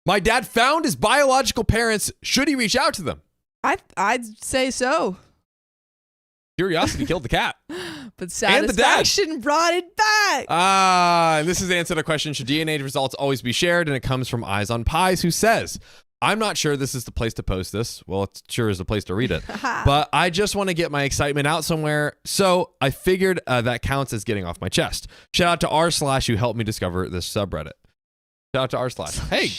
My dad found his biological parents. Should he reach out to them? I'd say so. Curiosity killed the cat. But satisfaction brought it back. And this is the answer to the question, should DNA results always be shared? And it comes from Eyes on Pies, who says, I'm not sure this is the place to post this. Well, it sure is the place to read it. But I just want to get my excitement out somewhere. So I figured that counts as getting off my chest. Shout out to r/ who helped me discover this subreddit. Shout out to r/. Hey,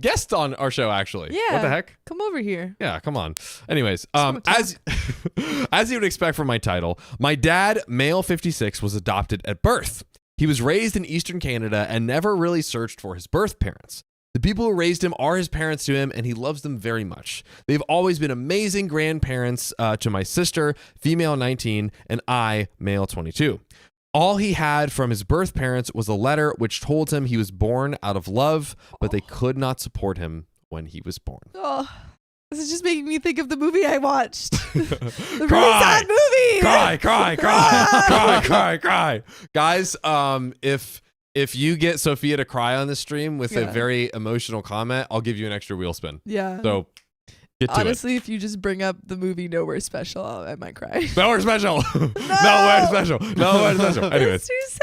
guest on our show, actually. Yeah. What the heck? Come over here. Yeah, come on. Anyways, as you would expect from my title, my dad, male 56, was adopted at birth. He was raised in Eastern Canada and never really searched for his birth parents. The people who raised him are his parents to him, and he loves them very much. They've always been amazing grandparents to my sister, female 19, and I, male 22. All he had from his birth parents was a letter which told him he was born out of love, but they could not support him when he was born. Oh, this is just making me think of the movie I watched. The Cry. really sad movie. Cry. Guys, if you get Sophia to cry on the stream with a very emotional comment, I'll give you an extra wheel spin. Yeah. So get to honestly, if you just bring up the movie Nowhere Special, I might cry. Nowhere Special. Nowhere Special. Nowhere Special. Anyways. It's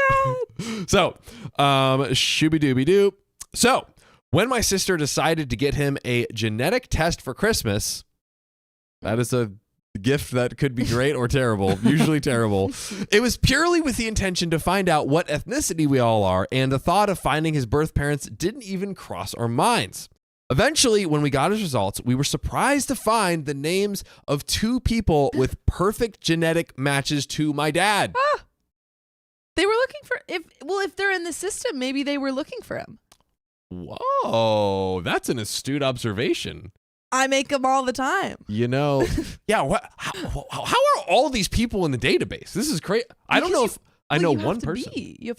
too sad. So, shooby-dooby-doo. So, when my sister decided to get him a genetic test for Christmas, that is a gift that could be great or terrible, usually terrible. It was purely with the intention to find out what ethnicity we all are, and the thought of finding his birth parents didn't even cross our minds. Eventually, when we got his results, we were surprised to find the names of 2 people with perfect genetic matches to my dad. They were looking for, if they're in the system, maybe they were looking for him. Whoa, that's an astute observation. I make them all the time. You know, yeah. How are all these people in the database? This is crazy. I don't know if I know one person. You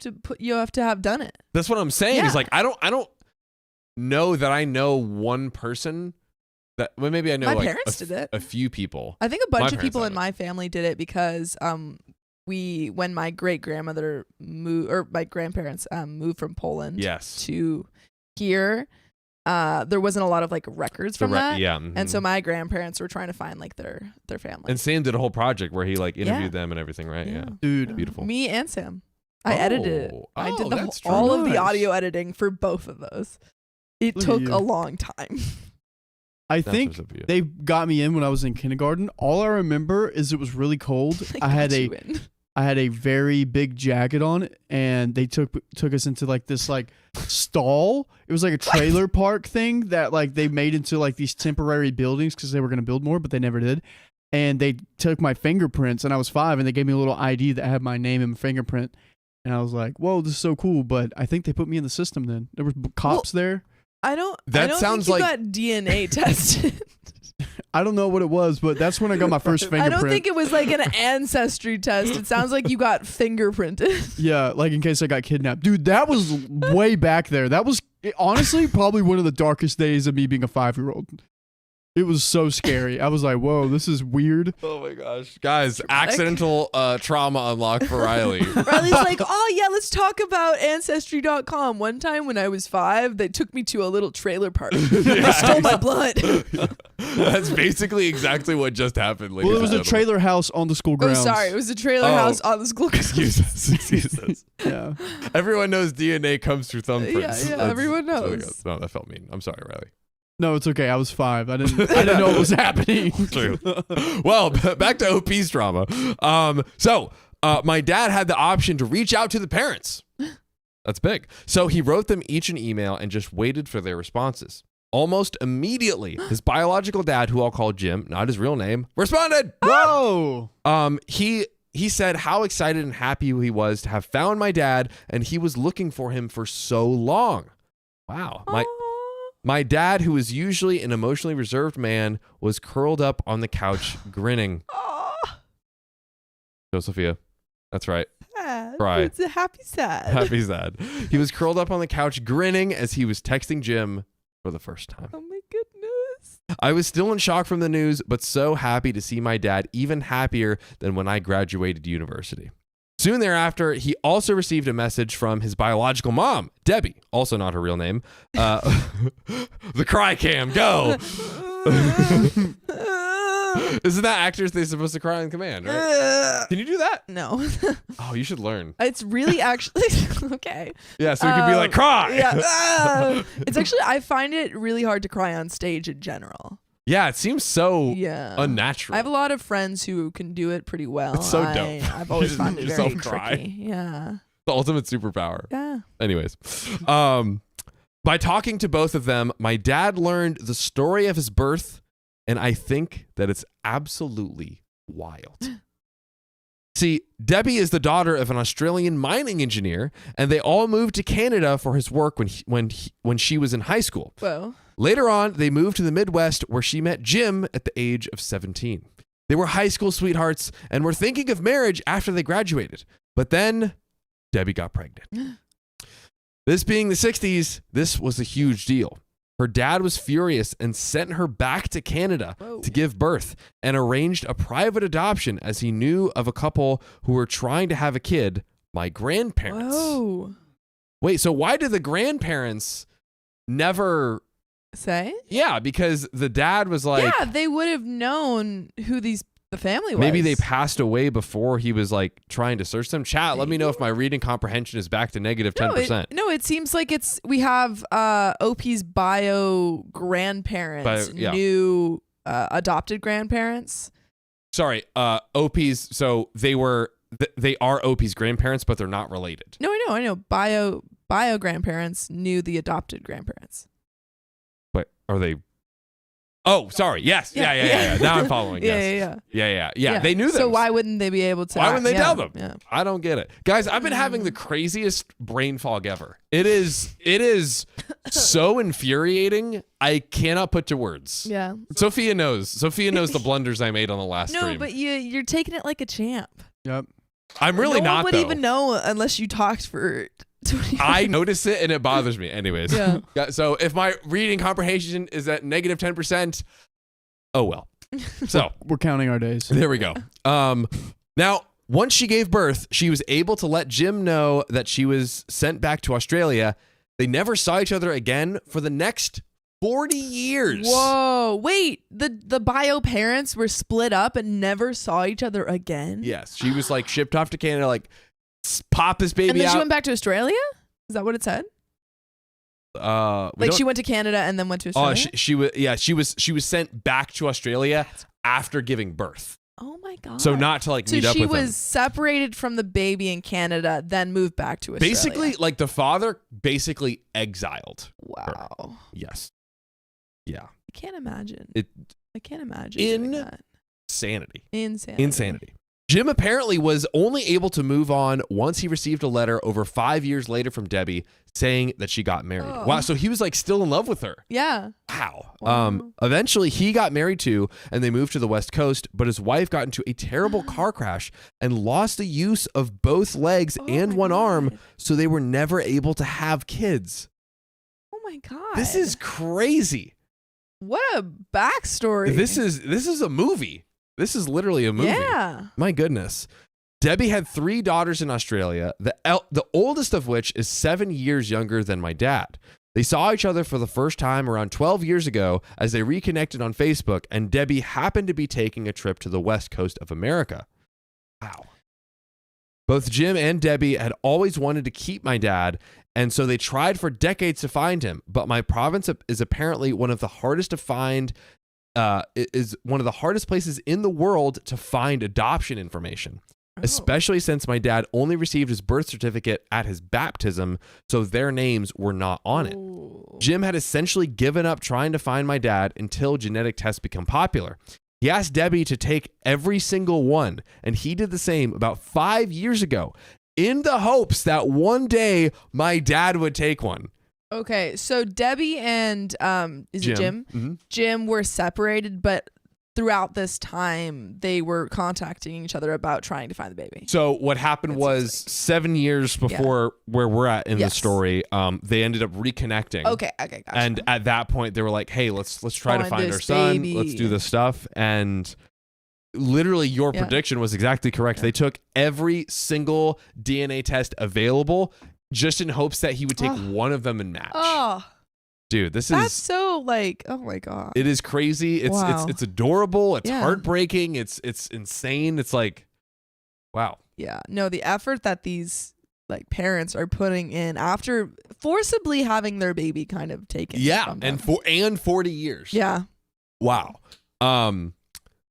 have to have done it. That's what I'm saying. Yeah. Is like I don't know that I know one person that. Well, maybe I know. My parents did it. A few people. I think a bunch of people in my family did it because when my great grandmother moved, or my grandparents moved from Poland to here. There wasn't a lot of like records from that. Yeah. And so my grandparents were trying to find like their family. And Sam did a whole project where he like interviewed them and everything, right? Yeah. Dude. Beautiful. Me and Sam. I edited it. I did all of the audio editing for both of those. It took a long time. I think they got me in when I was in kindergarten. All I remember is it was really cold. I had a very big jacket on, and they took us into like this like stall. It was like a trailer park thing that like they made into like these temporary buildings because they were gonna build more, but they never did. And they took my fingerprints, and I was 5, and they gave me a little ID that had my name and my fingerprint. And I was like, "Whoa, this is so cool!" But I think they put me in the system. Then there were cops there. I don't sounds think you like got DNA tested. I don't know what it was, but that's when I got my first fingerprint. I don't think it was like an ancestry test. It sounds like you got fingerprinted. Yeah, like in case I got kidnapped. Dude, that was way back there. That was honestly probably one of the darkest days of me being a 5-year-old. It was so scary. I was like, whoa, this is weird. Oh my gosh. Guys, accidental trauma unlock for Riley. Riley's like, oh yeah, let's talk about Ancestry.com. One time when I was 5, they took me to a little trailer park. They stole my blood. That's basically exactly what just happened. Well, it was a trailer house on the school grounds. Oh, sorry. It was a trailer house on the school grounds. Excuse us. Yeah. Everyone knows DNA comes through thumbprints. Yeah, everyone knows. No, that felt mean. I'm sorry, Riley. No, it's okay. I was 5. I didn't know what was happening. True. Well, back to OP's drama. So my dad had the option to reach out to the parents. That's big. So he wrote them each an email and just waited for their responses. Almost immediately, his biological dad, who I'll call Jim, not his real name, responded. Whoa. He said how excited and happy he was to have found my dad, and he was looking for him for so long. Wow. My dad, who is usually an emotionally reserved man, was curled up on the couch grinning. Go, Sophia. That's right. Sad. Cry. It's a happy sad. Happy sad. He was curled up on the couch grinning as he was texting Jim for the first time. Oh my goodness. I was still in shock from the news, but so happy to see my dad, even happier than when I graduated university. Soon thereafter, he also received a message from his biological mom, Debbie, also not her real name. The cry cam, go. Isn't that actors they're supposed to cry on command, right? Can you do that? No. Oh, you should learn. It's really actually okay. Yeah, so we can be like, cry. Yeah. It's actually, I find it really hard to cry on stage in general. Yeah, it seems so Yeah. unnatural. I have a lot of friends who can do it pretty well. It's so dope. I've always found it very cry. tricky. Yeah. The ultimate superpower. Yeah. Anyways, by talking to both of them, my dad learned the story of his birth, and I think that it's absolutely wild. See, Debbie is the daughter of an Australian mining engineer, and they all moved to Canada for his work when she was in high school. Whoa. Later on, they moved to the Midwest, where she met Jim at the age of 17. They were high school sweethearts and were thinking of marriage after they graduated. But then Debbie got pregnant. This being the 60s, this was a huge deal. Her dad was furious and sent her back to Canada to give birth and arranged a private adoption, as he knew of a couple who were trying to have a kid, my grandparents. Whoa. Wait, so why did the grandparents never say? Yeah, because the dad was like, yeah, they would have known who the family was. Maybe they passed away before he was like trying to search them. Chat, let me know if my reading comprehension is back to negative 10%. No, it seems like we have OP's bio grandparents, new adopted grandparents. Sorry, OP's, so they are OP's grandparents, but they're not related. No, I know. Bio grandparents knew the adopted grandparents. But are they? Oh, sorry. Yes. Yeah. Now I'm following. Yes. Yeah. They knew them. So why wouldn't they be able to? Why wouldn't they tell them? Yeah. I don't get it. Guys, I've been having the craziest brain fog ever. It is so infuriating. I cannot put to words. Yeah. Sophia knows the blunders I made on the last stream. No, but you're taking it like a champ. Yep. I'm really no not, one would though. even know unless you talked for 20 I notice it and it bothers me. Anyways. Yeah. So if my reading comprehension is at negative 10%, oh well. So we're counting our days. There we go. Now, once she gave birth, she was able to let Jim know that she was sent back to Australia. They never saw each other again for the next 40 years. Whoa. Wait, the bio parents were split up and never saw each other again? Yes. She was like shipped off to Canada, like pop this baby out. And then she went back to Australia? Is that what it said? She went to Canada and then went to Australia? She was sent back to Australia after giving birth. Oh my God. So not to meet up with them. So she was separated from the baby in Canada, then moved back to Australia. Basically, like the father basically exiled. Wow. Her. Yes. Yeah. I can't imagine. I can't imagine doing that. Insanity. Jim apparently was only able to move on once he received a letter over 5 years later from Debbie saying that she got married. Oh. Wow, so he was like still in love with her. Yeah. Wow. Eventually he got married too, and they moved to the West Coast, but his wife got into a terrible car crash and lost the use of both legs and one arm, so they were never able to have kids. Oh my God. This is crazy. What a backstory. This is a movie. This is literally a movie. Yeah. My goodness. Debbie had 3 daughters in Australia, the oldest of which is 7 years younger than my dad. They saw each other for the first time around 12 years ago as they reconnected on Facebook, and Debbie happened to be taking a trip to the West Coast of America. Wow. Both Jim and Debbie had always wanted to keep my dad, and so they tried for decades to find him, but my province is apparently one of the hardest to find is one of the hardest places in the world to find adoption information, especially since my dad only received his birth certificate at his baptism, so their names were not on it. Jim had essentially given up trying to find my dad until genetic tests become popular. He asked Debbie to take every single one, and he did the same about 5 years ago in the hopes that one day my dad would take one. Okay, so Debbie and Jim? Mm-hmm. Jim were separated, but throughout this time, they were contacting each other about trying to find the baby. So what happened was 7 years before where we're at in the story, they ended up reconnecting. Okay, gotcha. And at that point, they were like, "Hey, let's try to find our son. baby. Let's do this stuff." And literally your prediction was exactly correct. They took every single DNA test available just in hopes that he would take one of them and match. Oh. Dude, that's so like, oh my God. It is crazy. It's adorable. It's heartbreaking. It's insane. It's like, wow. Yeah. No, the effort that these like parents are putting in after forcibly having their baby kind of taken. Yeah. And 40 years. Yeah. Wow.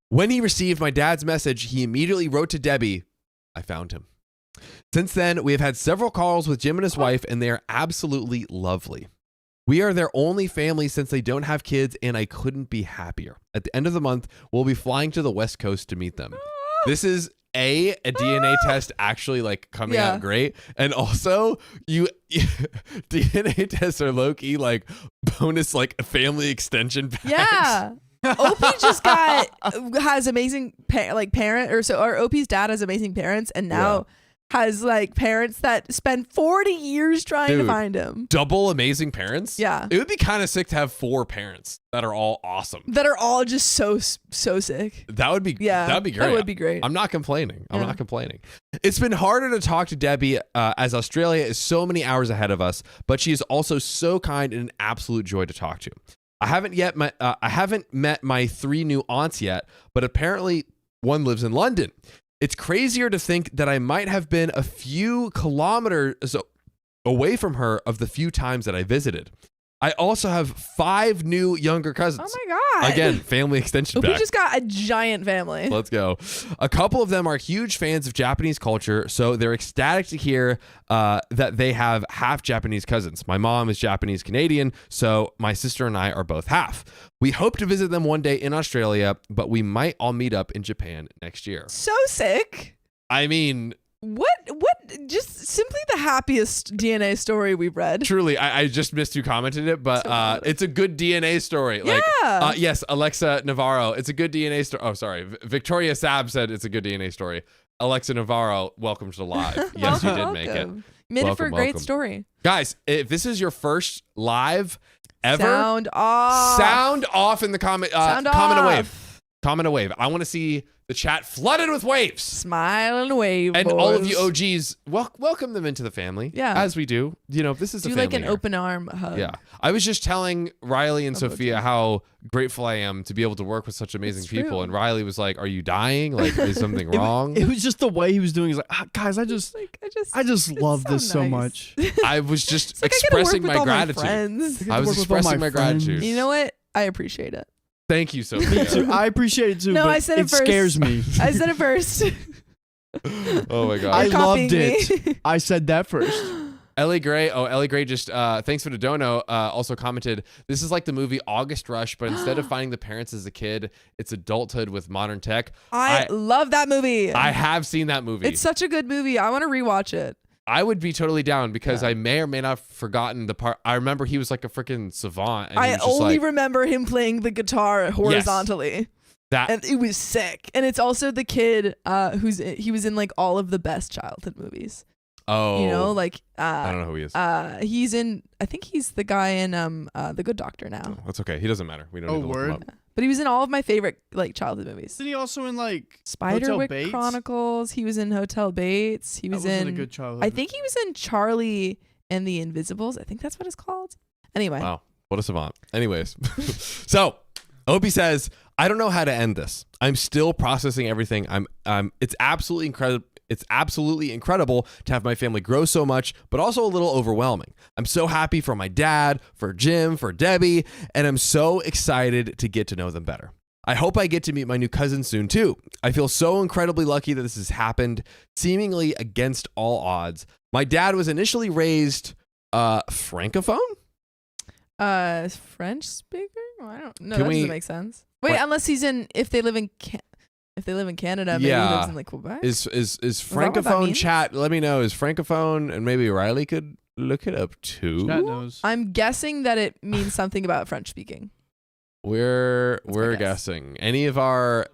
When he received my dad's message, he immediately wrote to Debbie, I found him. Since then, we have had several calls with Jim and his wife, and they are absolutely lovely. We are their only family since they don't have kids, and I couldn't be happier. At the end of the month, we'll be flying to the West Coast to meet them. This is a DNA test actually like coming out great, and also DNA tests are low-key like bonus like family extension packs. Yeah. OP just has amazing or OP's dad has amazing parents, and now has like parents that spend 40 years trying to find him. Double amazing parents? Yeah. It would be kind of sick to have 4 parents that are all awesome. That are all just so sick. That would be great. That would be great. I'm not complaining. I'm not complaining. It's been harder to talk to Debbie as Australia is so many hours ahead of us, but she is also so kind and an absolute joy to talk to. I haven't met my 3 new aunts yet, but apparently one lives in London. It's crazier to think that I might have been a few kilometers away from her of the few times that I visited. I also have 5 new younger cousins. Oh my God. Again, family extension pack. We just got a giant family. Let's go. A couple of them are huge fans of Japanese culture, so they're ecstatic to hear that they have half Japanese cousins. My mom is Japanese Canadian, so my sister and I are both half. We hope to visit them one day in Australia, but we might all meet up in Japan next year. So sick. I mean... What just simply the happiest DNA story we've read. Truly, I just missed who commented it, but it's a good DNA story. Like, yes, Alexa Navarro, it's a good DNA story. Oh, sorry. Victoria Sab said it's a good DNA story. Alexa Navarro, welcome to the live. Yes, you did make it. Made it for a great story. Guys, if this is your first live ever, sound off in the comment. Comment a wave. I want to see the chat flooded with waves. Smile and wave, and boys. all of you OGs, welcome them into the family. Yeah, as we do. You know, this is do a family like an open arm hug. Yeah, I was just telling Riley and Sophia how grateful I am to be able to work with such amazing people. And Riley was like, "Are you dying? Like, is something wrong?" It was just the way he was doing. He's like, guys, I just love this so much. I was just expressing my gratitude. I was expressing my gratitude. You know what? I appreciate it. Thank you, Sophia. Me too. I appreciate it too. No, I said it first. It scares me. I said it first. Oh my God. I loved it. I said that first. Ellie Gray just thanks for the dono. Also commented, this is like the movie August Rush, but instead of finding the parents as a kid, it's adulthood with modern tech. I love that movie. I have seen that movie. It's such a good movie. I want to rewatch it. I would be totally down because I may or may not have forgotten the part. I remember he was like a freaking savant. And I only remember him playing the guitar horizontally. Yes. And it was sick. And it's also the kid he was in like all of the best childhood movies. Oh. You know, like I don't know who he is. I think he's the guy in The Good Doctor now. Oh, that's okay. He doesn't matter. We don't need to look him up. But he was in all of my favorite like childhood movies. Isn't he also in like Spiderwick Chronicles? He was in Hotel Bates. He was in a good childhood. I think he was in Charlie and the Invisibles. I think that's what it's called. Anyway. Wow. What a savant. Anyways. So Opie says, I don't know how to end this. I'm still processing everything. It's absolutely incredible. It's absolutely incredible to have my family grow so much, but also a little overwhelming. I'm so happy for my dad, for Jim, for Debbie, and I'm so excited to get to know them better. I hope I get to meet my new cousin soon too. I feel so incredibly lucky that this has happened, seemingly against all odds. My dad was initially raised Francophone? French speaker? I don't know. That doesn't make sense. Wait, unless if they live in Canada, maybe he lives in like Quebec. Is Francophone chat? Let me know. Is Francophone, and maybe Riley could look it up too. Chat knows. I'm guessing that it means something about French speaking. We're guessing. Any of our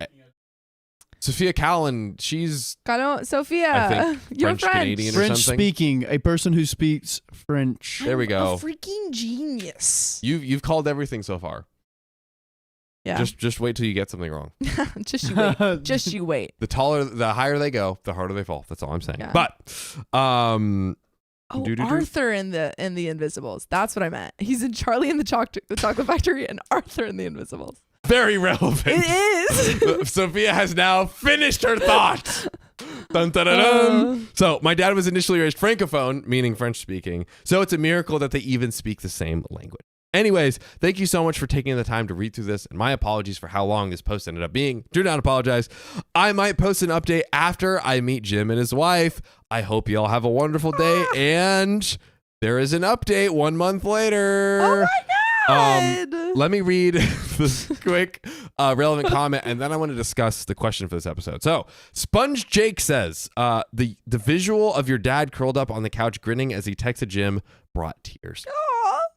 Sophia Callan, she's Sophia, I think you're French Canadian or French something. speaking, a person who speaks French. There we go. A freaking genius. You've called everything so far. Yeah. Just wait till you get something wrong. Just you wait. Just you wait. The higher they go, the harder they fall. That's all I'm saying. Yeah. But Arthur in the Invisibles. That's what I meant. He's in Charlie and the Chocolate Factory and Arthur in the Invisibles. Very relevant. It is. Sophia has now finished her thought. Dun, dun, dun, dun. So my dad was initially raised Francophone, meaning French speaking. So it's a miracle that they even speak the same language. Anyways, thank you so much for taking the time to read through this, and my apologies for how long this post ended up being. Do not apologize. I might post an update after I meet Jim and his wife. I hope you all have a wonderful day, and there is an update 1 month later. Oh my God! Let me read this quick relevant comment, and then I want to discuss the question for this episode. So, Sponge Jake says, the visual of your dad curled up on the couch grinning as he texted Jim brought tears. Aww.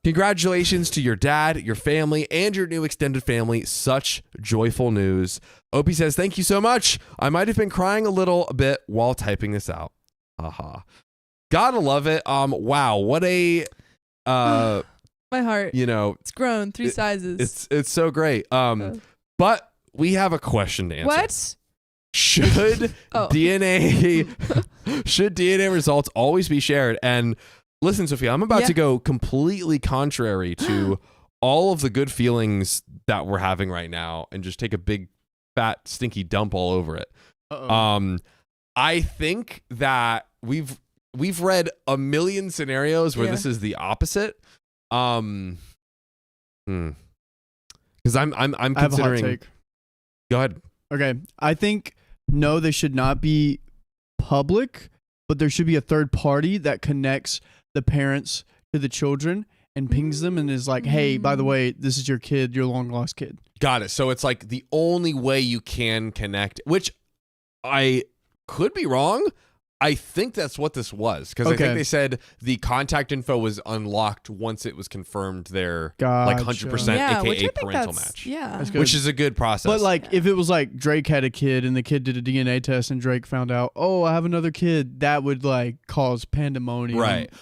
Congratulations to your dad, your family, and your new extended family. Such joyful news. Opie says, thank you so much. I might have been crying a little bit while typing this out. Haha. Gotta love it. Wow, what a my heart. It's grown 3 sizes. It's so great. But we have a question to answer. What? Should DNA results always be shared? And listen, Sophia, I'm about to go completely contrary to all of the good feelings that we're having right now and just take a big fat stinky dump all over it. I think that we've read a million scenarios where this is the opposite. Because I'm considering. I have a hot take. Go ahead. Okay, I think no, they should not be public, but there should be a third party that connects the parents to the children and pings them and is like, hey, by the way, this is your kid, your long lost kid. Got it. So it's like the only way you can connect, which I could be wrong. I think that's what this was, because I think they said the contact info was unlocked once it was confirmed they're like 100%, aka parental match. Yeah, which is a good process. But like, if it was like Drake had a kid and the kid did a DNA test and Drake found out, oh, I have another kid, that would like cause pandemonium, right?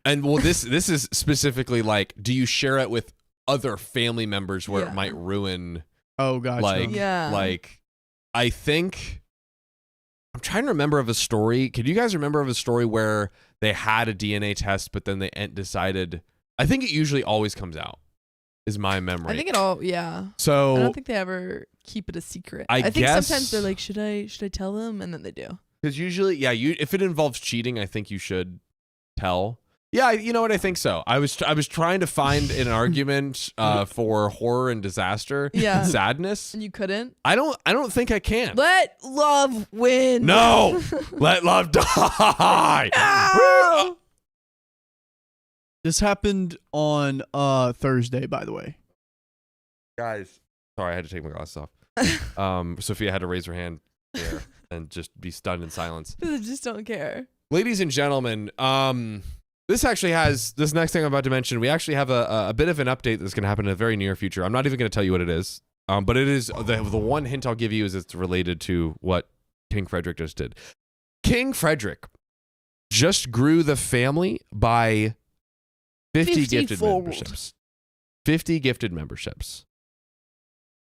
And well, this is specifically like, do you share it with other family members where it might ruin? Oh, gotcha. Like, I think. I'm trying to remember of a story. Could you guys remember of a story where they had a DNA test, but then they decided? I think it usually always comes out. Is my memory? I think it all. Yeah. So I don't think they ever keep it a secret. I think sometimes they're like, should I tell them? And then they do. Because usually, if it involves cheating, I think you should tell. Yeah, you know what? I think so. I was trying to find an argument for horror and disaster and sadness. And you couldn't? I don't think I can. Let love win. No. Let love die. No! This happened on Thursday, by the way. Guys, sorry, I had to take my glasses off. Sophia had to raise her hand there and just be stunned in silence. I just don't care. Ladies and gentlemen, this next thing I'm about to mention, we actually have a bit of an update that's going to happen in the very near future. I'm not even going to tell you what it is, but it is the one hint I'll give you is it's related to what King Frederick just did. King Frederick just grew the family by 50 gifted memberships. 50 gifted memberships.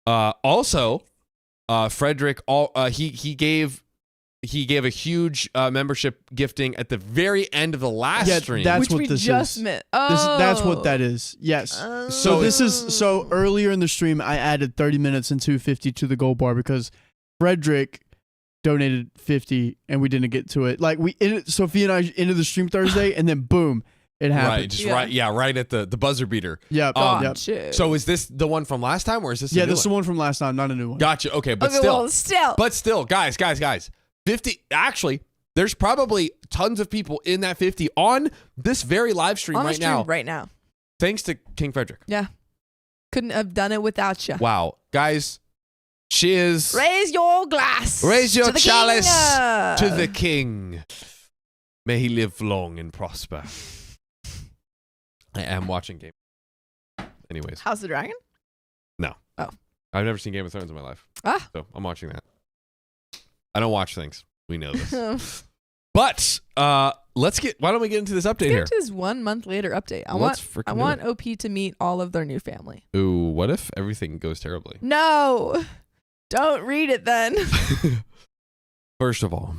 Also, Frederick, he gave a huge membership gifting at the very end of the last stream. That's which what we this just is. met. That's what that is. Yes. So earlier in the stream, I added 30 minutes and 250 to the gold bar because Frederick donated 50 and we didn't get to it. Like Sophia and I ended the stream Thursday and then boom, it happened. Right at the buzzer beater. Yeah. So is this the one from last time or is this? Yeah, this is the one from last time, not a new one. Gotcha. Okay, but still, guys. 50. Actually, there's probably tons of people in that 50 on this very live stream right now. Thanks to King Frederick. Yeah. Couldn't have done it without you. Wow. Guys, cheers. Raise your glass. Raise your chalice to the king. May he live long and prosper. I am watching Game. Anyways. House of the Dragon? No. Oh. I've never seen Game of Thrones in my life. So I'm watching that. I don't watch things. We know this. But Why don't we get into this update here? Let's get into this 1 month later update. I want OP to meet all of their new family. Ooh, what if everything goes terribly? No, don't read it then. First of all,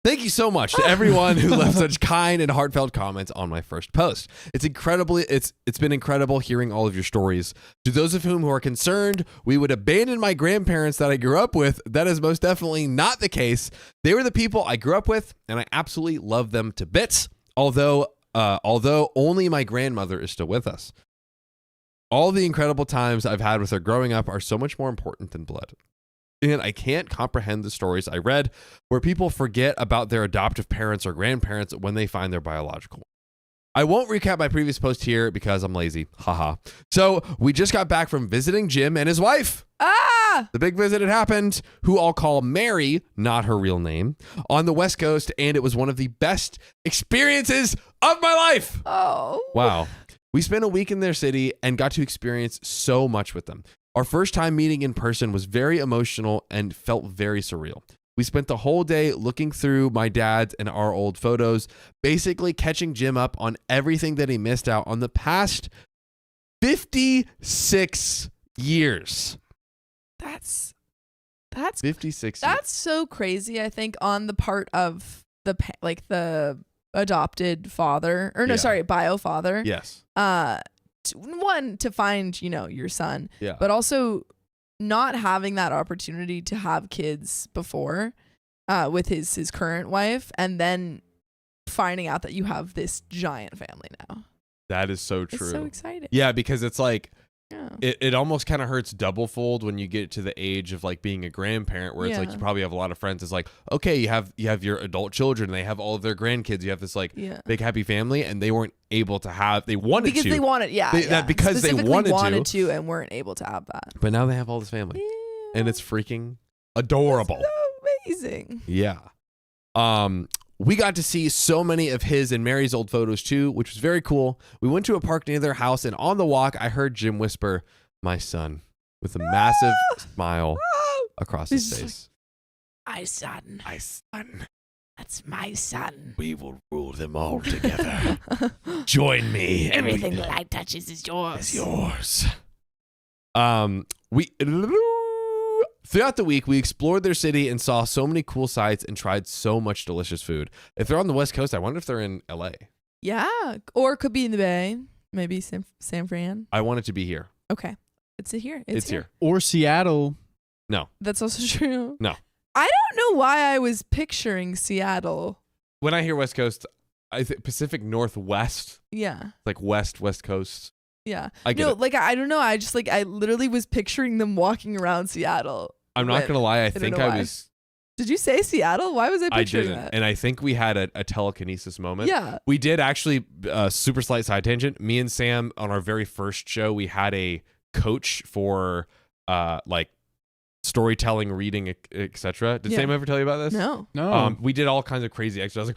thank you so much to everyone who left such kind and heartfelt comments on my first post. It's been incredible hearing all of your stories. To those of whom who are concerned we would abandon my grandparents that I grew up with, that is most definitely not the case. They were the people I grew up with, and I absolutely love them to bits. Although only my grandmother is still with us. All the incredible times I've had with her growing up are so much more important than blood. And I can't comprehend the stories I read where people forget about their adoptive parents or grandparents when they find their biological. I won't recap my previous post here because I'm lazy. Haha. So we just got back from visiting Jim and his wife. The big visit had happened, who I'll call Mary, not her real name, on the West Coast, and it was one of the best experiences of my life. Oh. Wow. We spent a week in their city and got to experience so much with them. Our first time meeting in person was very emotional and felt very surreal. We spent the whole day looking through my dad's and our old photos, basically catching Jim up on everything that he missed out on the past 56 years. That's 56 That's so crazy, I think, on the part of the adopted father, or no, sorry, bio father. Yes. To find, your son, yeah, but also not having that opportunity to have kids before with his current wife, and then finding out that you have this giant family now. That is so true. It's so exciting. Yeah, because it's like, it almost kind of hurts double fold when you get to the age of like being a grandparent, where it's like you probably have a lot of friends. It's like, okay, you have your adult children, they have all of their grandkids, you have this like big happy family, and they weren't able to have. They wanted because to. They wanted, because they wanted to and weren't able to have that. But now they have all this family, and it's freaking adorable. That's so amazing. Yeah. We got to see so many of his and Mary's old photos too, which was very cool. We went to a park near their house, and on the walk, I heard Jim whisper, "My son," with a massive smile across his face. My son. My son. That's my son. We will rule them all together. Join me. Everything the light touches is yours. Is yours. Throughout the week, we explored their city and saw so many cool sights and tried so much delicious food. If they're on the West Coast, I wonder if they're in LA. Yeah, or it could be in the Bay. Maybe San Fran. I want it to be here. Okay. It's here. It's here. Or Seattle. No. That's also true. No. I don't know why I was picturing Seattle. When I hear West Coast, I think Pacific Northwest. Yeah. Like West Coast. Yeah. I get it. Like, I don't know. I just I literally was picturing them walking around Seattle. I'm not going to lie. I think I was. Did you say Seattle? Why was I picturing that? And I think we had a telekinesis moment. Yeah. We did actually, super slight side tangent. Me and Sam, on our very first show, we had a coach for like storytelling, reading, etc. Did Sam ever tell you about this? No. We did all kinds of crazy exercises,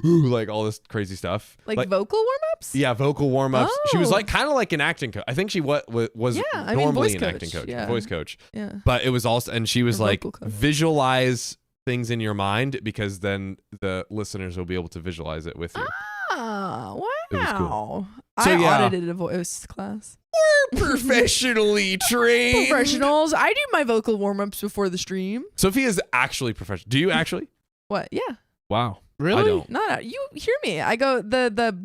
like all this crazy stuff. Like vocal warm-ups? Yeah, vocal warm-ups. Oh. She was like kind of like an acting coach. I think she was normally an acting coach, voice coach. Yeah. But it was also, and she was like, visualize things in your mind, because then the listeners will be able to visualize it with you. Ah, wow. It was cool. I audited a voice class. We're professionally trained. Professionals. I do my vocal warm-ups before the stream. Sophia is actually professional. Do you actually? What? Yeah. Wow. Really? I don't. No, you hear me. I go the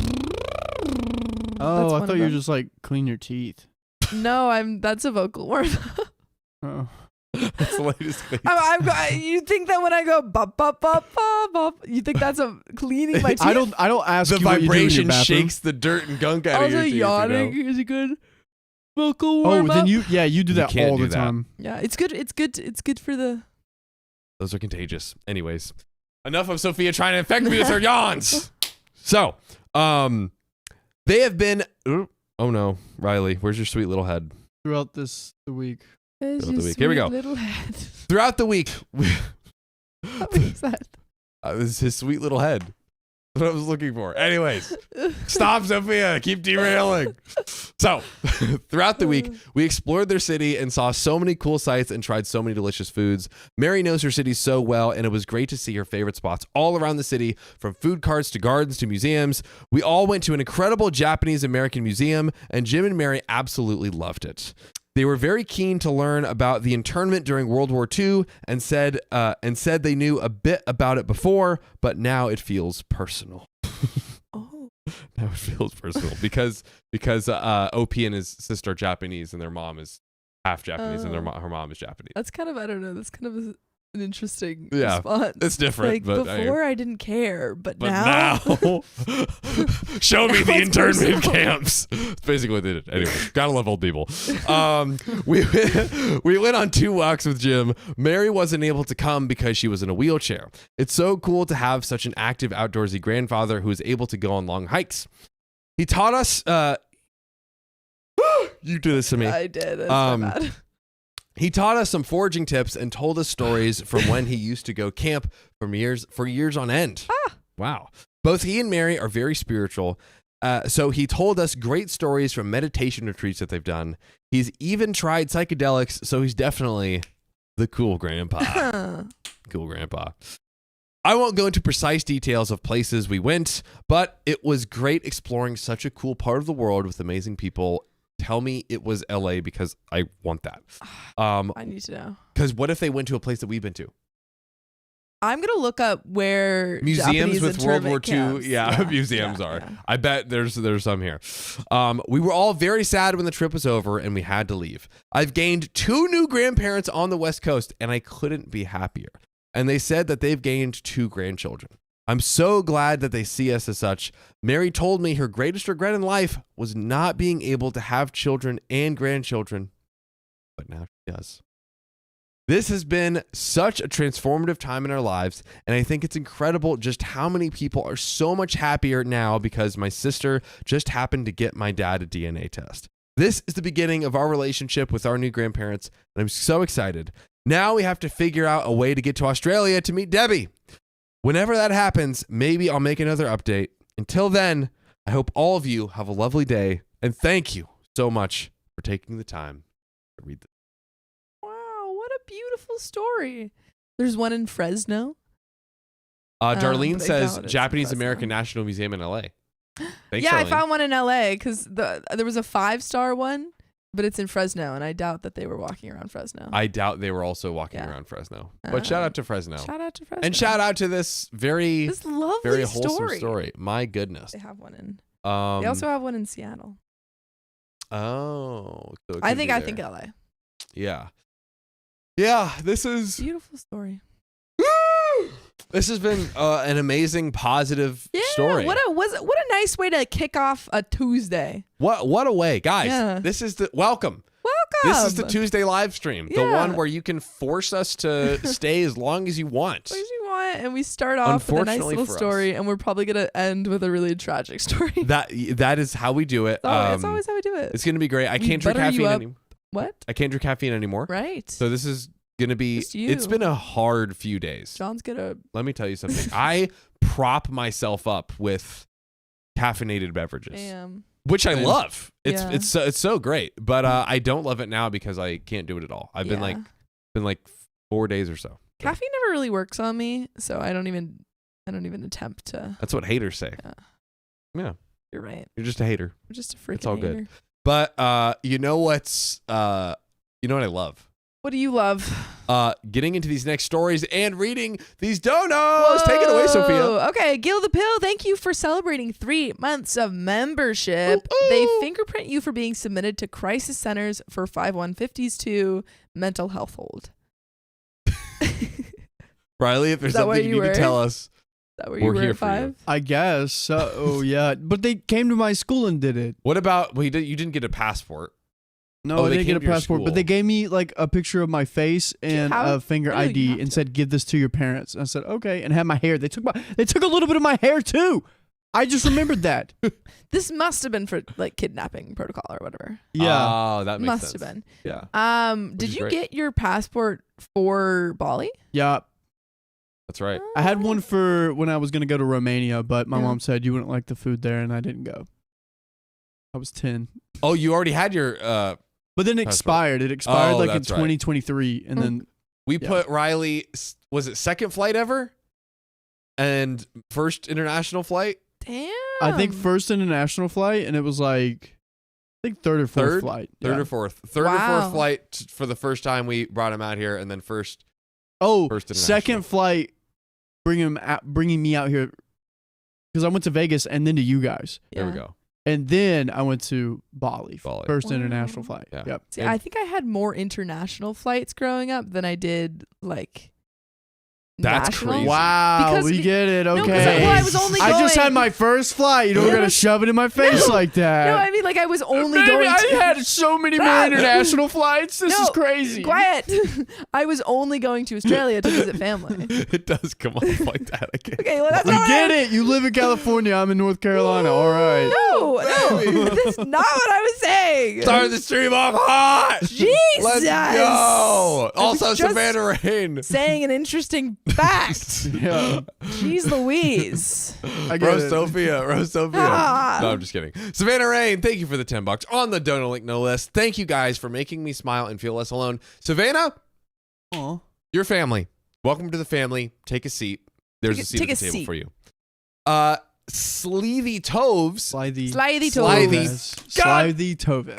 Oh, I thought you were just like clean your teeth. No, that's a vocal warm-up. Oh. That's the latest thing. You think that when I go bop bop bop bop bop, you think that's a cleaning my teeth? I don't ask the you what you do in your vibration bathroom. shakes the dirt and gunk out of your teeth. Yawning is a good vocal warm up. Then you do that all the time. Yeah, it's good. It's good for the. Those are contagious. Anyways, enough of Sophia trying to infect me with her yawns. So, they have been. Oh no, Riley, where's your sweet little head? Throughout the week. Here we go. Throughout the week. What was that? It was his sweet little head. what I was looking for. Anyways, stop, Sophia. Keep derailing. So, throughout the week, we explored their city and saw so many cool sights and tried so many delicious foods. Mary knows her city so well, and it was great to see her favorite spots all around the city, from food carts to gardens to museums. We all went to an incredible Japanese-American museum, and Jim and Mary absolutely loved it. They were very keen to learn about the internment during World War II and said they knew a bit about it before, but now it feels personal. Oh. Now it feels personal because OP and his sister are Japanese and their mom is half Japanese and her mom is Japanese. That's kind of, I don't know, that's kind of an interesting response. It's different. Like, but before I didn't care, but now show me the internment camps. That's basically what they did. Anyway, gotta love old people. We went on 2 walks with Jim. Mary wasn't able to come because she was in a wheelchair. It's so cool to have such an active outdoorsy grandfather who is able to go on long hikes. He taught us you do this to me. I did. That's my bad. He taught us some foraging tips and told us stories from when he used to go camp for years on end. Wow. Both he and Mary are very spiritual. So he told us great stories from meditation retreats that they've done. He's even tried psychedelics, so he's definitely the cool grandpa. Cool grandpa. I won't go into precise details of places we went, but it was great exploring such a cool part of the world with amazing people. Tell me it was LA because I want that. I need to know. Because what if they went to a place that we've been to? I'm going to look up where museums Japanese with World War II camps. museums are. Yeah. I bet there's some here. We were all very sad when the trip was over and we had to leave. I've gained 2 new grandparents on the West Coast and I couldn't be happier. And they said that they've gained 2 grandchildren. I'm so glad that they see us as such. Mary told me her greatest regret in life was not being able to have children and grandchildren, but now she does. This has been such a transformative time in our lives, and I think it's incredible just how many people are so much happier now because my sister just happened to get my dad a DNA test. This is the beginning of our relationship with our new grandparents, and I'm so excited. Now we have to figure out a way to get to Australia to meet Debbie. Whenever that happens, maybe I'll make another update. Until then, I hope all of you have a lovely day, and thank you so much for taking the time to read this. Wow, what a beautiful story. There's one in Fresno. Darlene says Japanese American National Museum in LA. Thanks, yeah, Darlene. I found one in LA because there was a 5-star one. But it's in Fresno, and I doubt that they were walking around Fresno. I doubt they were also walking around Fresno. But shout out to Fresno. Shout out to Fresno. And shout out to this very wholesome story. story. My goodness. They have one in. They also have one in Seattle. Oh. So I think LA. Yeah. Yeah, this is beautiful story. This has been an amazing, positive story. What a nice way to kick off a Tuesday. What a way, guys! This is the welcome. This is the Tuesday live stream, the one where you can force us to stay as long as you want. And we start off with a nice little story, and we're probably gonna end with a really tragic story. That is how we do it. It's always how we do it. It's gonna be great. I can't drink caffeine anymore. What? I can't drink caffeine anymore. Right. So this is gonna be. It's been a hard few days. John's gonna. Let me tell you something. I prop myself up with caffeinated beverages, which I love. It's so great, but I don't love it now because I can't do it at all. I've been like 4 days or so. Caffeine never really works on me, so I don't even attempt to. That's what haters say. Yeah. You're right. You're just a hater. I'm just a freaking It's all hater. good. But you know what I love? What do you love? Getting into these next stories and reading these donos. Take it away, Sophia. Okay, Gil the Pill, thank you for celebrating 3 months of membership. Ooh. They fingerprint you for being submitted to crisis centers for 5150s to mental health hold. Riley, if there's something you need to tell us, is that where you were at 5? I guess. So, yeah. But they came to my school and did it. What about, you didn't get a passport. No, I didn't get a passport, but they gave me like a picture of my face and a finger ID and said, "Give this to your parents." And I said, "Okay," and had my hair. They took a little bit of my hair too. I just remembered that. This must have been for like kidnapping protocol or whatever. Yeah. Oh, that makes sense. Must have been. Yeah. Did you get your passport for Bali? Yeah. That's right. I had one for when I was going to go to Romania, but my mom said you wouldn't like the food there, and I didn't go. I was 10. Oh, you already had your but then it expired. It expired like in that's right. 2023, and then we put Riley, was it second flight ever? And first international flight? Damn. I think first international flight, and it was like, I think third or fourth flight. Third or fourth. Third or fourth flight for the first time we brought him out here, and then first second flight bringing me out here because I went to Vegas and then to you guys. Yeah. There we go. And then I went to Bali. First international flight. Yeah. Yep. See, I think I had more international flights growing up than I did like. That's national. crazy. Wow, we get it. Okay. No, I was only going. I just had my first flight. You don't gotta shove it in my face like that. No, I mean like I was only going. I had so many more international flights. This is crazy. Quiet. I was only going to Australia to visit family. It does come off like that again. Okay, well that's we get it. You live in California. I'm in North Carolina. All right. No, that's not what I was saying. Start the stream off hot. Jesus. Let's go. Also, Savannah Rain. Saying an interesting fact. Yeah. Jeez Louise. Rose Sophia. Ah. No, I'm just kidding. Savannah Rain, thank you for the $10 on the donor link, no less. Thank you guys for making me smile and feel less alone. Savannah, your family. Welcome to the family. Take a seat. There's a seat at the table for you. Sleethy Toves. Slithy Slithy Toves. Slithy Toves.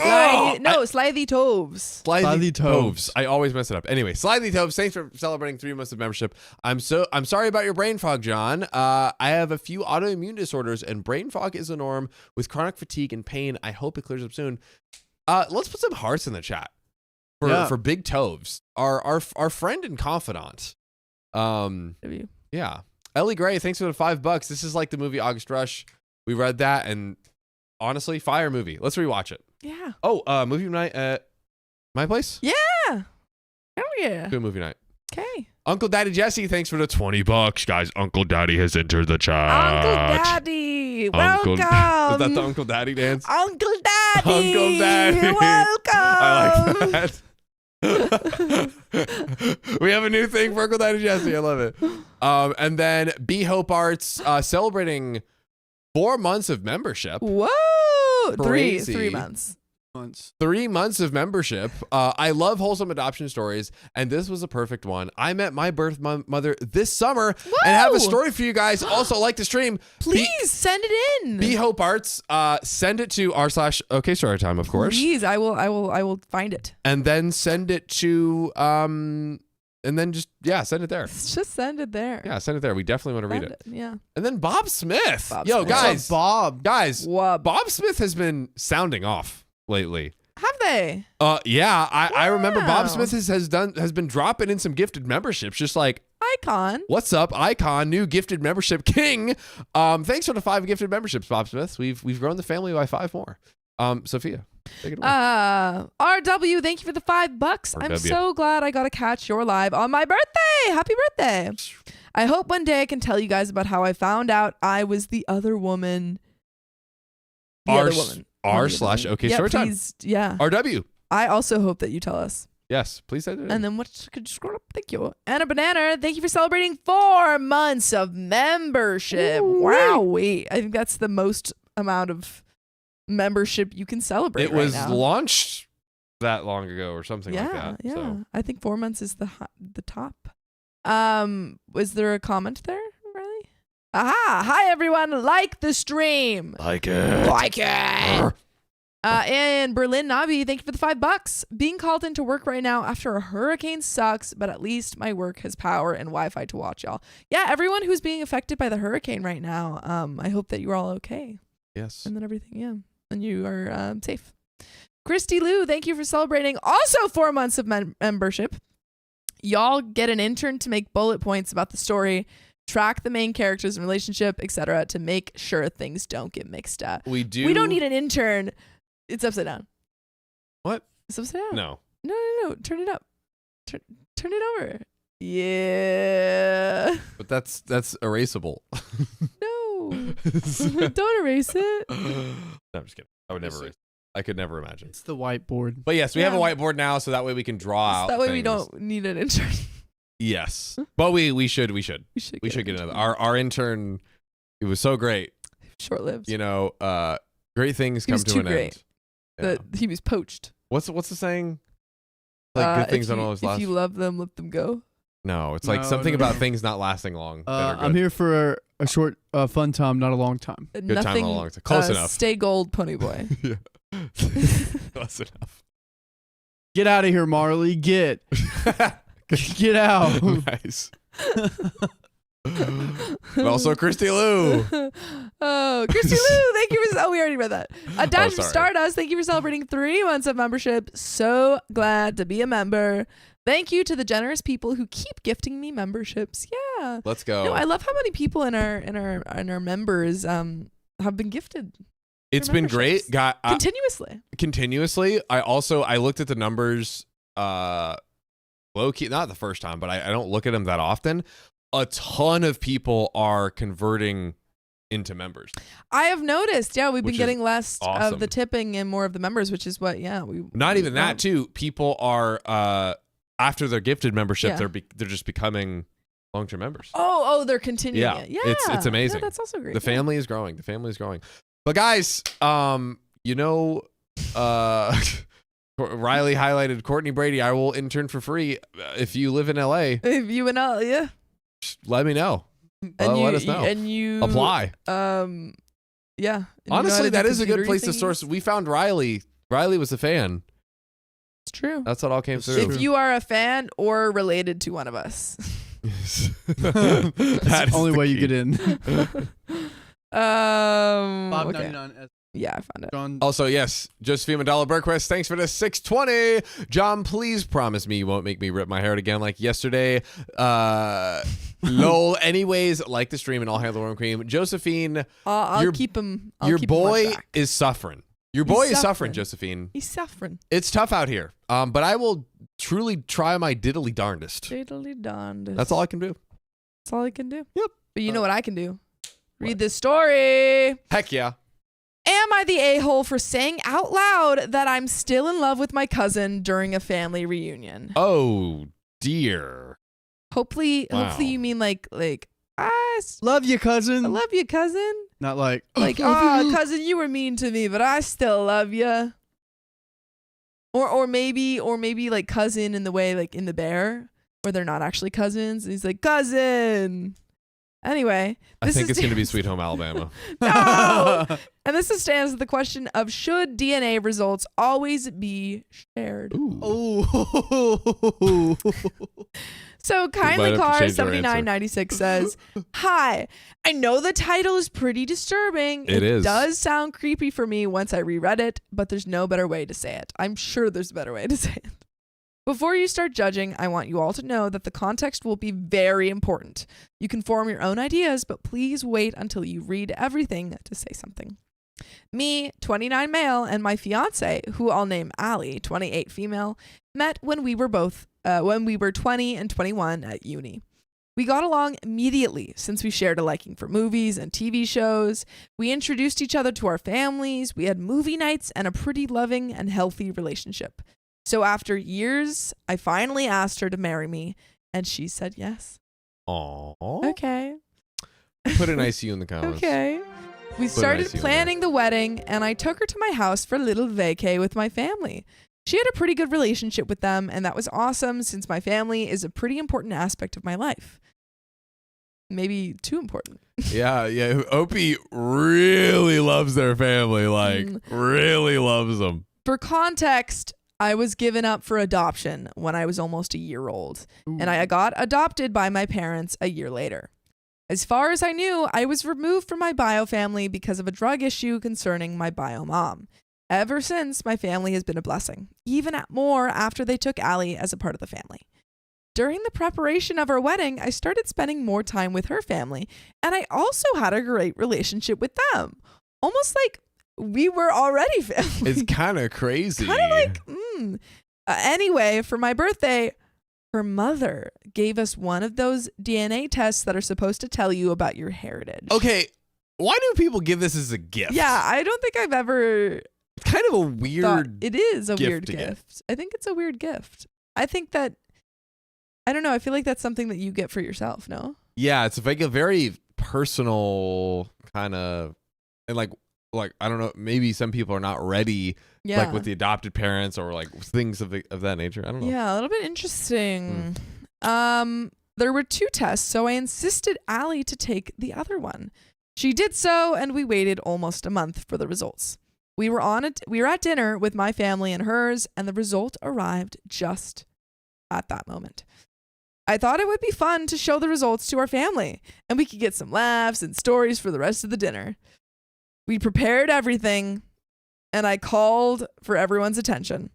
Slithy Toves. I always mess it up. Anyway, Slithy Toves, thanks for celebrating 3 months of membership. I'm sorry about your brain fog, John. I have a few autoimmune disorders, and brain fog is the norm with chronic fatigue and pain. I hope it clears up soon. Let's put some hearts in the chat for Big Toves, our friend and confidant. Yeah. Ellie Gray, thanks for the $5. This is like the movie August Rush. We read that, and honestly, fire movie. Let's rewatch it. Yeah. Oh, movie night at my place? Yeah. Oh, yeah. Good movie night. Okay. Uncle Daddy Jesse, thanks for the $20, guys. Uncle Daddy has entered the chat. Uncle Daddy, welcome. Is that the Uncle Daddy dance? Uncle Daddy. Uncle Daddy. Welcome. I like that. We have a new thing for Uncle Daddy Jesse. I love it. And then B Hope Arts celebrating 4 months of membership. Whoa. Crazy. 3 months. 3 months of membership. I love wholesome adoption stories, and this was a perfect one. I met my birth mother this summer and have a story for you guys. Also, like the stream. Please send it in. B Hope Arts. Send it to r/OK Storytime, of course. Please, I will find it. And then send it to and then just send it there. Just send it there. Yeah, send it there. We definitely want to read it. Yeah. And then Bob Smith. Smith. Guys, Bob. Bob Smith has been sounding off lately. Have they? Yeah. I remember Bob Smith has been dropping in some gifted memberships, just like Icon. What's up, Icon? New gifted membership king. Thanks for the 5 gifted memberships, Bob Smith. We've grown the family by 5 more. Sophia, take it away. RW, thank you for the $5. I'm so glad I got to catch your live on my birthday. Happy birthday. I hope one day I can tell you guys about how I found out I was the other woman. R/OK Storytime. Yeah. RW. I also hope that you tell us. Yes, please say that. And then what could you scroll up? Thank you. Anna Banana, thank you for celebrating 4 months of membership. Wow. Wait, I think that's the most amount of membership you can celebrate. It was launched that long ago or something like that. Yeah. So. I think 4 months is the top. Was there a comment there, Riley? Aha! Hi everyone, like the stream. Like it. And Berlin Nabi, thank you for the $5. Being called into work right now after a hurricane sucks, but at least my work has power and Wi-Fi to watch y'all. Yeah, everyone who's being affected by the hurricane right now, I hope that you're all okay. Yes. And then everything, and you are safe. Christy Lou, thank you for celebrating also 4 months of membership. Y'all get an intern to make bullet points about the story, track the main characters and relationship, etc., to make sure things don't get mixed up. We don't need an intern. It's upside down. What? It's upside down. No. No. Turn it up. Turn it over. Yeah. But that's erasable. No. Don't erase it. No, I'm just kidding. I would never erase it. I could never imagine. It's the whiteboard. But yes, we have a whiteboard now, so that way we can draw out. That way things. we don't need an intern. Yes, but we should get another. Our intern, it was so great. Short-lived. You know, great things come to an end. Yeah. He was poached. What's the saying? Like good things don't always last. If you love them, let them go. No, it's like something about things not lasting long. I'm here for a short, fun time, not a long time. Good time, not a long time. Close enough. Stay gold, pony boy. Yeah. Close enough. Get out of here, Marley. Get out. Nice. Also, Christy Lou. Oh, Christy Lou, thank you for. Oh, we already read that. A Dash of Stardust, thank you for celebrating 3 months of membership. So glad to be a member. Thank you to the generous people who keep gifting me memberships. Yeah, let's go. No, I love how many people in our members have been gifted. It's been great. Continuously. I looked at the numbers low key, not the first time, but I don't look at them that often. A ton of people are converting into members. I have noticed. Yeah, we've been getting less of the tipping and more of the members, which is what. Yeah, not even that too. People are after their gifted membership, they're just becoming long-term members. Oh, they're continuing. Yeah, it. Yeah, it's amazing. Yeah, that's also great. The family is growing. But guys, Riley highlighted Courtney Brady. I will intern for free if you live in LA. If you and I, yeah. Just let me know. Let us know. And you apply. Yeah. Honestly, that is a good place to source. We found Riley. Riley was a fan. It's true. That's what all came through. If you are a fan or related to one of us. That's the only way you get in. $5.99. Yeah, I found it. John. Also, yes, Josephine Mandela Berquist, thanks for the 620. John, please promise me you won't make me rip my hair out again like yesterday. Lol. Anyways, like the stream and all hail the warm cream. Josephine, I'll keep him. Your boy is suffering. Your boy is suffering, Josephine. He's suffering. It's tough out here. But I will truly try my diddly darndest. Diddly darndest. That's all I can do. That's all I can do. Yep. But you know what I can do? Read this story. Heck yeah. Am I the a-hole for saying out loud that I'm still in love with my cousin during a family reunion? Oh, dear. Hopefully you mean like I love you, cousin. I love you, cousin. Not like oh, cousin, you were mean to me, but I still love you. Or maybe like cousin in the way like in The Bear, where they're not actually cousins. And he's like, cousin. Anyway, I think it's going to be Sweet Home Alabama. No! And this stands the question of should DNA results always be shared? Ooh. So Kindly Car 7996 says, hi, I know the title is pretty disturbing. It is. Does sound creepy for me once I reread it, but there's no better way to say it. I'm sure there's a better way to say it. Before you start judging, I want you all to know that the context will be very important. You can form your own ideas, but please wait until you read everything to say something. Me, 29 male, and my fiance, who I'll name Allie, 28 female, met when we were 20 and 21 at uni. We got along immediately since we shared a liking for movies and TV shows. We introduced each other to our families. We had movie nights and a pretty loving and healthy relationship. So after years, I finally asked her to marry me, and she said yes. Aww. Okay. Put an ICU in the comments. Okay. We started planning the wedding, and I took her to my house for a little vacay with my family. She had a pretty good relationship with them, and that was awesome since my family is a pretty important aspect of my life. Maybe too important. Yeah. Opie really loves their family, really loves them. For context, I was given up for adoption when I was almost a year old, and I got adopted by my parents a year later. As far as I knew, I was removed from my bio family because of a drug issue concerning my bio mom. Ever since, my family has been a blessing, even more after they took Allie as a part of the family. During the preparation of our wedding, I started spending more time with her family, and I also had a great relationship with them. Almost like we were already family. It's kind of crazy. Kind of like, anyway, for my birthday, her mother gave us one of those DNA tests that are supposed to tell you about your heritage. Okay, why do people give this as a gift? Yeah, I don't think I've ever... It's kind of a weird It is a weird gift. I think it's a weird gift. I think that I don't know. I feel like that's something that you get for yourself, no? Yeah, it's like a very personal kind of, and like I don't know, maybe some people are not ready, like with the adopted parents or like things of that nature. I don't know. Yeah, a little bit interesting. There were 2 tests, so I insisted Allie to take the other one. She did so, and we waited almost a month for the results. We were at dinner with my family and hers, and the result arrived just at that moment. I thought it would be fun to show the results to our family, and we could get some laughs and stories for the rest of the dinner. We prepared everything, and I called for everyone's attention.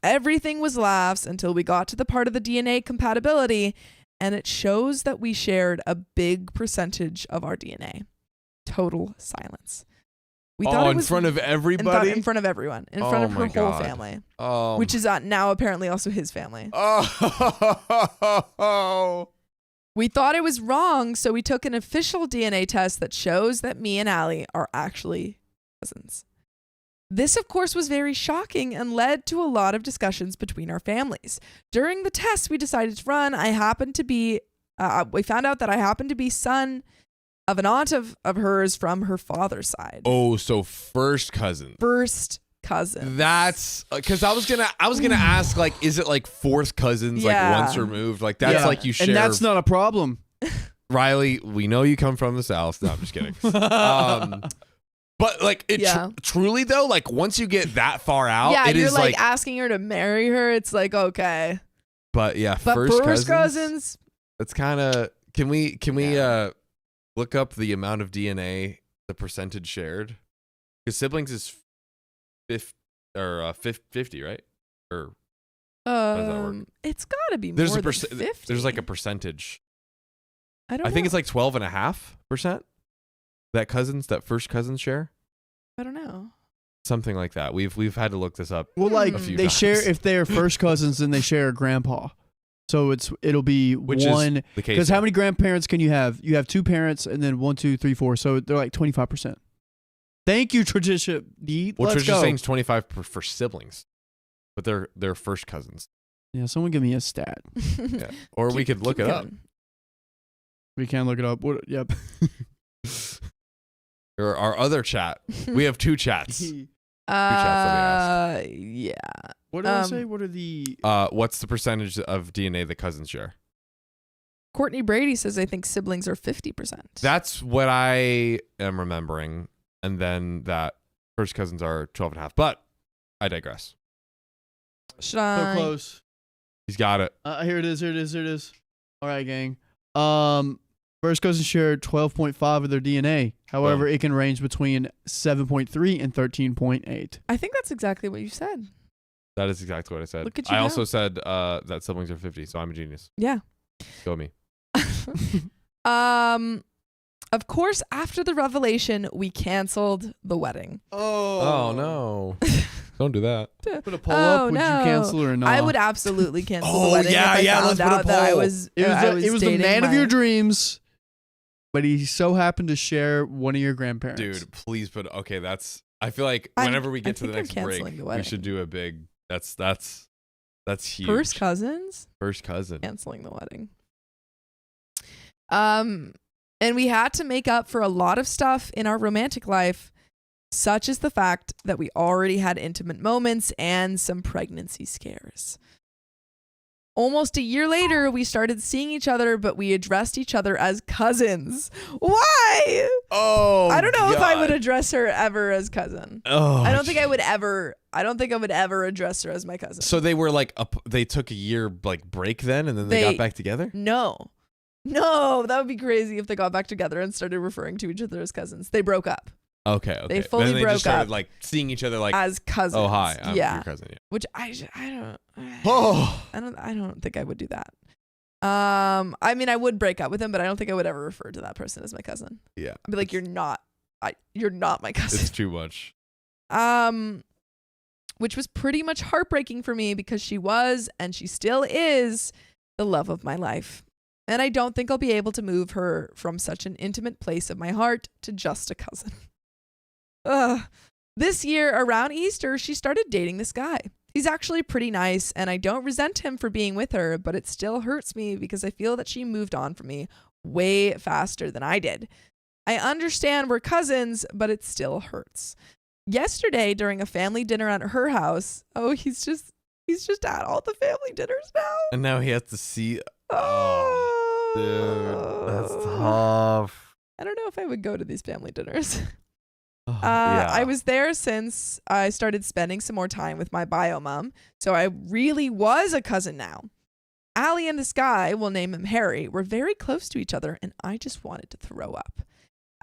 Everything was laughs until we got to the part of the DNA compatibility, and it shows that we shared a big percentage of our DNA. Total silence. We thought it was in front of everybody? In front of everyone. In front of her whole family. Which is now apparently also his family. Oh. We thought it was wrong, so we took an official DNA test that shows that me and Allie are actually cousins. This, of course, was very shocking and led to a lot of discussions between our families. During the test we decided to run, we found out that I happened to be son of an aunt of hers from her father's side. Oh, so first cousin. First cousin. That's because I was gonna ask, like, is it like fourth cousins, like once removed? Like that's like you share. And that's not a problem. Riley, we know you come from the South. No, I'm just kidding. But like truly though, like once you get that far out, it you're is like asking her to marry her. It's like, okay. But yeah, but first cousins. It's kind of. Can we look up the amount of DNA, the percentage shared? Because siblings is 50, right? Or how does that work? It's got to be more than 50. There's like a percentage. I think it's like 12.5% that first cousins share. I don't know. Something like that. We've had to look this up. Well, like they share, if they're first cousins, then they share a grandpa. So it'll be which one. Is the case. Because how many grandparents can you have? You have 2 parents, and then 1, 2, 3, 4. So they're like 25%. Thank you, Tricia. Well, Tricia's saying 25 for siblings, but they're first cousins. Yeah, someone give me a stat. Yeah. Or we could look it up. We can look it up. Yep. Or our other chat. We have 2 chats. 2 chats that we asked. Yeah. What did I say? What are the... what's the percentage of DNA the cousins share? Courtney Brady says, I think siblings are 50%. That's what I am remembering. And then that first cousins are 12.5. But I digress. Should I? So close. He's got it. Here it is. All right, gang. First cousins share 12.5 of their DNA. However, it can range between 7.3 and 13.8. I think that's exactly what you said. That is exactly what I said. Look at you I now. also said that siblings are 50, so I'm a genius. Yeah. Go me. Of course, after the revelation, we canceled the wedding. Oh no. Don't do that. Put a poll up. Would you cancel or not? I would absolutely cancel the wedding. Yeah, if I let's found put a out that poll. It was the man of your dreams, but he so happened to share one of your grandparents. Dude, please put. Okay, that's. I feel like whenever we get to the next break, we should do a big. That's huge. First cousins. First cousin canceling the wedding. And we had to make up for a lot of stuff in our romantic life, such as the fact that we already had intimate moments and some pregnancy scares. Almost a year later, we started seeing each other, but we addressed each other as cousins. Why? Oh, I don't know if I would address her ever as cousin. Oh, I don't think I would ever address her as my cousin. So they were like, they took a year like break then, and then they got back together? No, that would be crazy if they got back together and started referring to each other as cousins. They broke up. Okay. They fully then they broke just started up like seeing each other like as cousins. Oh hi, I'm your cousin. Yeah. Which I don't. Oh. I don't think I would do that. I mean, I would break up with him, but I don't think I would ever refer to that person as my cousin. Yeah. I'd be like, you're not my cousin. It's too much. Which was pretty much heartbreaking for me because she was and she still is the love of my life. And I don't think I'll be able to move her from such an intimate place of my heart to just a cousin. This year around Easter, she started dating this guy. He's actually pretty nice, and I don't resent him for being with her, but it still hurts me because I feel that she moved on from me way faster than I did. I understand we're cousins, but it still hurts. Yesterday, during a family dinner at her house, he's just at all the family dinners now. And now he has to see. Oh, dude, that's tough. I don't know if I would go to these family dinners. Yeah. I was there since I started spending some more time with my bio mom, so I really was a cousin now. Allie and this guy, we'll name him Harry, were very close to each other, and I just wanted to throw up.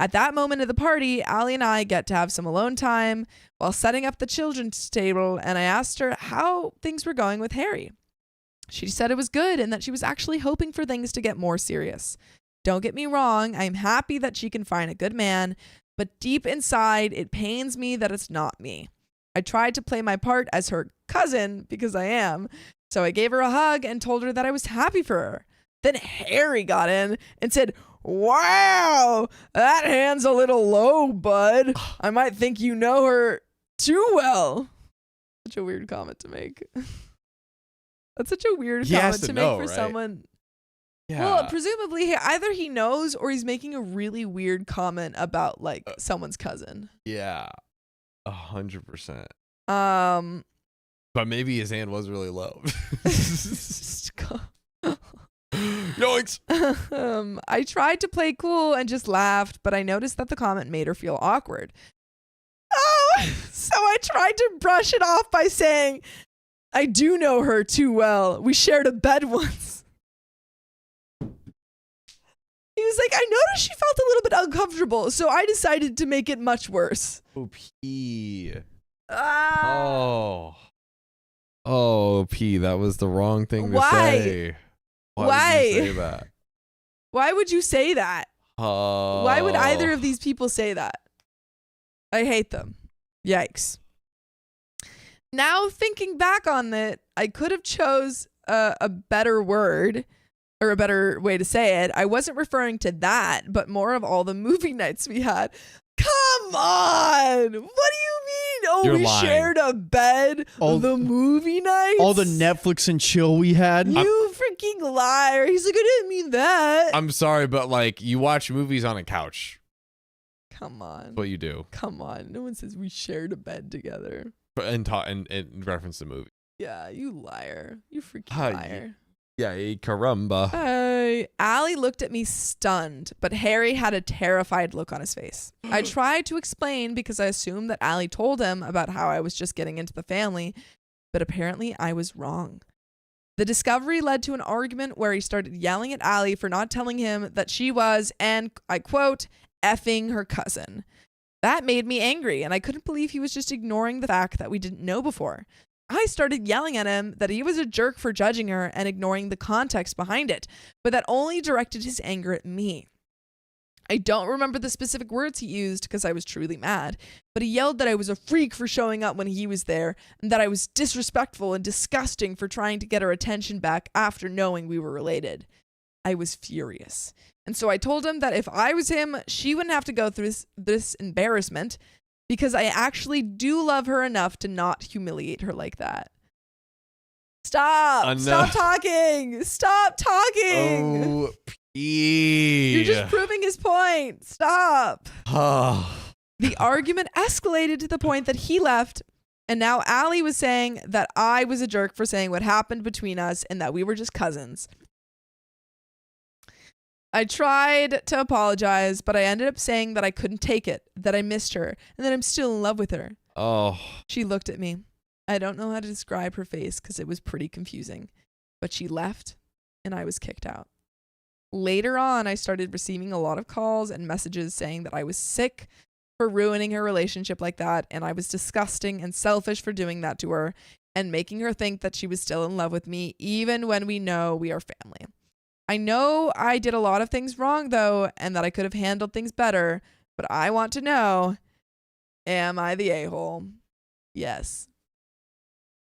At that moment of the party, Allie and I get to have some alone time while setting up the children's table, and I asked her how things were going with Harry. She said it was good and that she was actually hoping for things to get more serious. Don't get me wrong, I'm happy that she can find a good man, but deep inside, it pains me that it's not me. I tried to play my part as her cousin, because I am, so I gave her a hug and told her that I was happy for her. Then Harry got in and said, "Wow, that hand's a little low, bud. I might think you know her too well." Such a weird comment to make. That's such a weird comment to make for someone. Yeah. Well, presumably either he knows or he's making a really weird comment about like someone's cousin. Yeah, 100%. But maybe his hand was really low. Yoinks. I tried to play cool and just laughed, but I noticed that the comment made her feel awkward. So I tried to brush it off by saying, "I do know her too well. We shared a bed once." He was like, "I noticed she felt a little bit uncomfortable, so I decided to make it much worse." Oh, P. Oh, P. That was the wrong thing to say. Why? Would you say that? Why would you say that? Why would either of these people say that? I hate them. Yikes. Now thinking back on it, I could have chose a better word or a better way to say it. I wasn't referring to that, but more of all the movie nights we had. Come on! What do you mean? Oh, You're we lying. shared a bed? The movie nights? All the Netflix and chill we had? You freaking liar. He's like, "I didn't mean that." I'm sorry, but like you watch movies on a couch. Come on. That's what you do. Come on. No one says we shared a bed together. And reference the movie. Yeah, you liar. You freaking liar. Yeah, caramba. Allie looked at me stunned, but Harry had a terrified look on his face. I tried to explain because I assumed that Allie told him about how I was just getting into the family, but apparently I was wrong. The discovery led to an argument where he started yelling at Allie for not telling him that she was, and I quote, "effing her cousin." That made me angry, and I couldn't believe he was just ignoring the fact that we didn't know before. I started yelling at him that he was a jerk for judging her and ignoring the context behind it, but that only directed his anger at me. I don't remember the specific words he used because I was truly mad, but he yelled that I was a freak for showing up when he was there and that I was disrespectful and disgusting for trying to get her attention back after knowing we were related. I was furious. And so I told him that if I was him, she wouldn't have to go through this embarrassment because I actually do love her enough to not humiliate her like that. Stop! Stop talking! Stop talking! Oh, P. You're just proving his point. Stop. The argument escalated to the point that he left, and now Allie was saying that I was a jerk for saying what happened between us and that we were just cousins. I tried to apologize, but I ended up saying that I couldn't take it, that I missed her, and that I'm still in love with her. Oh. She looked at me. I don't know how to describe her face because it was pretty confusing, but she left and I was kicked out. Later on, I started receiving a lot of calls and messages saying that I was sick for ruining her relationship like that, and I was disgusting and selfish for doing that to her and making her think that she was still in love with me even when we know we are family. I know I did a lot of things wrong, though, and that I could have handled things better, but I want to know, am I the a-hole? Yes.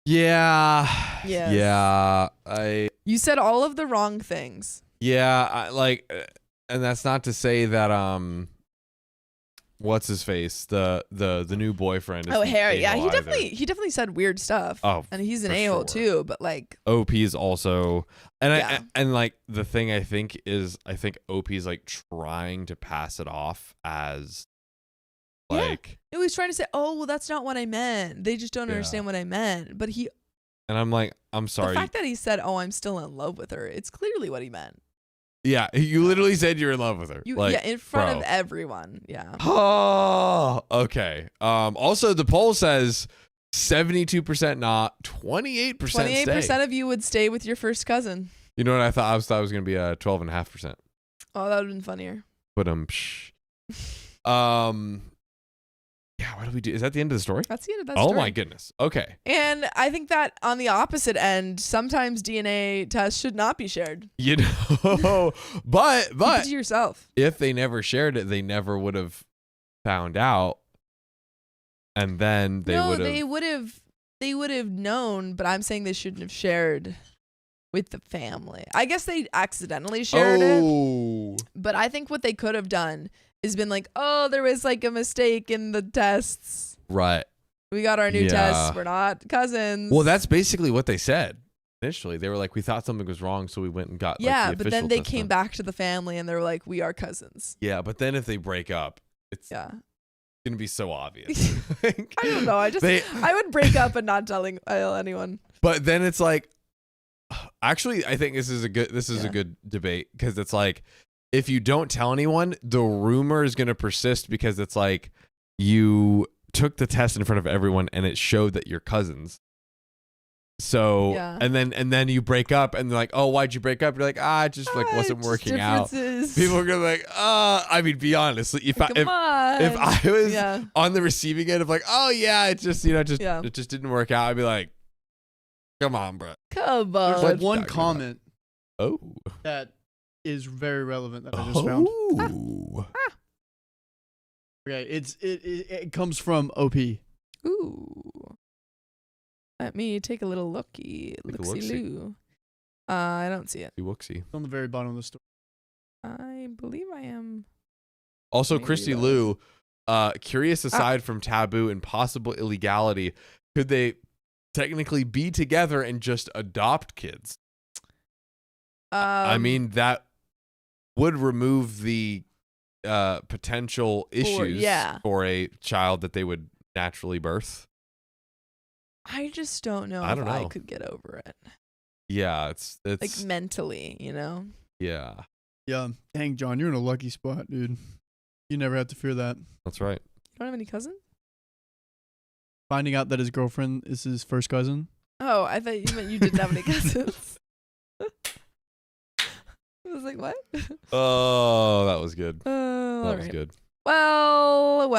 Yeah. Yes. Yeah. You said all of the wrong things. Yeah, and that's not to say that what's his face, the new boyfriend. Oh, Harry. Yeah, he definitely said weird stuff. Oh, and he's an a-hole too. But like, OP is also, and like the thing I think OP is like trying to pass it off as like. Yeah. He was trying to say, oh well, that's not what I meant. They just don't understand what I meant. But he. And I'm like, I'm sorry. The fact that he said, oh, I'm still in love with her, it's clearly what he meant. Yeah, you literally said you're in love with her. In front of everyone. Yeah. Oh, okay. Also, the poll says 72% not, 28% 28% of you would stay with your first cousin. You know what I thought? I thought it was going to be 12.5%. Oh, that would have been funnier. But yeah, what do we do? Is that the end of the story? That's the end of that story. Oh my goodness. Okay. And I think that on the opposite end, sometimes DNA tests should not be shared. You know, but keep it to yourself. If they never shared it, they never would have found out, and then they would have known. But I'm saying they shouldn't have shared with the family. I guess they accidentally shared it. But I think what they could have done has been like, oh, there was like a mistake in the tests. Right. We got our new tests. We're not cousins. Well, that's basically what they said initially. They were like, we thought something was wrong, so we went and got the official but then they test came done. back to the family and they were like, we are cousins. Yeah, but then if they break up, it's gonna be so obvious. I don't know. I would break up and not tell anyone. But then it's like, actually, I think this is a good debate, because it's like, if you don't tell anyone, the rumor is going to persist, because it's like you took the test in front of everyone and it showed that you're cousins. So, and then you break up and they're like, oh, why'd you break up? You're like, it just like wasn't working out. People are going to be like, I mean, be honest. If I was on the receiving end of like, oh yeah, it just, it just didn't work out, I'd be like, come on, bro. Come on. There's like one comment. Oh. That is very relevant that I just found. Okay, it comes from OP. Ooh. Let me take a little looksy loo. I don't see it. Wooksy. On the very bottom of the story. I believe I am. Also, Christy Lou, curious aside from taboo and possible illegality, could they technically be together and just adopt kids? I mean, that would remove the potential issues for a child that they would naturally birth. I just don't know if I could get over it. Yeah, it's like mentally, you know? Yeah. Yeah. Dang, John, you're in a lucky spot, dude. You never have to fear that. That's right. You don't have any cousins? Finding out that his girlfriend is his first cousin. Oh, I thought you meant you didn't have any cousins. I was like, what? Oh, that was good. That was good. Well,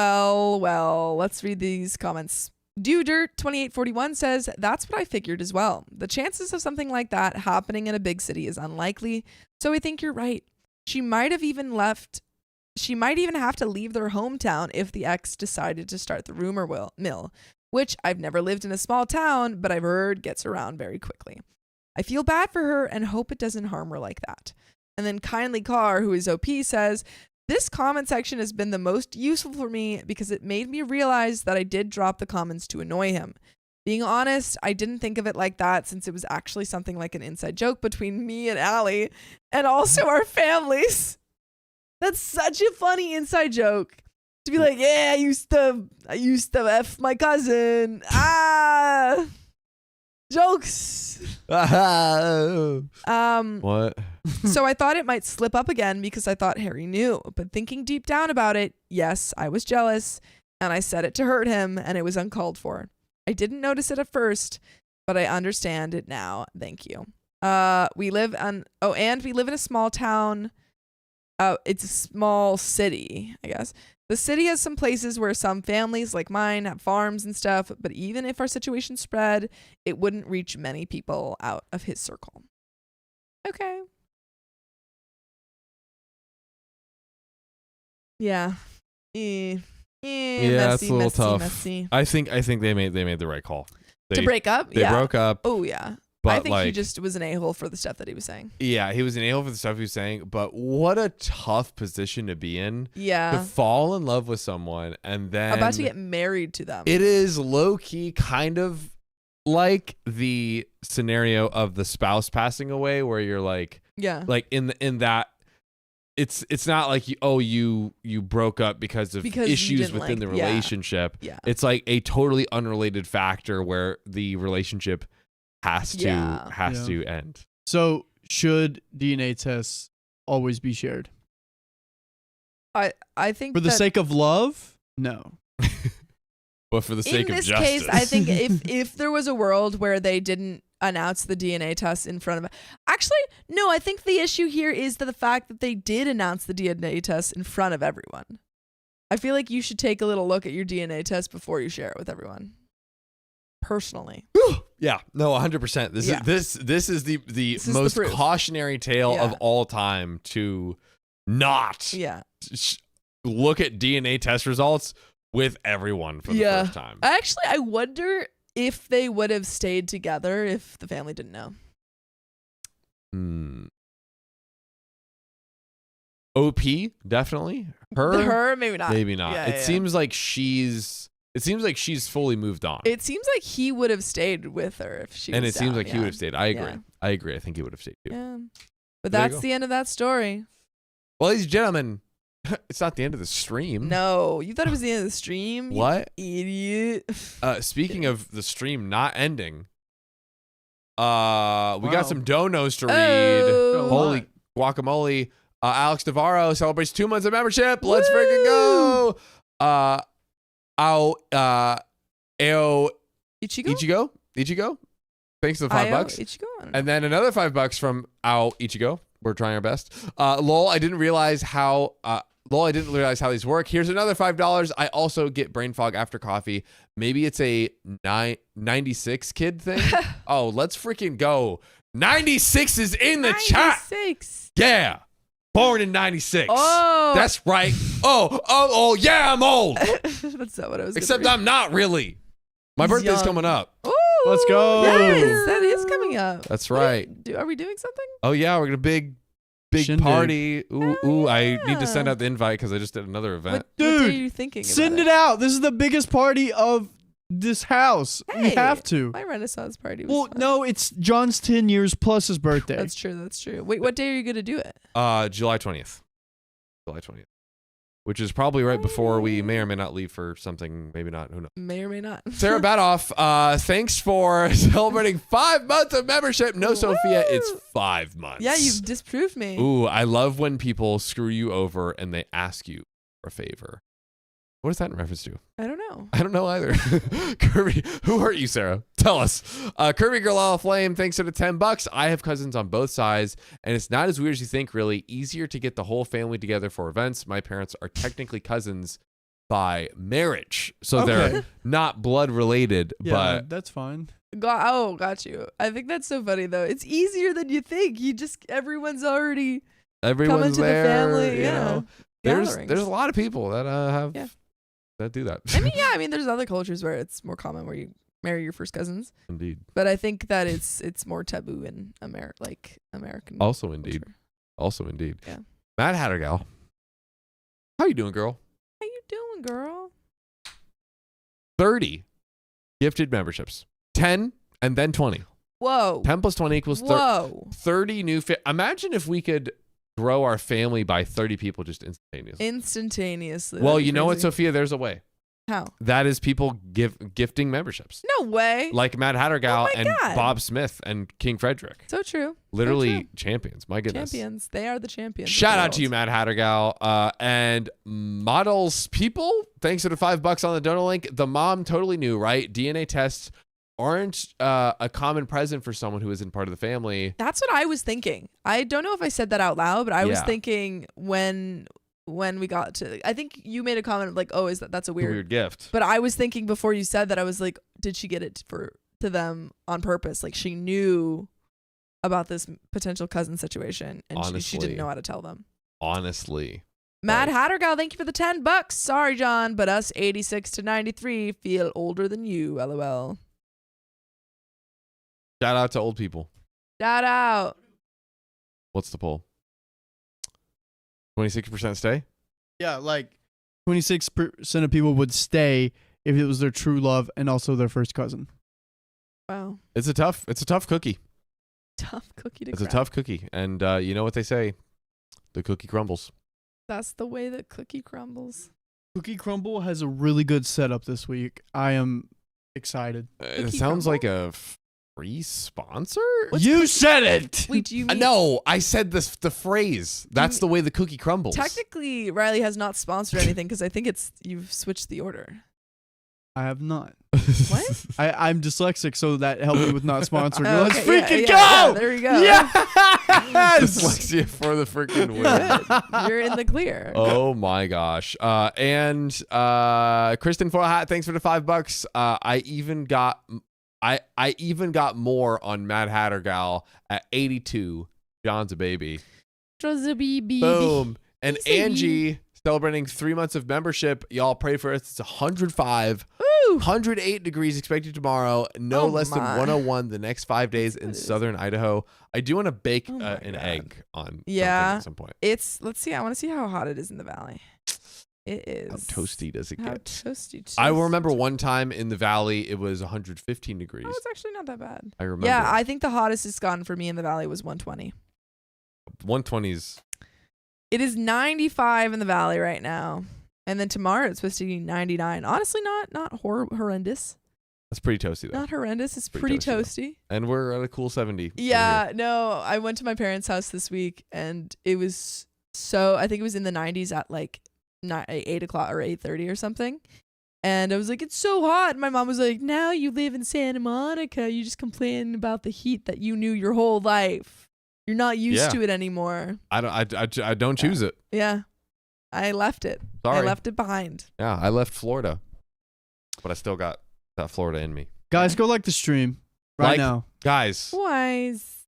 let's read these comments. Dirt2841 says, that's what I figured as well. The chances of something like that happening in a big city is unlikely, so I think you're right. She might even have to leave their hometown if the ex decided to start the rumor mill, which I've never lived in a small town, but I've heard gets around very quickly. I feel bad for her and hope it doesn't harm her like that. And then Kindly Carr, who is OP, says, this comment section has been the most useful for me because it made me realize that I did drop the comments to annoy him. Being honest, I didn't think of it like that since it was actually something like an inside joke between me and Allie and also our families. That's such a funny inside joke. To be like, yeah, I used to F my cousin. Jokes. What? So I thought it might slip up again because I thought Harry knew. But thinking deep down about it, yes, I was jealous and I said it to hurt him and it was uncalled for. I didn't notice it at first, but I understand it now. Thank you. We live in a small town. It's a small city, I guess. The city has some places where some families like mine have farms and stuff, but even if our situation spread, it wouldn't reach many people out of his circle. Okay. Yeah. Yeah, messy, it's a little tough. Messy. I think they made the right call. To break up? They broke up. Oh yeah. But I think he just was an a-hole for the stuff that he was saying. Yeah, he was an a-hole for the stuff he was saying. But what a tough position to be in. Yeah. To fall in love with someone and then about to get married to them. It is low key kind of like the scenario of the spouse passing away, where you're like, like in that. It's not like you broke up because of issues within the relationship. Yeah. It's like a totally unrelated factor where the relationship has to end. So should DNA tests always be shared? I think for the sake of love, no. But for the sake of justice. In this case, I think if there was a world where they didn't announce the DNA test in front of actually, no, I think the issue here is the fact that they did announce the DNA test in front of everyone. I feel like you should take a little look at your DNA test before you share it with everyone. Personally. Yeah, no, 100%. This is the most cautionary tale of all time to not look at DNA test results with everyone for the first time. Actually, I wonder if they would have stayed together if the family didn't know. OP, definitely. Her, maybe not. Maybe not. Yeah, it seems like she's fully moved on. It seems like he would have stayed with her if she was it seems like he would have stayed. I agree. Yeah. I agree. I think he would have stayed too. Yeah. But that's the end of that story. Well, ladies and gentlemen, it's not the end of the stream. No, you thought it was the end of the stream? What? You idiot. Speaking of the stream not ending, we got some donos to read. Holy guacamole. Alex Navarro celebrates 2 months of membership. Let's freaking go. Ichigo. Thanks for the $5. Ichigo? And then another $5 from Ao Ichigo. We're trying our best. Lol, I didn't realize how these work. Here's another $5. I also get brain fog after coffee. Maybe it's a 96 kid thing. Oh, let's freaking go. 96 is in the chat. 96. Yeah. Born in 96. Oh. That's right. Oh, yeah, I'm old. That's not what I was Except I'm not really. My birthday's coming up. Ooh, let's go. Yes, that is coming up. That's right. Are we doing something? Oh, yeah, we're going to big Shindig. party. Ooh, I need to send out the invite because I just did another event. What are you thinking send it out. This is the biggest party of this house. Hey, we have to. My Renaissance party was fun. No, it's John's 10 years plus his birthday. That's true. Wait, what day are you going to do it? July 20th. Which is probably right before we may or may not leave for something. Maybe not. Who knows? May or may not. Sarah Badoff, thanks for celebrating 5 months of membership. No, Sophia, it's 5 months. Yeah, you've disproved me. Ooh, I love when people screw you over and they ask you for a favor. What is that in reference to? I don't know. I don't know either. Kirby, who hurt you, Sarah? Tell us. Kirby Girl All Flame, thanks for the $10. I have cousins on both sides, and it's not as weird as you think, really. Easier to get the whole family together for events. My parents are technically cousins by marriage, so they're not blood related, but that's fine. Got you. I think that's so funny, though. It's easier than you think. Everyone's already coming to there, the family. You know. There's a lot of people that have... Yeah. That do that. I mean, there's other cultures where it's more common where you marry your first cousins. Indeed. But I think that it's more taboo in American. Also, indeed. Culture. Yeah. Matt Hattergal. How you doing, girl? How you doing, girl? 30 gifted memberships. 10 and then 20. Whoa. 10 plus 20 equals 30 new. Imagine if we could grow our family by 30 people just instantaneously. Well, you know what, Sophia? There's a way. How? That is people gifting memberships. No way. Like Matt Hattergal and Bob Smith and King Frederick. So true. Literally champions. My goodness. Champions. They are the champions. Shout out to you, Matt Hattergal. And models people, thanks for the $5 on the donor link. The mom totally knew, right? DNA tests aren't a common present for someone who isn't part of the family. That's what I was thinking. I don't know if I said that out loud, but I was thinking when we got to, I think you made a comment like, oh, that's a weird gift. But I was thinking before you said that, I was like, did she get it to them on purpose? Like she knew about this potential cousin situation and she didn't know how to tell them. Honestly. Matt Hattergal, thank you for the $10. Sorry, John, but us 86 to 93 feel older than you, LOL. Shout out to old people. Shout out. What's the poll? 26% stay? Yeah, like 26% of people would stay if it was their true love and also their first cousin. Wow. It's a tough cookie. Tough cookie to It's crack. a tough cookie. And you know what they say? The cookie crumbles. That's the way that cookie crumbles. Cookie Crumble has a really good setup this week. I am excited. It Cookie sounds Crumble? like a free sponsor? You said it! Wait, do you mean... No, I said the phrase. That's the way the cookie crumbles. Technically, Riley has not sponsored anything because I think you've switched the order. I have not. What? I'm dyslexic, so that helped me with not sponsoring. Oh, Let's okay, freaking go! Yeah, there we go. Yes! Dyslexia for the freaking win. Good. You're in the clear. Oh my gosh. And Kristen Forhat, thanks for the $5. I even got more on Mad Hatter Gal at 82. John's a baby. Boom. And Angie celebrating 3 months of membership. Y'all pray for us. It's 105. Woo! 108 degrees expected tomorrow. No less than 101 the next 5 days in southern Idaho. I do want to bake an egg on something at some point. Let's see. I want to see how hot it is in the valley. It is. How toasty does it How get? toasty. I remember one time in the valley, it was 115 degrees. Oh, it's actually not that bad. I remember. Yeah, I think the hottest it's gotten for me in the valley was 120. 120s. It is 95 in the valley right now. And then tomorrow it's supposed to be 99. Honestly, not horrendous. That's pretty toasty, though. Not horrendous. It's pretty toasty. And we're at a cool 70. Yeah, no, I went to my parents' house this week and it was I think it was in the 90s at like 8 o'clock or 8:30 or something. And I was like, it's so hot. And my mom was like, now you live in Santa Monica. You just complain about the heat that you knew your whole life. You're not used to it anymore. I don't choose it. Yeah. I left it. Sorry. I left it behind. Yeah, I left Florida. But I still got that Florida in me. Guys, go like the stream right now. Guys. Wise.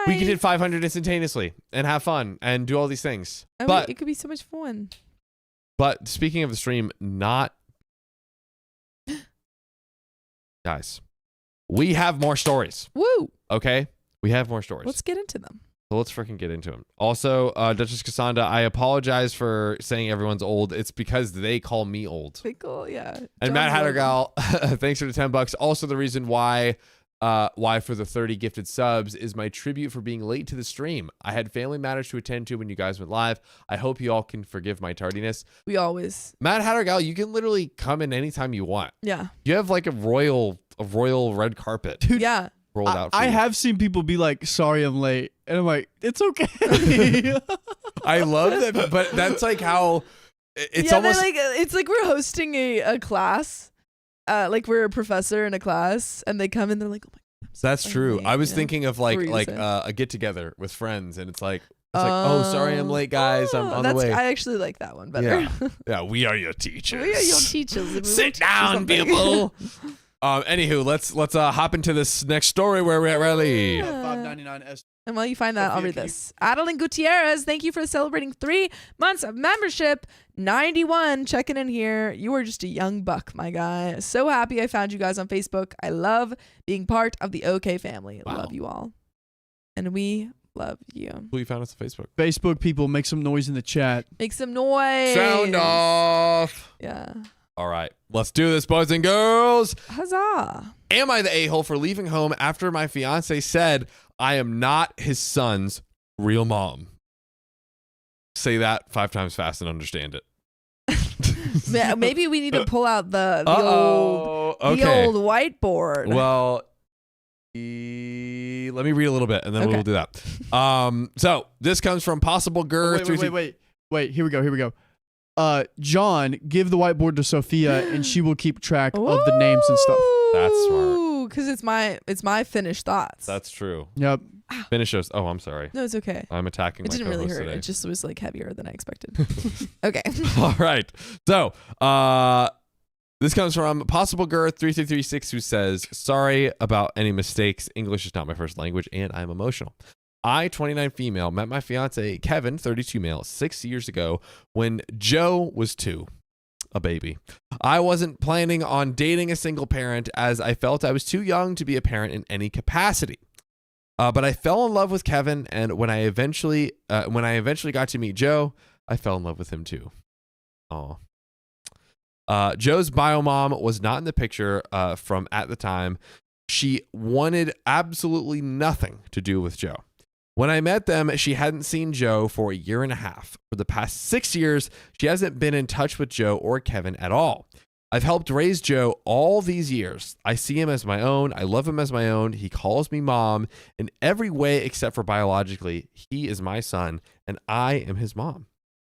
We can hit 500 instantaneously and have fun and do all these things. But it could be so much fun. But speaking of the stream, guys, we have more stories. Woo. Okay? We have more stories. Let's get into them. So let's freaking get into them. Also, Duchess Cassandra, I apologize for saying everyone's old. It's because they call me old. Pickle, yeah. And Matt Hattergal, thanks for the $10. Also, the reason why for the 30 gifted subs is my tribute for being late to the stream. I had family matters to attend to when you guys went live. I hope you all can forgive my tardiness. We always. Matt Hattergal, you can literally come in anytime you want. Yeah. You have like a royal red carpet. Dude, yeah. Rolled out for I you. have seen people be like, sorry I'm late. And I'm like, it's okay. I love that, but that's like how it's almost like it's like we're hosting a class. Like we're a professor in a class and they come in, they're like, oh my God. That's true. I was thinking of like saying? a get together with friends, and it's like oh, sorry I'm late, guys. I'm on the way. I actually like that one better. Yeah, we are your teachers. We are your teachers. Sit down, people. Anywho, let's hop into this next story where we're at, Riley. $5.99 And while you find that, I'll read this. Adeline Gutierrez, thank you for celebrating 3 months of membership. 91 checking in here. You are just a young buck, my guy. So happy I found you guys on Facebook. I love being part of the OK family. Wow. Love you all. And we love you. Who you found us on Facebook? Facebook people, make some noise in the chat. Make some noise. Sound off. Yeah. All right, let's do this, boys and girls. Huzzah. Am I the a-hole for leaving home after my fiance said I am not his son's real mom? Say that 5 times fast and understand it. Maybe we need to pull out the old whiteboard. Well, let me read a little bit and then we'll do that. So this comes from Possible Girth. Wait. Here we go. John, give the whiteboard to Sophia and she will keep track of the names and stuff. That's smart. Because it's my finished thoughts. That's true. Yep. Finish those. Oh, I'm sorry. No, it's okay. I'm attacking It my didn't really hurt. today. It just was like heavier than I expected. Okay. All right. So, this comes from Possible Girth 3336 who says, sorry about any mistakes. English is not my first language and I'm emotional. I, 29 female, met my fiance, Kevin, 32 male, 6 years ago when Joe was 2. a baby. I wasn't planning on dating a single parent as I felt I was too young to be a parent in any capacity. But I fell in love with Kevin, and when I eventually got to meet Joe, I fell in love with him too. Aw. Joe's bio mom was not in the picture from at the time. She wanted absolutely nothing to do with Joe. When I met them, she hadn't seen Joe for a year and a half. For the past 6 years, she hasn't been in touch with Joe or Kevin at all. I've helped raise Joe all these years. I see him as my own. I love him as my own. He calls me mom in every way except for biologically. He is my son, and I am his mom.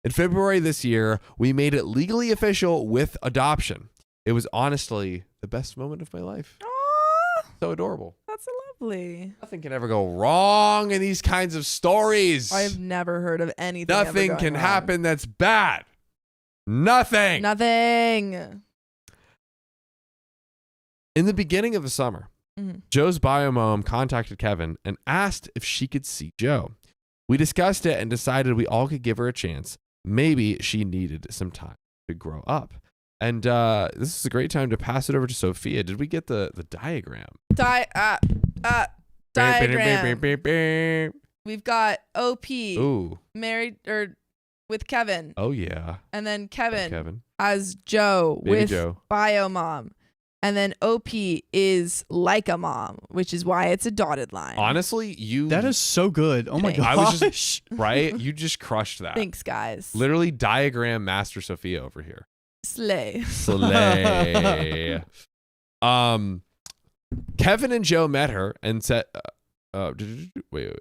In February this year, we made it legally official with adoption. It was honestly the best moment of my life. Aww, so adorable. That's lovely. Nothing can ever go wrong in these kinds of stories. I've never heard of anything. Nothing can happen that's bad. Nothing. Nothing. In the beginning of the summer, Joe's bio mom contacted Kevin and asked if she could see Joe. We discussed it and decided we all could give her a chance. Maybe she needed some time to grow up. And this is a great time to pass it over to Sophia. Did we get the diagram? Diagram. We've got OP. Ooh. Married or with Kevin. Oh, yeah. And then Kevin has Joe Baby with Joe. bio mom. And then OP is like a mom, which is why it's a dotted line. Honestly, that is so good. Oh my gosh. I was just right. You just crushed that. Thanks, guys. Literally diagram master Sophia over here. Slay. Kevin and Joe met her and said, wait.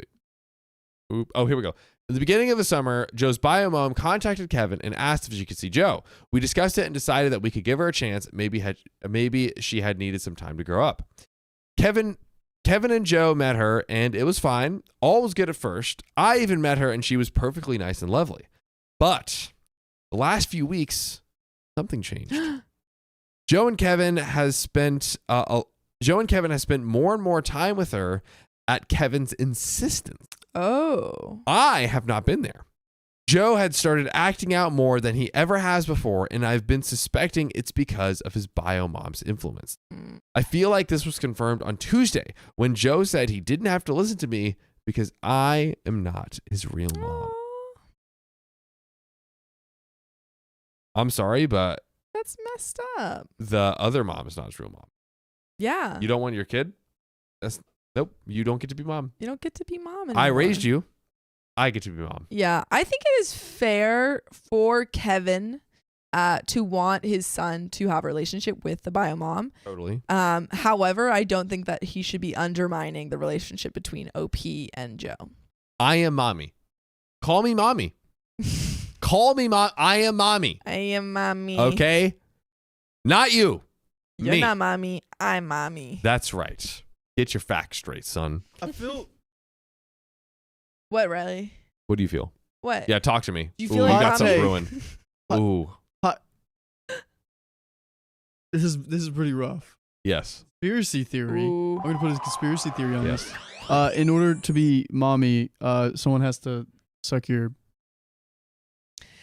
Oop. Oh, here we go. At the beginning of the summer, Joe's bio mom contacted Kevin and asked if she could see Joe. We discussed it and decided that we could give her a chance. Maybe she had needed some time to grow up. Kevin and Joe met her and it was fine. All was good at first. I even met her and she was perfectly nice and lovely. But the last few weeks, something changed. Joe and Kevin has spent more and more time with her at Kevin's insistence. Oh. I have not been there. Joe had started acting out more than he ever has before, and I've been suspecting it's because of his bio mom's influence. I feel like this was confirmed on Tuesday when Joe said he didn't have to listen to me because I am not his real mom. I'm sorry, but that's messed up. The other mom is not his real mom. Yeah. You don't want your kid? Nope. You don't get to be mom. You don't get to be mom anymore. I raised you. I get to be mom. Yeah. I think it is fair for Kevin to want his son to have a relationship with the bio mom. Totally. However, I don't think that he should be undermining the relationship between OP and Joe. I am mommy. Call me mommy. Call me mom. I am mommy. I am mommy. Okay? Not you. You're me. not mommy. I'm mommy. That's right. Get your facts straight, son. I feel... What, Riley? What do you feel? What? Yeah, talk to me. Do you feel like you got something Hey. brewing. Ooh. This is pretty rough. Yes. Conspiracy theory. Ooh. I'm gonna put a conspiracy theory on Yes. this. In order to be mommy, someone has to suck your...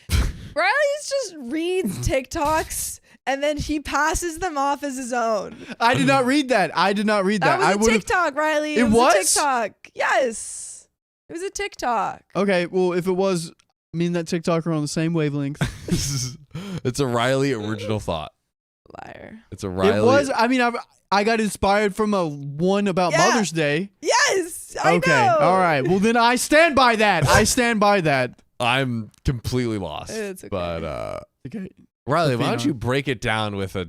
Riley's just reads TikToks and then he passes them off as his own. I did not read that. That was a TikTok, Riley. It was? a TikTok. Yes. It was a TikTok. Okay, well, if it was, me and that TikTok are on the same wavelength. It's a Riley original thought. Liar. It's a Riley. It was. I mean, I got inspired from a one about Mother's Day. Yes. I Okay. know. All right. Well, then I stand by that. I'm completely lost. It's okay. But Okay. Riley, why don't you break it down with the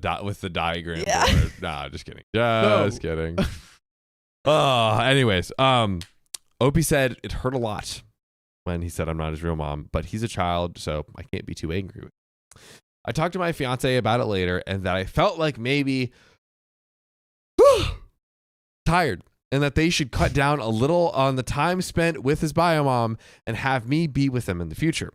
diagram board? Nah, just kidding. Just kidding. Anyways, Opie said it hurt a lot when he said I'm not his real mom, but he's a child, so I can't be too angry with him. I talked to my fiance about it later, and that I felt like maybe tired, and that they should cut down a little on the time spent with his bio mom and have me be with him in the future.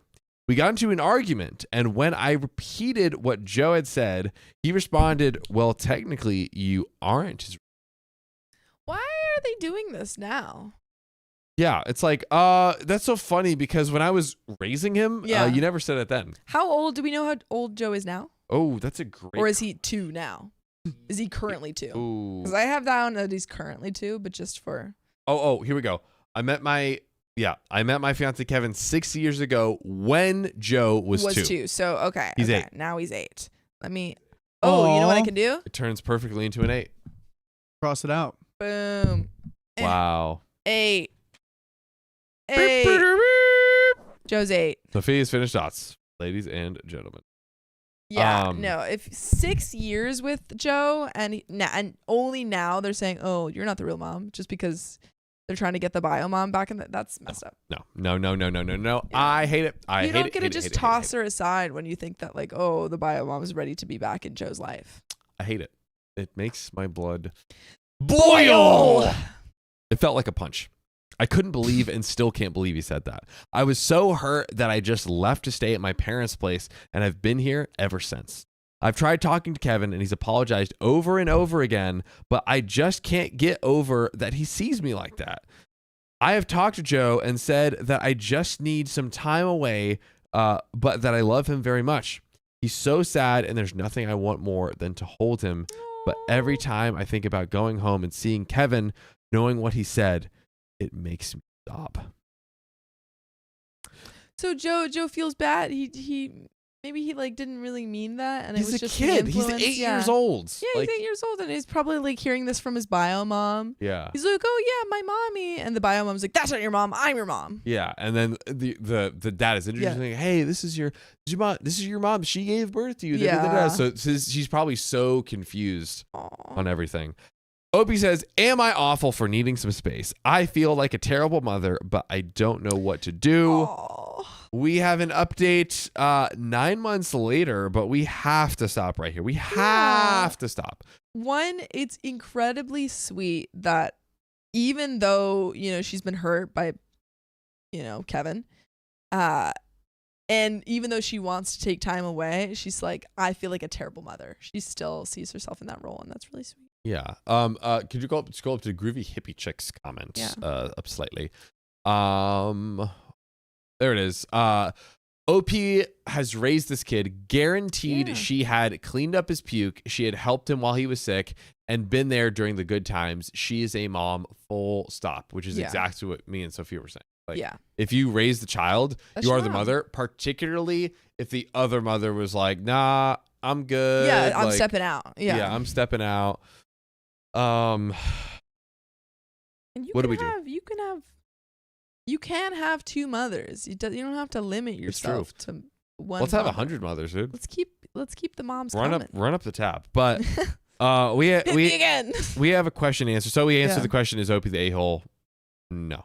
We got into an argument, and when I repeated what Joe had said, he responded, well, technically, you aren't his. Why are they doing this now? Yeah, it's like, that's so funny because when I was raising him, Yeah. you never said it then. How old? Do we know how old Joe is now? Oh, that's a great. Or is he 2 now? Is he currently 2? Because I have down that he's currently 2, but just for. Oh, here we go. I met my fiance Kevin 6 years ago when Joe was 2. So okay, he's 8. Now he's 8. Let me. Oh, you know what I can do? It turns perfectly into an 8. Cross it out. Boom. Wow. 8. Joe's 8. Sophia's finished thoughts, ladies and gentlemen. Yeah, no. If 6 years with Joe and only now they're saying, "Oh, you're not the real mom," just because they're trying to get the bio mom back, and that's messed up. No. Yeah. I hate it. You don't get to just toss her aside when you think that, like, oh, the bio mom is ready to be back in Joe's life. I hate it. It makes my blood boil. It felt like a punch. I couldn't believe and still can't believe he said that. I was so hurt that I just left to stay at my parents' place, and I've been here ever since. I've tried talking to Kevin, and he's apologized over and over again, but I just can't get over that he sees me like that. I have talked to Joe and said that I just need some time away, but that I love him very much. He's so sad, and there's nothing I want more than to hold him. But every time I think about going home and seeing Kevin, knowing what he said, it makes me stop. So Joe feels bad. He maybe he like didn't really mean that, and he's it was a just kid. He's 8 years old. Yeah, he's 8 years old, and he's probably like hearing this from his bio mom. Yeah, he's like, "Oh yeah, my mommy," and the bio mom's like, "That's not your mom. I'm your mom." Yeah, and then the dad is introducing, like, "Hey, this is your mom. This is your mom. She gave birth to you." Yeah. So she's probably so confused on everything. Opie says, "Am I awful for needing some space? I feel like a terrible mother, but I don't know what to do." Aww. We have an update 9 months later, but we have to stop right here. We have to stop. One, it's incredibly sweet that even though, she's been hurt by, Kevin, and even though she wants to take time away, she's like, I feel like a terrible mother. She still sees herself in that role, and that's really sweet. Yeah. Could you scroll up to Groovy Hippie Chicks comment up slightly? There it is. OP has raised this kid, guaranteed she had cleaned up his puke, she had helped him while he was sick, and been there during the good times. She is a mom, full stop, which is exactly what me and Sophia were saying. Like, if you raise the child, you are the mother, particularly if the other mother was like, nah, I'm good. Yeah, I'm stepping out. Yeah, I'm stepping out. And what do we do? You can have 2 mothers. You don't have to limit yourself to one. Let's have 100 mothers, dude. Let's keep the moms run coming. Up the tab. But we have a question answer. So we answered the question: is Opie the a-hole? No.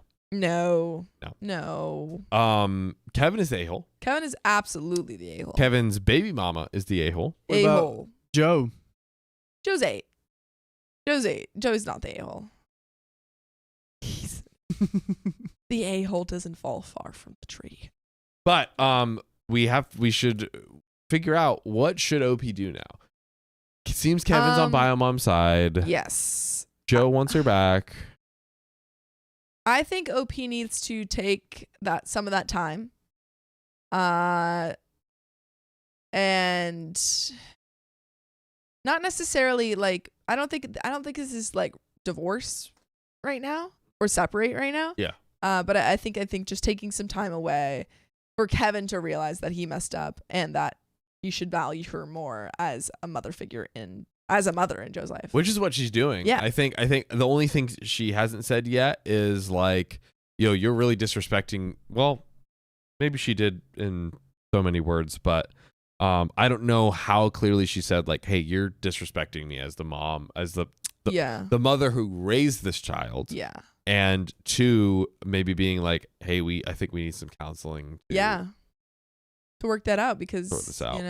Kevin is the a-hole. Kevin is absolutely the a-hole. Kevin's baby mama is the a-hole. A-hole. Joe. Joe's 8. Joe's not the a-hole. The a-hole doesn't fall far from the tree. But we should figure out what should OP do now. It seems Kevin's on Biomom's side. Yes. Joe wants her back. I think OP needs to take some of that time. And not necessarily like I don't think this is like divorce right now or separate right now. Yeah. But I think just taking some time away for Kevin to realize that he messed up and that you should value her more as a mother figure in Joe's life. Which is what she's doing. Yeah. I think the only thing she hasn't said yet is like, you're really disrespecting. Well, maybe she did in so many words, but I don't know how clearly she said like, hey, you're disrespecting me as the mom, as the mother who raised this child. Yeah. And 2, maybe being like, hey, I think we need some counseling. To work that out because, sort this out.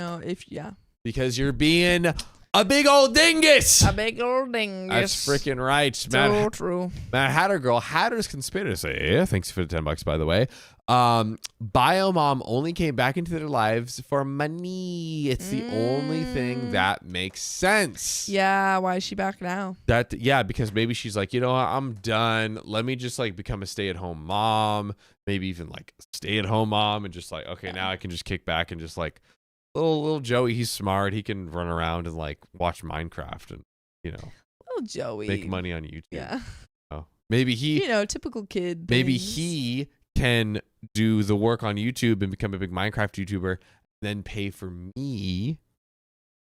Because you're being a big old dingus. A big old dingus. That's freaking right. So true. Matt Hatter Girl, Hatter's Conspiracy. Thanks for the $10, by the way. Biomom only came back into their lives for money. It's the only thing that makes sense. Yeah, why is she back now? Because maybe she's like, I'm done. Let me just like become a stay-at-home mom. Maybe even like stay-at-home mom and just like, okay, now I can just kick back and just like little Joey, he's smart. He can run around and like watch Minecraft and little Joey make money on YouTube. Yeah. Oh, maybe he, typical kid. Maybe things. he can do the work on YouTube and become a big Minecraft YouTuber, then pay for me,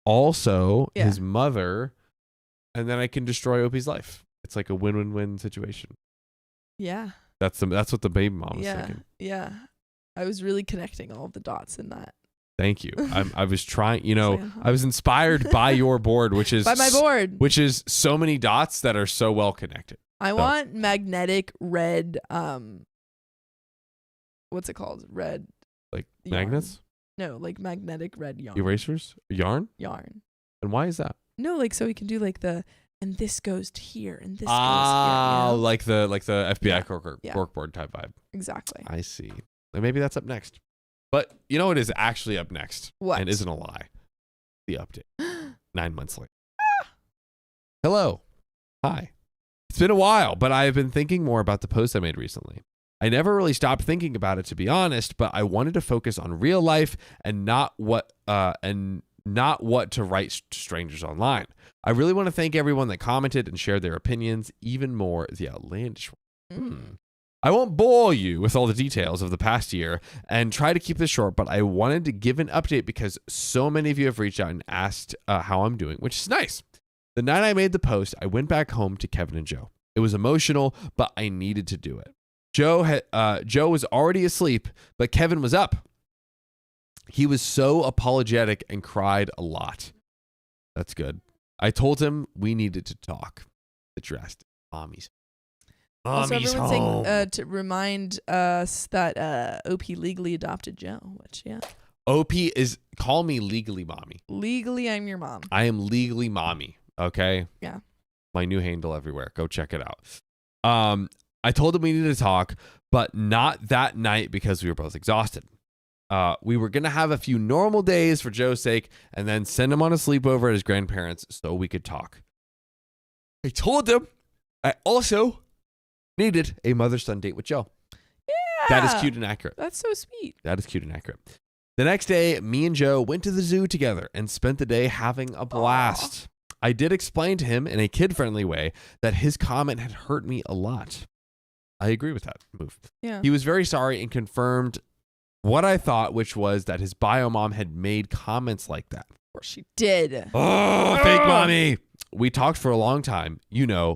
also his mother, and then I can destroy Opie's life. It's like a win-win-win situation. Yeah. That's what the baby mom was thinking. Yeah. I was really connecting all of the dots in that. Thank you. I was trying, I was inspired by your board, which is by my board, which is so many dots that are so well connected. I want magnetic red, what's it called? Red. Like yarn. Magnets? No, like magnetic red yarn. Erasers? Yarn? Yarn. And why is that? No, like so we can do like and this goes to here and this goes here. You know? like the FBI corkboard type vibe. Exactly. I see. And maybe that's up next. But you know what is actually up next? What? And isn't a lie. The update. 9 months later. Hello. Hi. It's been a while, but I have been thinking more about the post I made recently. I never really stopped thinking about it, to be honest, but I wanted to focus on real life and not what to write to strangers online. I really want to thank everyone that commented and shared their opinions, even more the outlandish one. I won't bore you with all the details of the past year and try to keep this short, but I wanted to give an update because so many of you have reached out and asked how I'm doing, which is nice. The night I made the post, I went back home to Kevin and Joe. It was emotional, but I needed to do it. Joe was already asleep, but Kevin was up. He was so apologetic and cried a lot. That's good. I told him we needed to talk. Addressed Mommy's. Also, Mommy's everyone's home. saying to remind us that OP legally adopted Joe, which, OP is, call me legally mommy. Legally, I'm your mom. I am legally mommy, okay? Yeah. My new handle everywhere. Go check it out. I told him we needed to talk, but not that night because we were both exhausted. We were going to have a few normal days for Joe's sake and then send him on a sleepover at his grandparents' so we could talk. I told him I also needed a mother-son date with Joe. Yeah. That is cute and accurate. That's so sweet. That is cute and accurate. The next day, me and Joe went to the zoo together and spent the day having a blast. Aww. I did explain to him in a kid-friendly way that his comment had hurt me a lot. I agree with that move. Yeah. He was very sorry and confirmed what I thought, which was that his bio mom had made comments like that. Of course she did. Oh, fake mommy. We talked for a long time,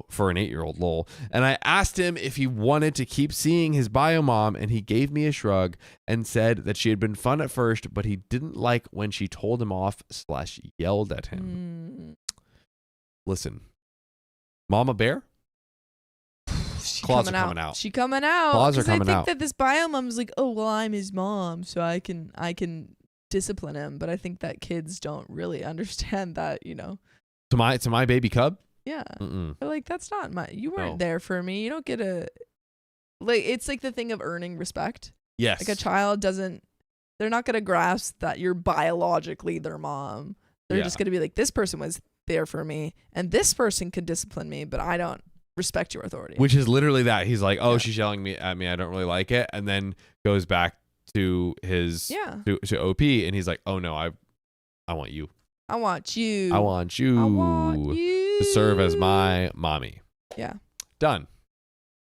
for an 8-year-old lol. And I asked him if he wanted to keep seeing his bio mom, and he gave me a shrug and said that she had been fun at first, but he didn't like when she told him off / yelled at him. Listen, Mama Bear? Claws are coming out. She coming out. Claws are coming out. I think that this bio mom's like, oh, well, I'm his mom, so I can discipline him. But I think that kids don't really understand that, To my baby cub? Yeah. Mm-mm. They're like, that's not you weren't there for me. You don't get it's like the thing of earning respect. Yes. Like a child they're not going to grasp that you're biologically their mom. They're just going to be like, this person was there for me and this person could discipline me, but I don't respect your authority. Which is literally that. He's like, oh, she's yelling at me. I don't really like it. And then goes back to his to OP and he's like, oh no, I want you. I want you. I want you to serve as my mommy. Yeah. Done.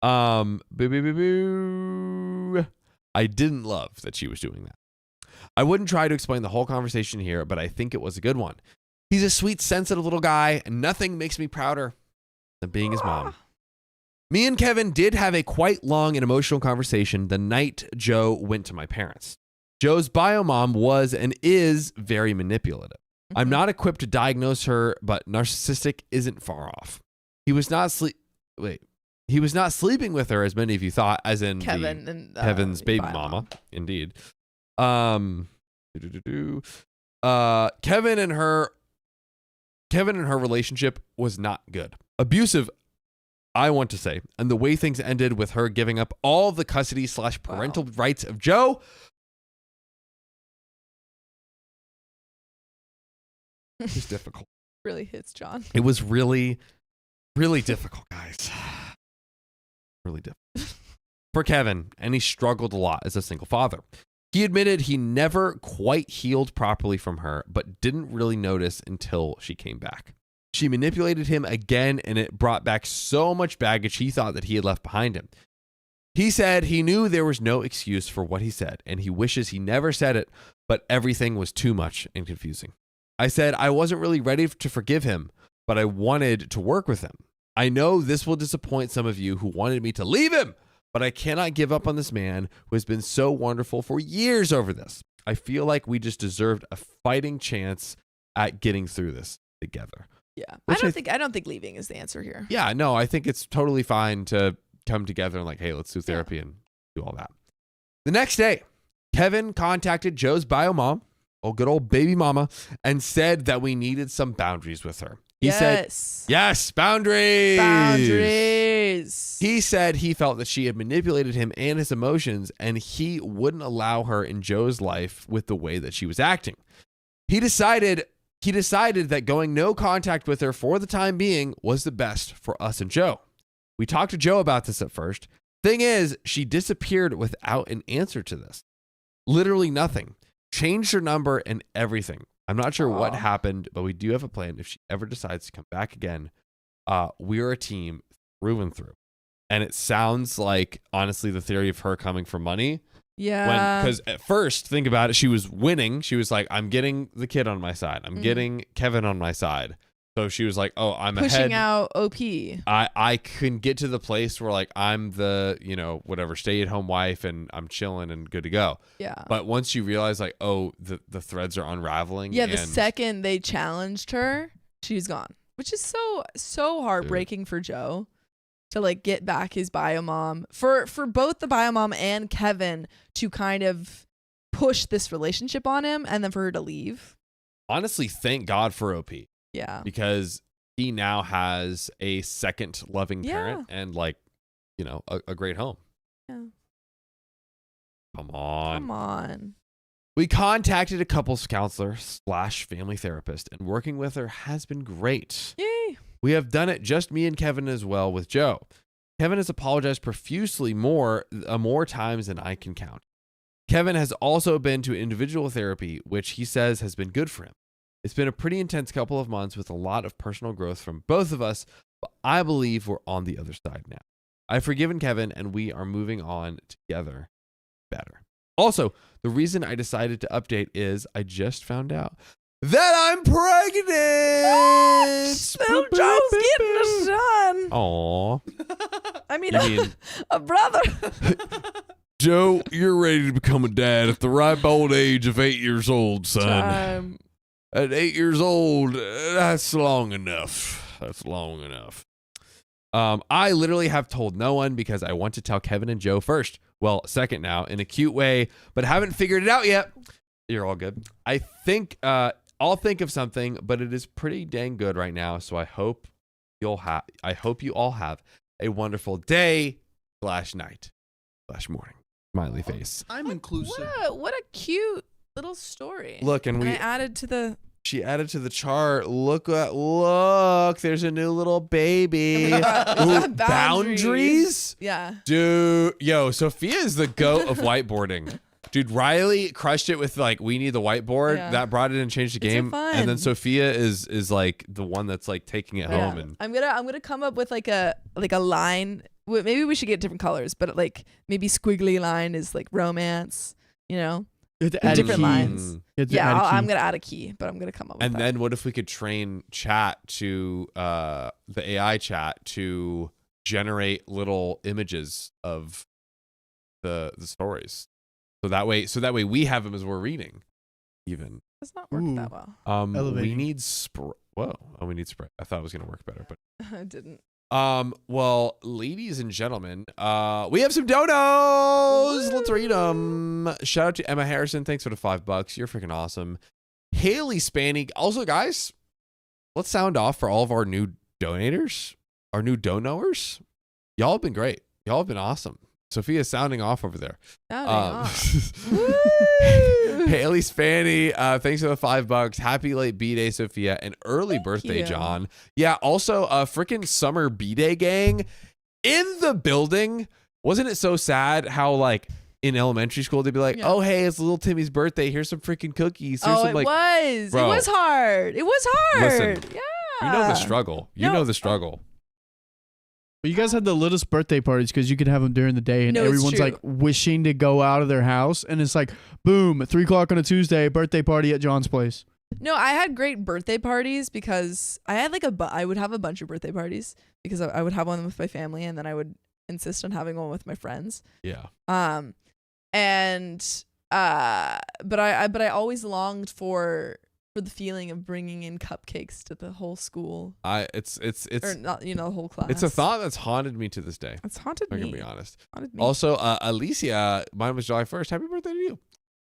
Boo, boo, boo, boo. I didn't love that she was doing that. I wouldn't try to explain the whole conversation here, but I think it was a good one. He's a sweet, sensitive little guy, and nothing makes me prouder than being his mom. Me and Kevin did have a quite long and emotional conversation the night Joe went to my parents. Joe's bio mom was and is very manipulative. Mm-hmm. I'm not equipped to diagnose her, but narcissistic isn't far off. He was not sleeping with her as many of you thought, as in Kevin's baby mama. Indeed. Kevin and her relationship was not good. Abusive, I want to say. And the way things ended with her giving up all the custody / parental rights of Joe. It was difficult. Really hits John. It was really, really difficult, guys. Really difficult. For Kevin, and he struggled a lot as a single father. He admitted he never quite healed properly from her, but didn't really notice until she came back. She manipulated him again, and it brought back so much baggage he thought that he had left behind him. He said he knew there was no excuse for what he said, and he wishes he never said it, but everything was too much and confusing. I said I wasn't really ready to forgive him, but I wanted to work with him. I know this will disappoint some of you who wanted me to leave him, but I cannot give up on this man who has been so wonderful for years over this. I feel like we just deserved a fighting chance at getting through this together. Yeah. I don't think leaving is the answer here. Yeah, no, I think it's totally fine to come together and like, hey, let's do therapy and do all that. The next day, Kevin contacted Joe's bio mom, good old baby mama, and said that we needed some boundaries with her. He said, yes, boundaries. Boundaries. He said he felt that she had manipulated him and his emotions, and he wouldn't allow her in Joe's life with the way that she was acting. He decided that going no contact with her for the time being was the best for us and Joe. We talked to Joe about this at first. Thing is, she disappeared without an answer to this. Literally nothing. Changed her number and everything. I'm not sure what happened, but we do have a plan. If she ever decides to come back again, we're a team through and through. And it sounds like, honestly, the theory of her coming for money. Yeah. Because at first, think about it, she was winning. She was like, I'm getting the kid on my side. I'm getting Kevin on my side. So she was like, oh, I'm pushing ahead. out OP. I can get to the place where like I'm the, whatever, stay-at-home wife and I'm chilling and good to go. Yeah. But once you realize like, oh, the threads are unraveling. Yeah, the second they challenged her, she's gone. Which is so heartbreaking for Joe to like get back his bio mom. For both the bio mom and Kevin to kind of push this relationship on him and then for her to leave. Honestly, thank God for OP. Yeah. Because he now has a second loving parent and like, a great home. Yeah. Come on. We contacted a couples counselor / family therapist, and working with her has been great. Yay. We have done it just me and Kevin as well with Joe. Kevin has apologized profusely more times than I can count. Kevin has also been to individual therapy, which he says has been good for him. It's been a pretty intense couple of months with a lot of personal growth from both of us, but I believe we're on the other side now. I've forgiven Kevin, and we are moving on together better. Also, the reason I decided to update is I just found out that I'm pregnant. Little Joe's getting a son. Aw. I mean, a brother. Joe, you're ready to become a dad at the ripe old age of 8 years old, son. At 8 years old, that's long enough. I literally have told no one because I want to tell Kevin and Joe first. Well, second now, in a cute way, but haven't figured it out yet. You're all good. I think I'll think of something, but it is pretty dang good right now. So I hope you all have a wonderful day / night / morning. Smiley face. I'm inclusive. What a cute little story. Look, and I added to the. She added to the chart. Look! There's a new little baby. Ooh, boundaries. Yeah. Dude, Sophia is the goat of whiteboarding. Dude, Riley crushed it with like, we need the whiteboard. Yeah. That brought it and changed the game. And then Sophia is like the one that's like taking it home. And I'm gonna come up with like a line. Maybe we should get different colors, but like maybe squiggly line is like romance. You have to add different a key. lines. Yeah, I'm gonna add a key, but I'm gonna come up with and that. then what if we could train chat to the AI chat to generate little images of the stories, so that way we have them as we're reading. Even it's not working that well. We need we need spray. I thought it was gonna work better, but it didn't. Well, ladies and gentlemen, we have some donos. Let's read them. Shout out to Emma Harrison. Thanks for the $5. You're freaking awesome. Haley Spanny. Also, guys, let's sound off for all of our new donators, our new donors. Y'all have been great. Y'all have been awesome. Sophia's sounding off over there. Haley Spanny, thanks for the $5. Happy late B-Day, Sophia, and early birthday, John. Yeah, also a freaking summer B-Day gang in the building. Wasn't it so sad how like in elementary school, they'd be like, "Oh, hey, it's little Timmy's birthday. Here's some freaking cookies." Here's some, it was hard. It was hard. Listen, yeah. You know the struggle. You know the struggle. But you guys had the littlest birthday parties because you could have them during the day, and everyone's like wishing to go out of their house, and it's like, boom, at 3:00 on a Tuesday, birthday party at John's place. No, I had great birthday parties because I had I would have a bunch of birthday parties because I would have one with my family, and then I would insist on having one with my friends. Yeah. But I always longed for the feeling of bringing in cupcakes to the whole school. It's or not, the whole class. It's a thought that's haunted me to this day. It's haunted me. I'm gonna be honest. Haunted me. Also, Alicia, mine was July 1st. Happy birthday to you.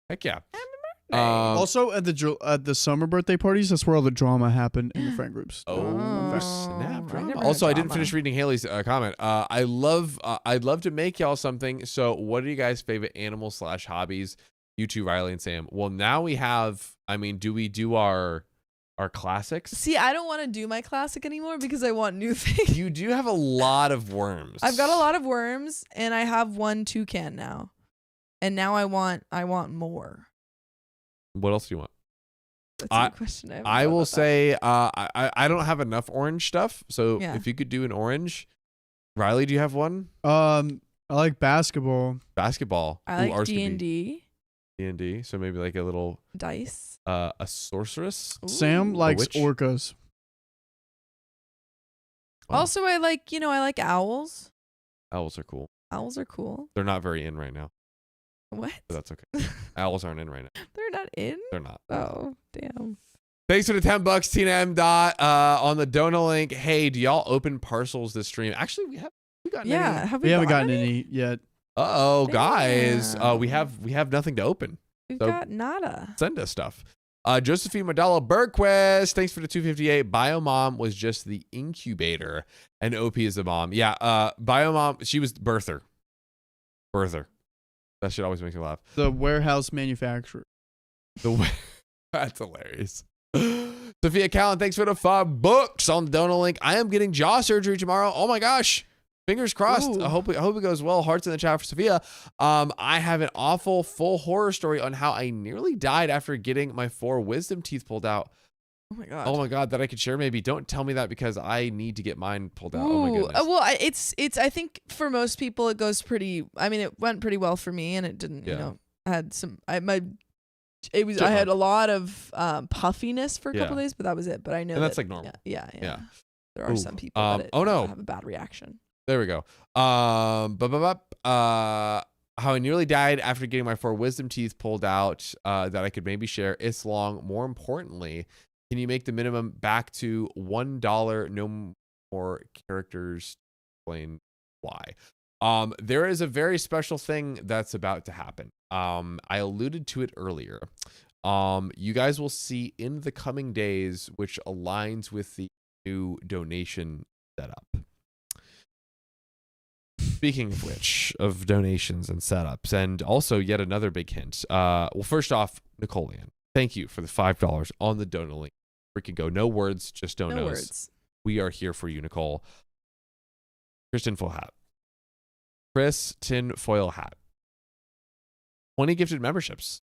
Heck yeah. Happy birthday. Also at the summer birthday parties, that's where all the drama happened in the friend groups. Snap drama. Also, I didn't finish reading Haley's comment. I'd love to make y'all something. So, what are you guys' favorite animal/hobbies? You two, Riley and Sam. Well, now we have. I mean, do we do our classics? See, I don't want to do my classic anymore because I want new things. You do have a lot of worms. I've got a lot of worms, and I have one toucan now, and now I want more. What else do you want? That's a question. I will say I don't have enough orange stuff. So if you could do an orange, Riley, do you have one? I like basketball. Basketball. I like D&D. D&D. So maybe like a little dice. A sorceress. Ooh. Sam likes orcas. Wow. Also, I like owls. Owls are cool. Owls are cool. They're not very in right now. What? But that's okay. Owls aren't in right now. They're not in? They're not. Oh, damn. Thanks for the $10, Tina M. Dot, on the donor link. Hey, do y'all open parcels this stream? Actually, we gotten any. We haven't gotten any yet. Uh-oh, guys. We have nothing to open. We've got nada. Send us stuff. Josephine Modelo Bergquist, thanks for the 258. Biomom was just the incubator, and OP is the mom. Yeah, Biomom, she was birther. That shit always makes me laugh. The warehouse manufacturer. That's hilarious. Sophia Callan, thanks for the $5 on the donor link. I am getting jaw surgery tomorrow. Oh my gosh. Fingers crossed. Ooh. I hope it goes well. Hearts in the chat for Sophia. I have an awful full horror story on how I nearly died after getting my 4 wisdom teeth pulled out. Oh my god. That I could share. Maybe don't tell me that because I need to get mine pulled out. Ooh. Oh my goodness. Well, it's I think for most people it goes pretty. I mean, it went pretty well for me, and it didn't. I had some. I had a lot of puffiness for a couple days, but that was it. But I know that's like normal. Yeah. There are some people that have a bad reaction. There we go. How I nearly died after getting my 4 wisdom teeth pulled out that I could maybe share. It's long. More importantly, can you make the minimum back to $1? No more characters. Explain why. There is a very special thing that's about to happen. I alluded to it earlier. You guys will see in the coming days, which aligns with the new donation setup. Speaking of which, of donations and setups, and also yet another big hint. Well, first off, Nicolean, thank you for the $5 on the donor link. Freaking go. No words, just donos. No words. We are here for you, Nicole. Kristen Full Hat. Chris Tinfoil Hat. 20 gifted memberships.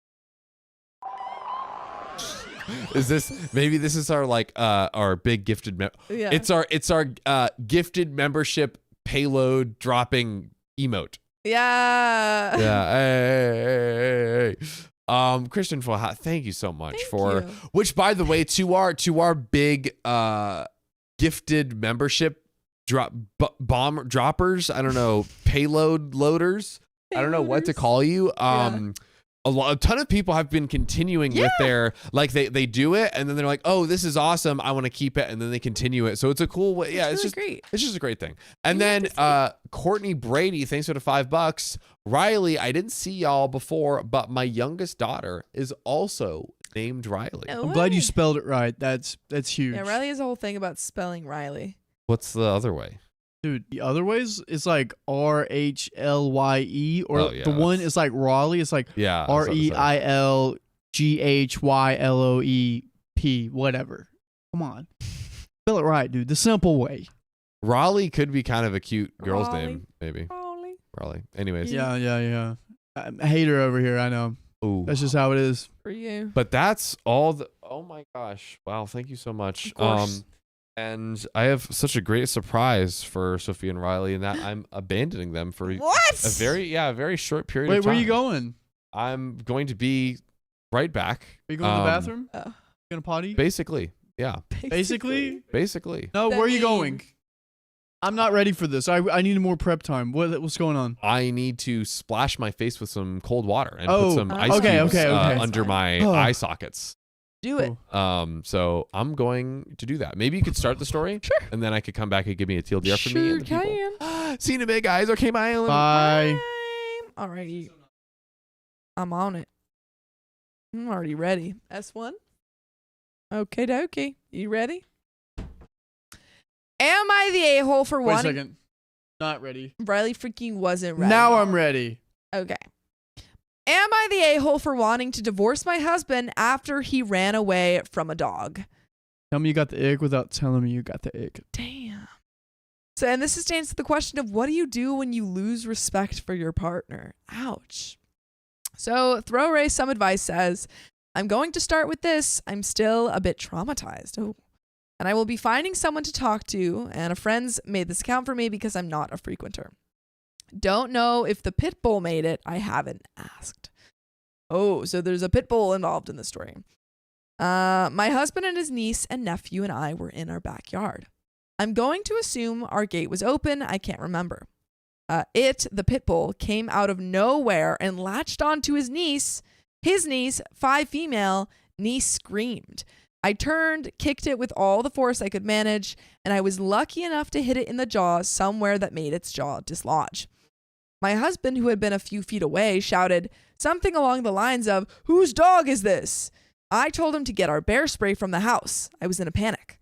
Maybe this is our big gifted It's our gifted membership payload dropping emote. Yeah. Hey. Christian Full Hat, thank you so much which, by the way, to our big gifted membership bomb droppers, I don't know, payload loaders. I don't know what to call you. A ton of people have been continuing with their, like, they do it and then they're like, oh, this is awesome, I want to keep it, and then they continue it. So it's a cool way. Yeah, it's just great. It's just a great thing. And then Courtney Brady, thanks for the $5. Riley, I didn't see y'all before, but my youngest daughter is also named Riley. I'm glad you spelled it right. That's huge. Yeah, Riley has a whole thing about spelling Riley. What's the other way? Dude, the other ways is like RHLYE, or the one is like Raleigh. It's like REILGHYLOEP, whatever. Come on. Spell it right, dude. The simple way. Raleigh could be kind of a cute girl's name, maybe. Raleigh. Anyways. Yeah. I'm a hater over here. I know. Ooh. That's just how it is. For you. But that's all the. Oh my gosh! Wow, thank you so much. Of course. And I have such a great surprise for Sophia and Riley, in that I'm abandoning them for what? a very short period. Wait, of time. where are you going? I'm going to be right back. Are you going to the bathroom? You gonna potty? Basically, yeah. Basically. No, Where are you going? I'm not ready for this. I need more prep time. What's going on? I need to splash my face with some cold water and put some ice cubes under my eye sockets. Do it. So I'm going to do that. Maybe you could start the story. Sure. And then I could come back and give me a TLDR for me and the people. Can. See you in a bit, guys. Okay, bye. Bye. Alrighty. I'm on it. I'm already ready. S1. Okay, dokie. You ready? Am I the a-hole for Wait one? a second. Not ready. Riley freaking wasn't ready. Now I'm ready. Okay. Am I the a-hole for wanting to divorce my husband after he ran away from a dog? Tell me you got the ick without telling me you got the ick. Damn. So, and this stands to the question of what do you do when you lose respect for your partner? Ouch. So, Throw Ray Some Advice says, I'm going to start with this. I'm still a bit traumatized. Oh. And I will be finding someone to talk to, and a friend's made this account for me because I'm not a frequenter. Don't know if the pit bull made it. I haven't asked. Oh, so there's a pit bull involved in the story. My husband and his niece and nephew and I were in our backyard. I'm going to assume our gate was open. I can't remember. The pit bull, came out of nowhere and latched onto his niece. His niece, 5 female, niece screamed. I turned, kicked it with all the force I could manage, and I was lucky enough to hit it in the jaw somewhere that made its jaw dislodge. My husband, who had been a few feet away, shouted something along the lines of, "Whose dog is this?" I told him to get our bear spray from the house. I was in a panic.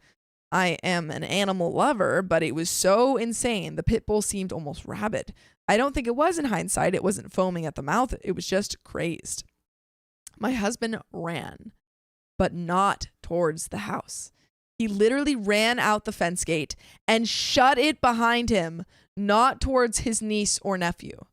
I am an animal lover, but it was so insane. The pit bull seemed almost rabid. I don't think it was in hindsight. It wasn't foaming at the mouth. It was just crazed. My husband ran, but not towards the house. He literally ran out the fence gate and shut it behind him, not towards his niece or nephew,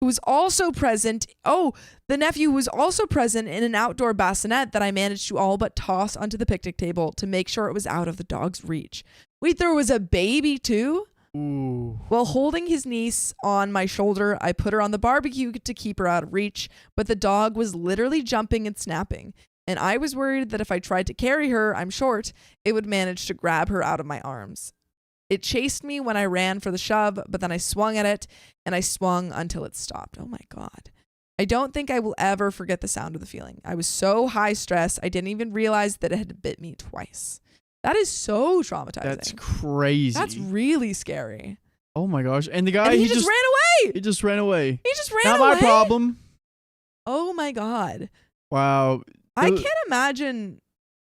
who was also present. Oh, the nephew was also present in an outdoor bassinet that I managed to all but toss onto the picnic table to make sure it was out of the dog's reach. Wait, there was a baby too? Ooh. While holding his niece on my shoulder, I put her on the barbecue to keep her out of reach, but the dog was literally jumping and snapping. And I was worried that if I tried to carry her, I'm short, it would manage to grab her out of my arms. It chased me when I ran for the shove, but then I swung at it, and I swung until it stopped. Oh my God. I don't think I will ever forget the sound of the feeling. I was so high stress, I didn't even realize that it had bit me twice. That is so traumatizing. That's crazy. That's really scary. Oh my gosh. And the guy, he just ran away. He just ran away. He just ran away. Not my problem. Oh my God. Wow. I can't imagine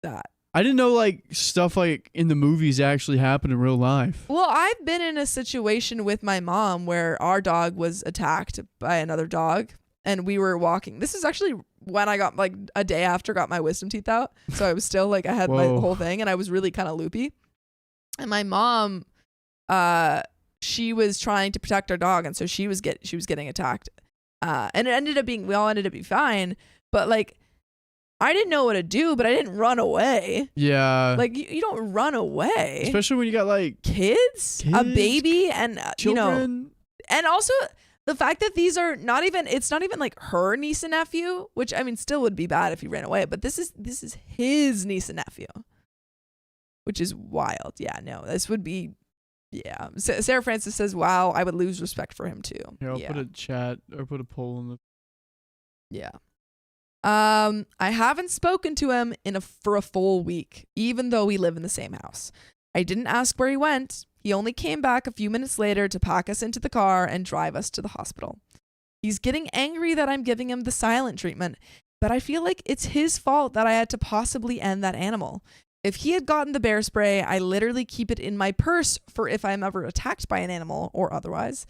that. I didn't know like stuff like in the movies actually happen in real life. Well, I've been in a situation with my mom where our dog was attacked by another dog and we were walking. This is actually when I got like a day after got my wisdom teeth out. So I was still like, I had my whole thing and I was really kind of loopy. And my mom, she was trying to protect our dog. And so she was getting attacked. And it ended up being, we all ended up being fine. But like, I didn't know what to do, but I didn't run away. Yeah. Like, you don't run away. Especially when you got like kids a baby, and children. And also the fact that these are not even, it's not even like her niece and nephew, which I mean, still would be bad if he ran away, but this is his niece and nephew, which is wild. Yeah, no, this would be, yeah. Sarah Francis says, wow, I would lose respect for him too. Here, I'll put a chat or put a poll in the. Yeah. I haven't spoken to him for a full week, even though we live in the same house. I didn't ask where he went. He only came back a few minutes later to pack us into the car and drive us to the hospital. He's getting angry that I'm giving him the silent treatment, but I feel like it's his fault that I had to possibly end that animal. If he had gotten the bear spray, I literally keep it in my purse for if I'm ever attacked by an animal or otherwise,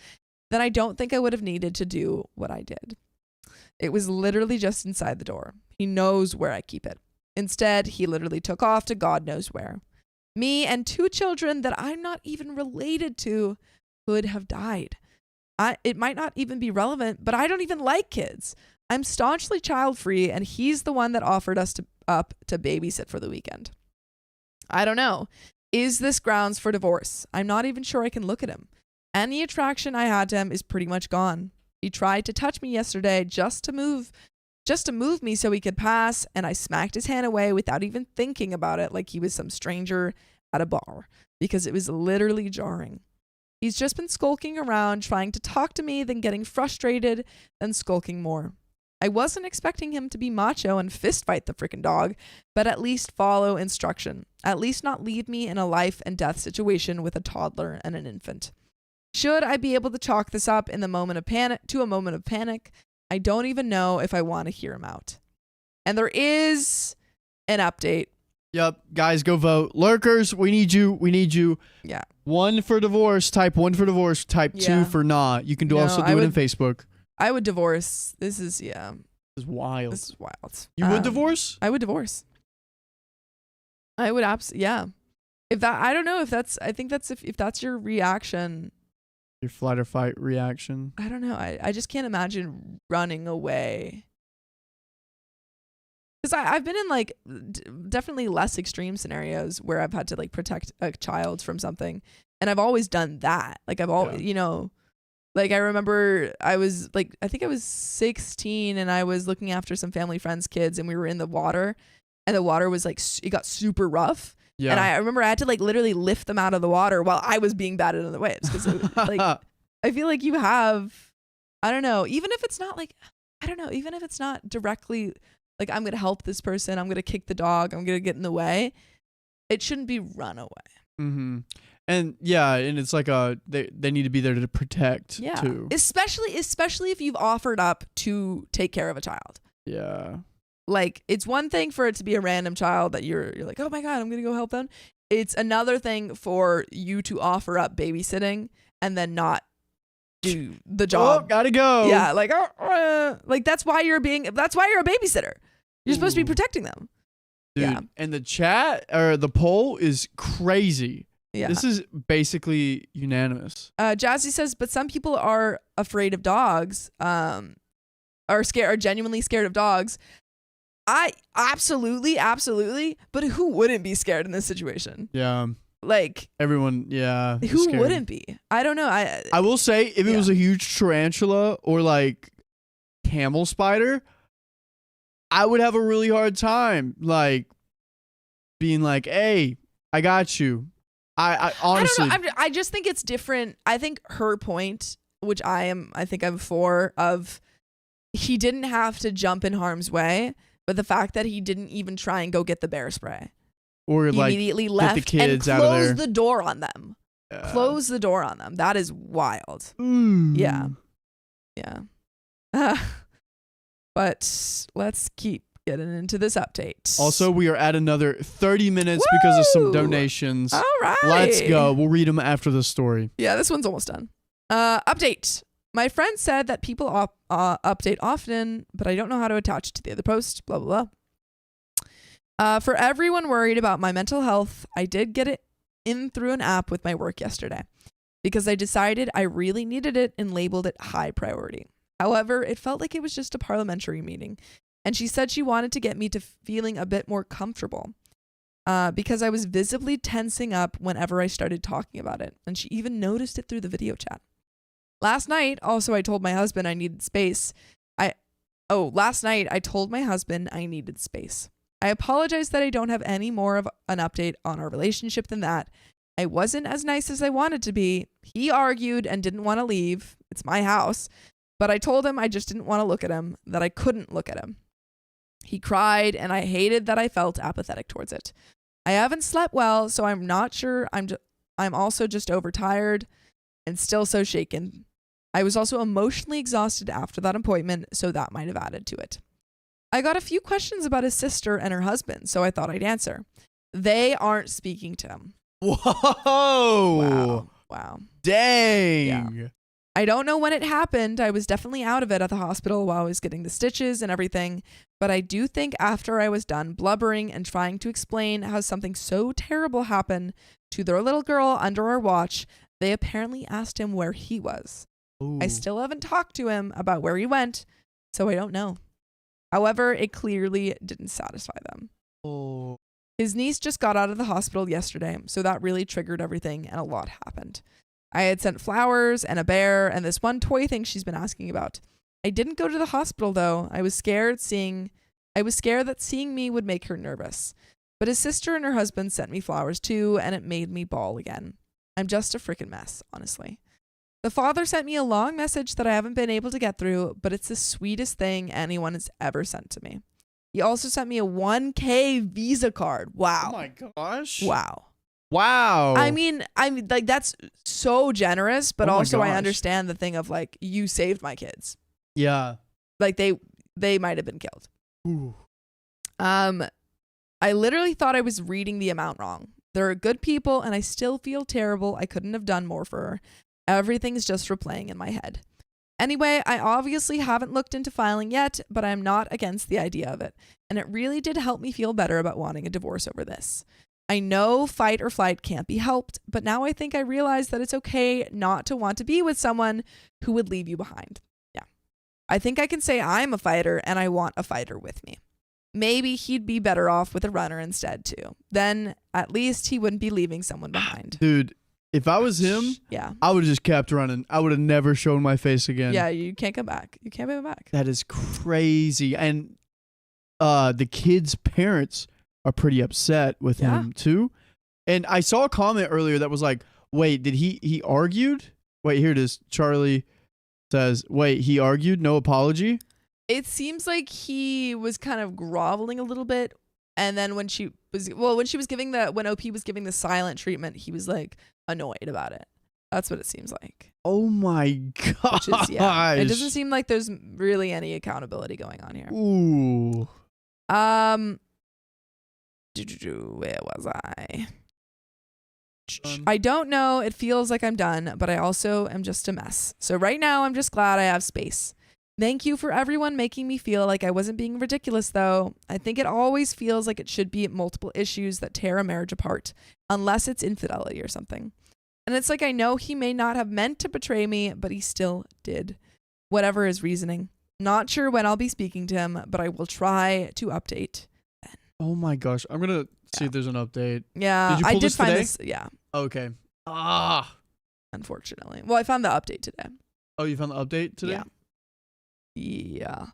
then I don't think I would have needed to do what I did. It was literally just inside the door. He knows where I keep it. Instead, he literally took off to God knows where. Me and 2 children that I'm not even related to could have died. it might not even be relevant, but I don't even like kids. I'm staunchly child-free, and he's the one that offered us up to babysit for the weekend. I don't know. Is this grounds for divorce? I'm not even sure I can look at him. Any attraction I had to him is pretty much gone. He tried to touch me yesterday just to move me so he could pass, and I smacked his hand away without even thinking about it, like he was some stranger at a bar, because it was literally jarring. He's just been skulking around, trying to talk to me, then getting frustrated, then skulking more. I wasn't expecting him to be macho and fist fight the freaking dog, but at least follow instruction. At least not leave me in a life and death situation with a toddler and an infant. Should I be able to chalk this up in the moment of panic? I don't even know if I want to hear him out. And there is an update. Yep, guys, go vote. Lurkers, we need you. Yeah. 1 for divorce, type 1 for divorce, type 2 for not. You can also do it in Facebook. I would divorce. This is wild. This is wild. You would divorce? I would divorce. I would yeah. I don't know if that's, I think that's if that's your reaction. Your flight or fight reaction. I don't know. I just can't imagine running away. Because I've been in like definitely less extreme scenarios where I've had to like protect a child from something. And I've always done that. Like I've always, like I remember I was like, I think I was 16 and I was looking after some family friends' kids and we were in the water and the water was like, it got super rough. Yeah. And I remember I had to like literally lift them out of the water while I was being battered in the waves. Because like, I feel like you have, I don't know, even if it's not like, even if it's not directly like I'm going to help this person, I'm going to kick the dog, I'm going to get in the way, it shouldn't be run away. Mm-hmm. And yeah, and it's like they need to be there to protect too. Especially if you've offered up to take care of a child. Yeah. Like it's one thing for it to be a random child that you're like, oh my God, I'm going to go help them. It's another thing for you to offer up babysitting and then not do the job. Oh, gotta go. Yeah, like like that's why you're a babysitter. You're supposed to be protecting them. Dude, yeah. And the chat or the poll is crazy. Yeah. This is basically unanimous. Jazzy says, but some people are afraid of dogs, are genuinely scared of dogs. I absolutely, but who wouldn't be scared in this situation? Yeah. Like everyone, yeah. Who scared. Wouldn't be? I don't know. I will say if it was a huge tarantula or like camel spider, I would have a really hard time like being like, hey, I got you. I honestly, I don't know. I just think it's different. I think her point, which I'm for, of he didn't have to jump in harm's way, but the fact that he didn't even try and go get the bear spray, or he like immediately left get the kids and out of there. Closed the door on them. Close the door on them. That is wild. Yeah. But let's keep getting into this update. Also, we are at another 30 minutes because of some donations. All right. Let's go. We'll read them after the story. Yeah, this one's almost done. Update. My friend said that people update often, but I don't know how to attach it to the other post. Blah, blah, blah. For everyone worried about my mental health, I did get it in through an app with my work yesterday because I decided I really needed it and labeled it high priority. However, it felt like it was just a parliamentary meeting. And she said she wanted to get me to feeling a bit more comfortable because I was visibly tensing up whenever I started talking about it. And she even noticed it through the video chat. Last night, also, I told my husband I needed space. Last night, I told my husband I needed space. I apologize that I don't have any more of an update on our relationship than that. I wasn't as nice as I wanted to be. He argued and didn't want to leave. It's my house. But I told him I just didn't want to look at him, that I couldn't look at him. He cried, and I hated that I felt apathetic towards it. I haven't slept well, so I'm not sure. I'm also just overtired and still so shaken. I was also emotionally exhausted after that appointment, so that might have added to it. I got a few questions about his sister and her husband, so I thought I'd answer. They aren't speaking to him. Whoa. Wow. Dang. Yeah. I don't know when it happened. I was definitely out of it at the hospital while I was getting the stitches and everything. But I do think after I was done blubbering and trying to explain how something so terrible happened to their little girl under our watch, they apparently asked him where he was. Ooh. I still haven't talked to him about where he went, so I don't know. However, it clearly didn't satisfy them. Oh. His niece just got out of the hospital yesterday, so that really triggered everything and a lot happened. I had sent flowers and a bear and this one toy thing she's been asking about. I didn't go to the hospital though. I was scared that seeing me would make her nervous. But his sister and her husband sent me flowers too, and it made me bawl again. I'm just a freaking mess, honestly. The father sent me a long message that I haven't been able to get through, but it's the sweetest thing anyone has ever sent to me. He also sent me a 1K Visa card. Wow. Oh my gosh. Wow. Wow. I mean, like that's so generous, but Oh my also I gosh. understand the thing of like, you saved my kids. Yeah. Like they might have been killed. Ooh. I literally thought I was reading the amount wrong. There are good people and I still feel terrible. I couldn't have done more for her. Everything's just replaying in my head. Anyway, I obviously haven't looked into filing yet, but I'm not against the idea of it. And it really did help me feel better about wanting a divorce over this. I know fight or flight can't be helped, but now I think I realize that it's okay not to want to be with someone who would leave you behind. Yeah. I think I can say I'm a fighter and I want a fighter with me. Maybe he'd be better off with a runner instead too. Then at least he wouldn't be leaving someone behind. Dude, if I was him, Yeah. I would have just kept running. I would have never shown my face again. Yeah, you can't come back. You can't come back. That is crazy. And the kid's parents are pretty upset with him too. And I saw a comment earlier that was like, wait, did he argued? Wait, here it is. Charlie says, wait, he argued? No apology? It seems like he was kind of groveling a little bit. And then when OP was giving the silent treatment, he was like annoyed about it. That's what it seems like. Oh my gosh. It doesn't seem like there's really any accountability going on here. Ooh. Where was I? I don't know. It feels like I'm done, but I also am just a mess. So right now, I'm just glad I have space. Thank you for everyone making me feel like I wasn't being ridiculous, though. I think it always feels like it should be multiple issues that tear a marriage apart, unless it's infidelity or something. And it's like I know he may not have meant to betray me, but he still did. Whatever his reasoning. Not sure when I'll be speaking to him, but I will try to update. Oh my gosh. I'm going to see if there's an update. Yeah, Did you pull I did this find today? this. Yeah. Okay. Unfortunately. Well, I found the update today. Oh, you found the update today? Yeah.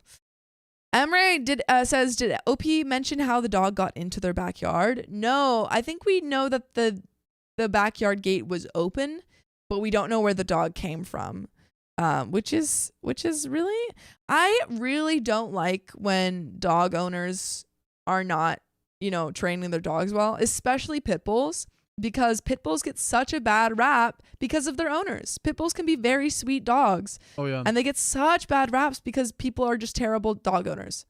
Emre says, did OP mention how the dog got into their backyard? No, I think we know that the backyard gate was open, but we don't know where the dog came from. Which is really, I really don't like when dog owners are not, training their dogs well, especially pit bulls, because pit bulls get such a bad rap because of their owners. Pit bulls can be very sweet dogs. Oh yeah. And they get such bad raps because people are just terrible dog owners.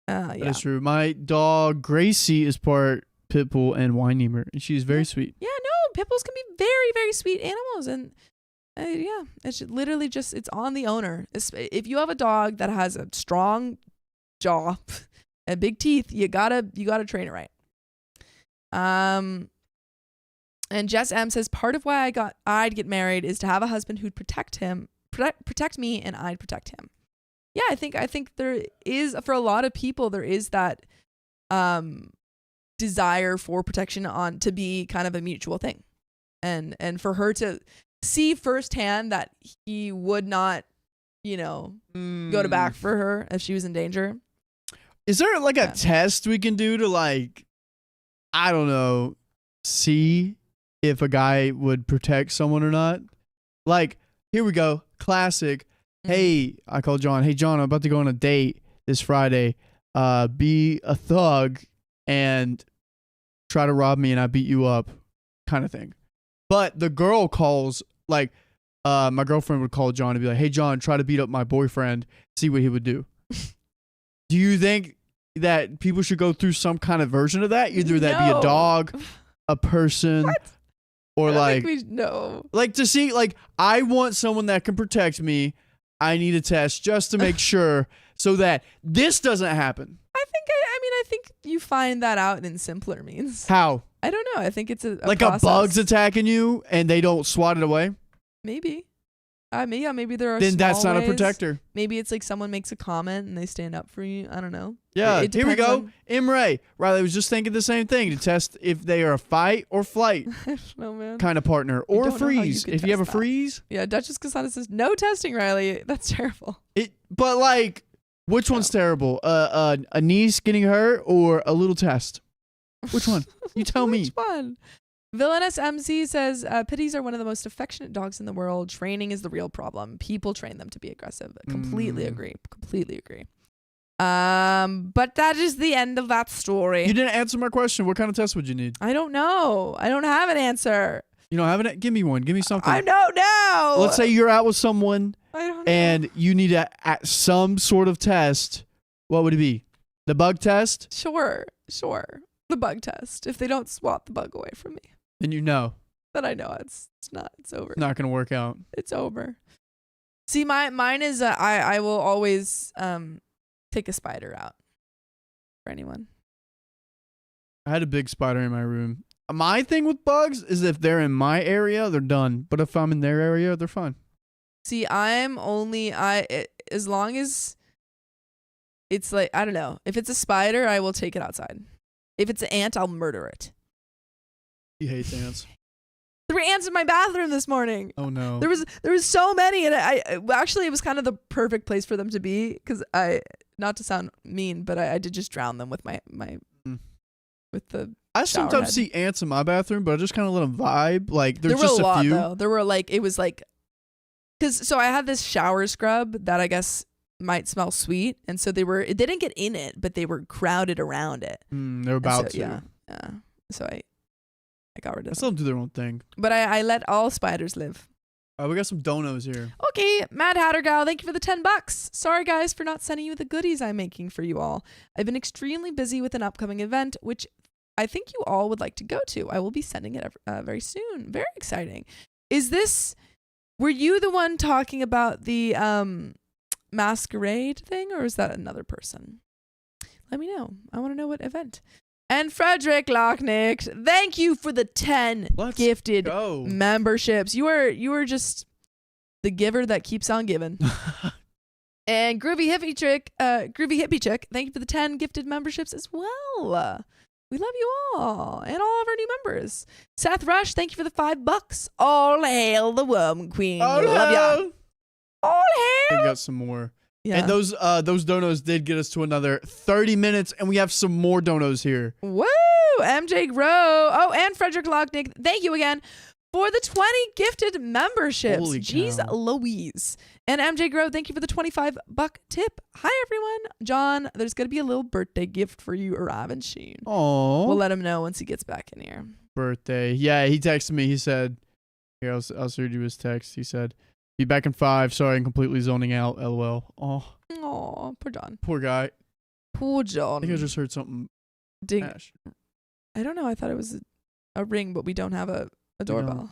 That is true. My dog Gracie is part pit bull and Weinemer, and she's very sweet. Yeah, no, pit bulls can be very, very sweet animals, and it's literally just, it's on the owner. If you have a dog that has a strong jaw and big teeth, you gotta train it right. And Jess M says, part of why I'd get married is to have a husband who'd protect me, and I'd protect him. Yeah, I think there is, for a lot of people, there is that desire for protection to be kind of a mutual thing, and for her to see firsthand that he would not, go to bat for her if she was in danger. Is there like a test we can do to I don't know, see if a guy would protect someone or not? Like, here we go. Classic. Mm-hmm. Hey, I call John. Hey, John, I'm about to go on a date this Friday. Be a thug and try to rob me and I beat you up kind of thing. But the girl calls, my girlfriend would call John and be like, hey, John, try to beat up my boyfriend. See what he would do. Do you think that people should go through some kind of version of that? Either that be a dog, a person, what? Or to see, I want someone that can protect me. I need a test just to make sure so that this doesn't happen. I think you find that out in simpler means. How? I don't know. I think it's a process. A bug's attacking you and they don't swat it away? Maybe. Maybe there are. Then small that's not ways. a protector. Maybe it's like someone makes a comment and they stand up for you. I don't know. Yeah, here we go. On... Riley was just thinking the same thing to test if they are a fight or flight no, man. kind of partner or freeze. If you have a freeze. Yeah, Duchess Casada says no testing, Riley. That's terrible. But like, which one's terrible? A niece getting hurt or a little test? Which one? You tell me. Which one? Villainous MC says, pitties are one of the most affectionate dogs in the world. Training is the real problem. People train them to be aggressive. Completely agree. But that is the end of that story. You didn't answer my question. What kind of test would you need? I don't know. I don't have an answer. You don't have it? Give me one. Give me something. I don't know. Let's say you're out with someone I don't know. and you need some sort of test. What would it be? The bug test? Sure. The bug test. If they don't swat the bug away from me. Then you know. Then I know it's not. It's over. Not going to work out. It's over. See, mine is I will always take a spider out for anyone. I had a big spider in my room. My thing with bugs is if they're in my area, they're done. But if I'm in their area, they're fine. See, as long as it's like, I don't know. If it's a spider, I will take it outside. If it's an ant, I'll murder it. He hates ants. There were ants in my bathroom this morning. Oh no. There was so many, and it was kind of the perfect place for them to be because not to sound mean, but I did just drown them with my with the. I sometimes see ants in my bathroom, but I just kind of let them vibe. Like there's just a lot, few. Though. There were because I had this shower scrub that I guess might smell sweet, and so they didn't get in it, but they were crowded around it. They're about to. Yeah. So I got rid of them. Let them do their own thing. But I let all spiders live. We got some donos here. Okay, Mad Hatter Gal, thank you for the $10. Sorry guys for not sending you the goodies I'm making for you all. I've been extremely busy with an upcoming event, which I think you all would like to go to. I will be sending it very soon. Very exciting. Were you the one talking about the masquerade thing, or is that another person? Let me know. I want to know what event. And Frederick Lochnick, thank you for the 10 gifted memberships. You are just the giver that keeps on giving. And Groovy Hippie Chick, thank you for the 10 gifted memberships as well. We love you all and all of our new members. Seth Rush, thank you for the $5. All hail the Worm Queen. Oh, love ya. All hail. We got some more. Yeah. And those donos did get us to another 30 minutes, and we have some more donos here. Woo! MJ Grow. Oh, and Frederick Lochnick, thank you again for the 20 gifted memberships. Holy Jeez cow. Louise. And MJ Grow, thank you for the $25 tip. Hi, everyone. John, there's going to be a little birthday gift for you arriving soon. Oh. We'll let him know once he gets back in here. Birthday. Yeah, he texted me. He said, here, I'll read you his text. He said, be back in 5. Sorry, I'm completely zoning out. LOL. Oh, poor John. Poor guy. Poor John. I think I just heard something. Ding. Ash. I don't know. I thought it was a ring, but we don't have a doorbell.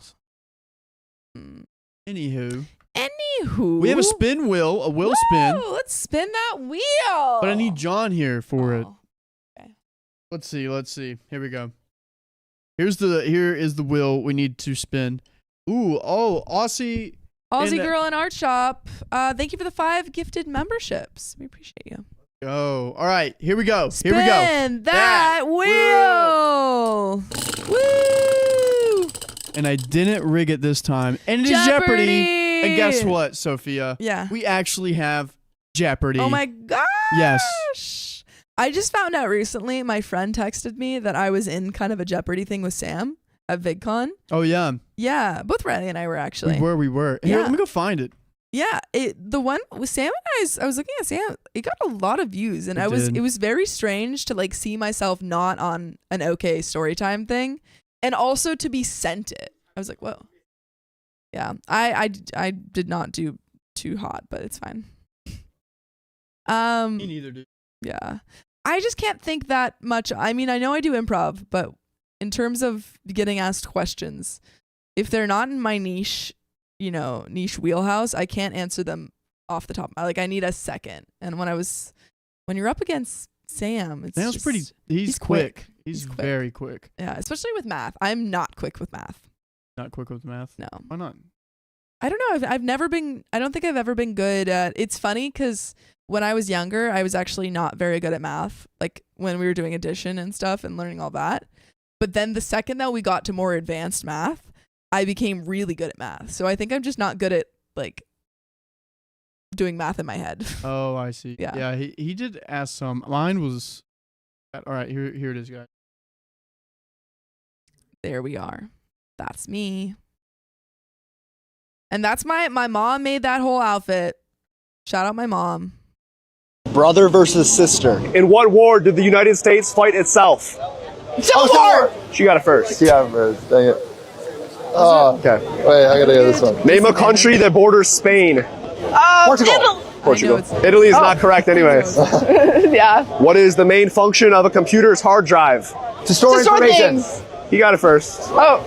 Anywho. We have a spin wheel. A wheel spin. Let's spin that wheel. But I need John here for it. Okay. Let's see. Here we go. Here is the wheel we need to spin. Aussie Girl in Art Shop. Thank you for the 5 gifted memberships. We appreciate you. Oh, all right. Here we go. Spin that wheel. Woo! And I didn't rig it this time. And it is Jeopardy. And guess what, Sophia? Yeah. We actually have Jeopardy. Oh my gosh. Yes. I just found out recently, my friend texted me that I was in kind of a Jeopardy thing with Sam at VidCon. Oh, yeah. Yeah. Both Riley and I were actually. We were. Here, let me go find it. Yeah. The one with Sam and I was looking at Sam. It got a lot of views. And it was very strange to like see myself not on an OK Storytime thing. And also to be sent it. I was like, whoa. Yeah. I did not do too hot, but it's fine. Me neither, dude. Yeah. I just can't think that much. I mean, I know I do improv, but in terms of getting asked questions, if they're not in my niche wheelhouse, I can't answer them off the top. I need a second. And when you're up against Sam, Sam's pretty. He's quick. He's very quick. Yeah, especially with math. I'm not quick with math. Not quick with math? No. Why not? I don't know. I've never been. I don't think I've ever been good at. It's funny because when I was younger, I was actually not very good at math. Like when we were doing addition and stuff and learning all that. But then the second that we got to more advanced math, I became really good at math. So I think I'm just not good at like doing math in my head. Oh, I see. Yeah. He did ask some. Mine was. All right. Here it is, guys. There we are. That's me. And that's my mom made that whole outfit. Shout out my mom. Brother versus sister. In what war did the United States fight itself? Civil War! She got it first. She got it first. Dang it. Okay. Wait, I gotta get this one. Name a country that borders Spain. Portugal. Portugal. Italy is not correct anyways. Yeah. What is the main function of a computer's hard drive? To store information. Things. He got it first. Oh.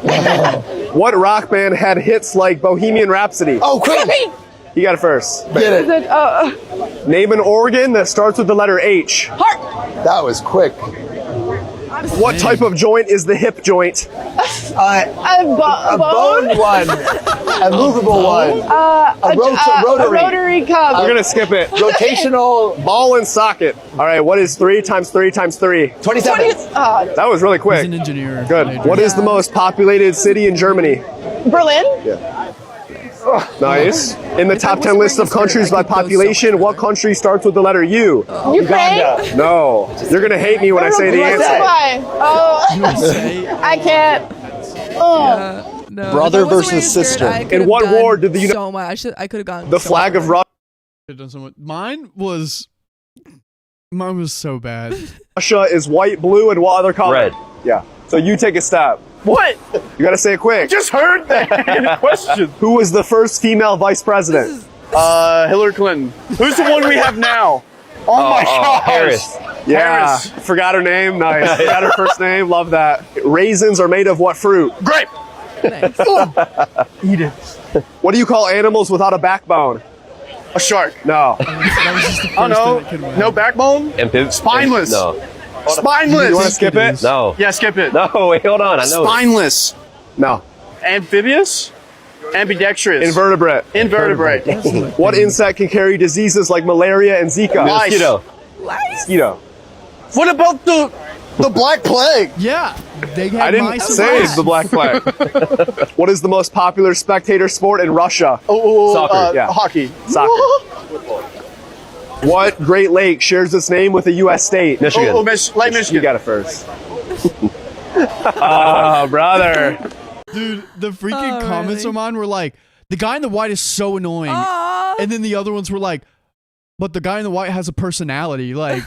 What rock band had hits like Bohemian Rhapsody? Oh, Queen. He got it first. Get it. Name an organ that starts with the letter H. Heart. That was quick. What type of joint is the hip joint? A bone one. A movable one. A rotary cup. We're gonna skip it. Rotational. Ball and socket. All right, what is 3 times 3 times 3? 27. That was really He's quick. an engineer. Good. What is the most populated city in Germany? Berlin. Nice. In the top 10 list of countries by population, what country starts with the letter U? Ukraine. No. You're going to hate me when I say the answer. Why? Oh, I can't. Oh. No. Brother If I wasn't versus really scared, sister. I could In have what done war did the Uni- so much? I could have gone. The so flag of far. Russia Could've done so much. Mine was so bad. is white, blue, and what other color? Red. Yeah. So you take a step. What? You got to say it quick. Just heard that question. Who was the first female vice president? Hillary Clinton. Who's the one we have now? Oh my gosh. Harris. Yeah. Harris. Forgot her name. Nice. Forgot her first name. Love that. Raisins are made of what fruit? Grape. Nice. Eat it. What do you call animals without a backbone? A shark. No. That was just the first Oh no. thing that came to my No head. backbone. Spineless. No. Spineless. You want to skip it? No. Yeah, skip it. No, wait, hold on. I know. Spineless. No. Amphibious. Ambidextrous. Invertebrate. Invertebrate. What insect can carry diseases like malaria and Zika? Lice. Mosquito. Mosquito. What about the Black Plague. Yeah. They had I didn't mice and say rats. the Black Plague. What is the most popular spectator sport in Russia? Soccer. Yeah. hockey. Soccer. What Great Lake shares its name with a U.S. state? Michigan. Lake Michigan. You got it first. Oh, brother. Dude, the freaking Oh, comments really? on mine were like, the guy in the white is so annoying. Aw. And then the other ones were like, but the guy in the white has a personality. Like,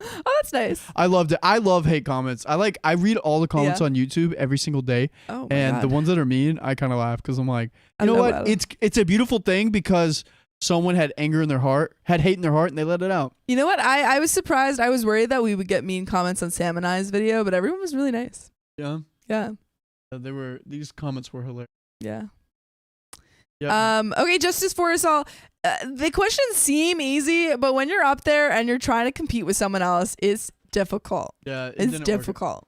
Oh, that's nice. I loved it. I love hate comments. I read all the comments Yeah. on YouTube every single day. Oh my And God. the ones that are mean, I kind of laugh because I'm like, I you know love what? that. It's a beautiful thing because someone had anger in their heart, had hate in their heart, and they let it out. You know what? I was surprised. I was worried that we would get mean comments on Sam and I's video, but everyone was really nice. Yeah. Yeah. These comments were hilarious. Yeah. Yep. Okay, justice for us all. The questions seem easy, but when you're up there and you're trying to compete with someone else, it's difficult. Yeah, it It's didn't work. difficult.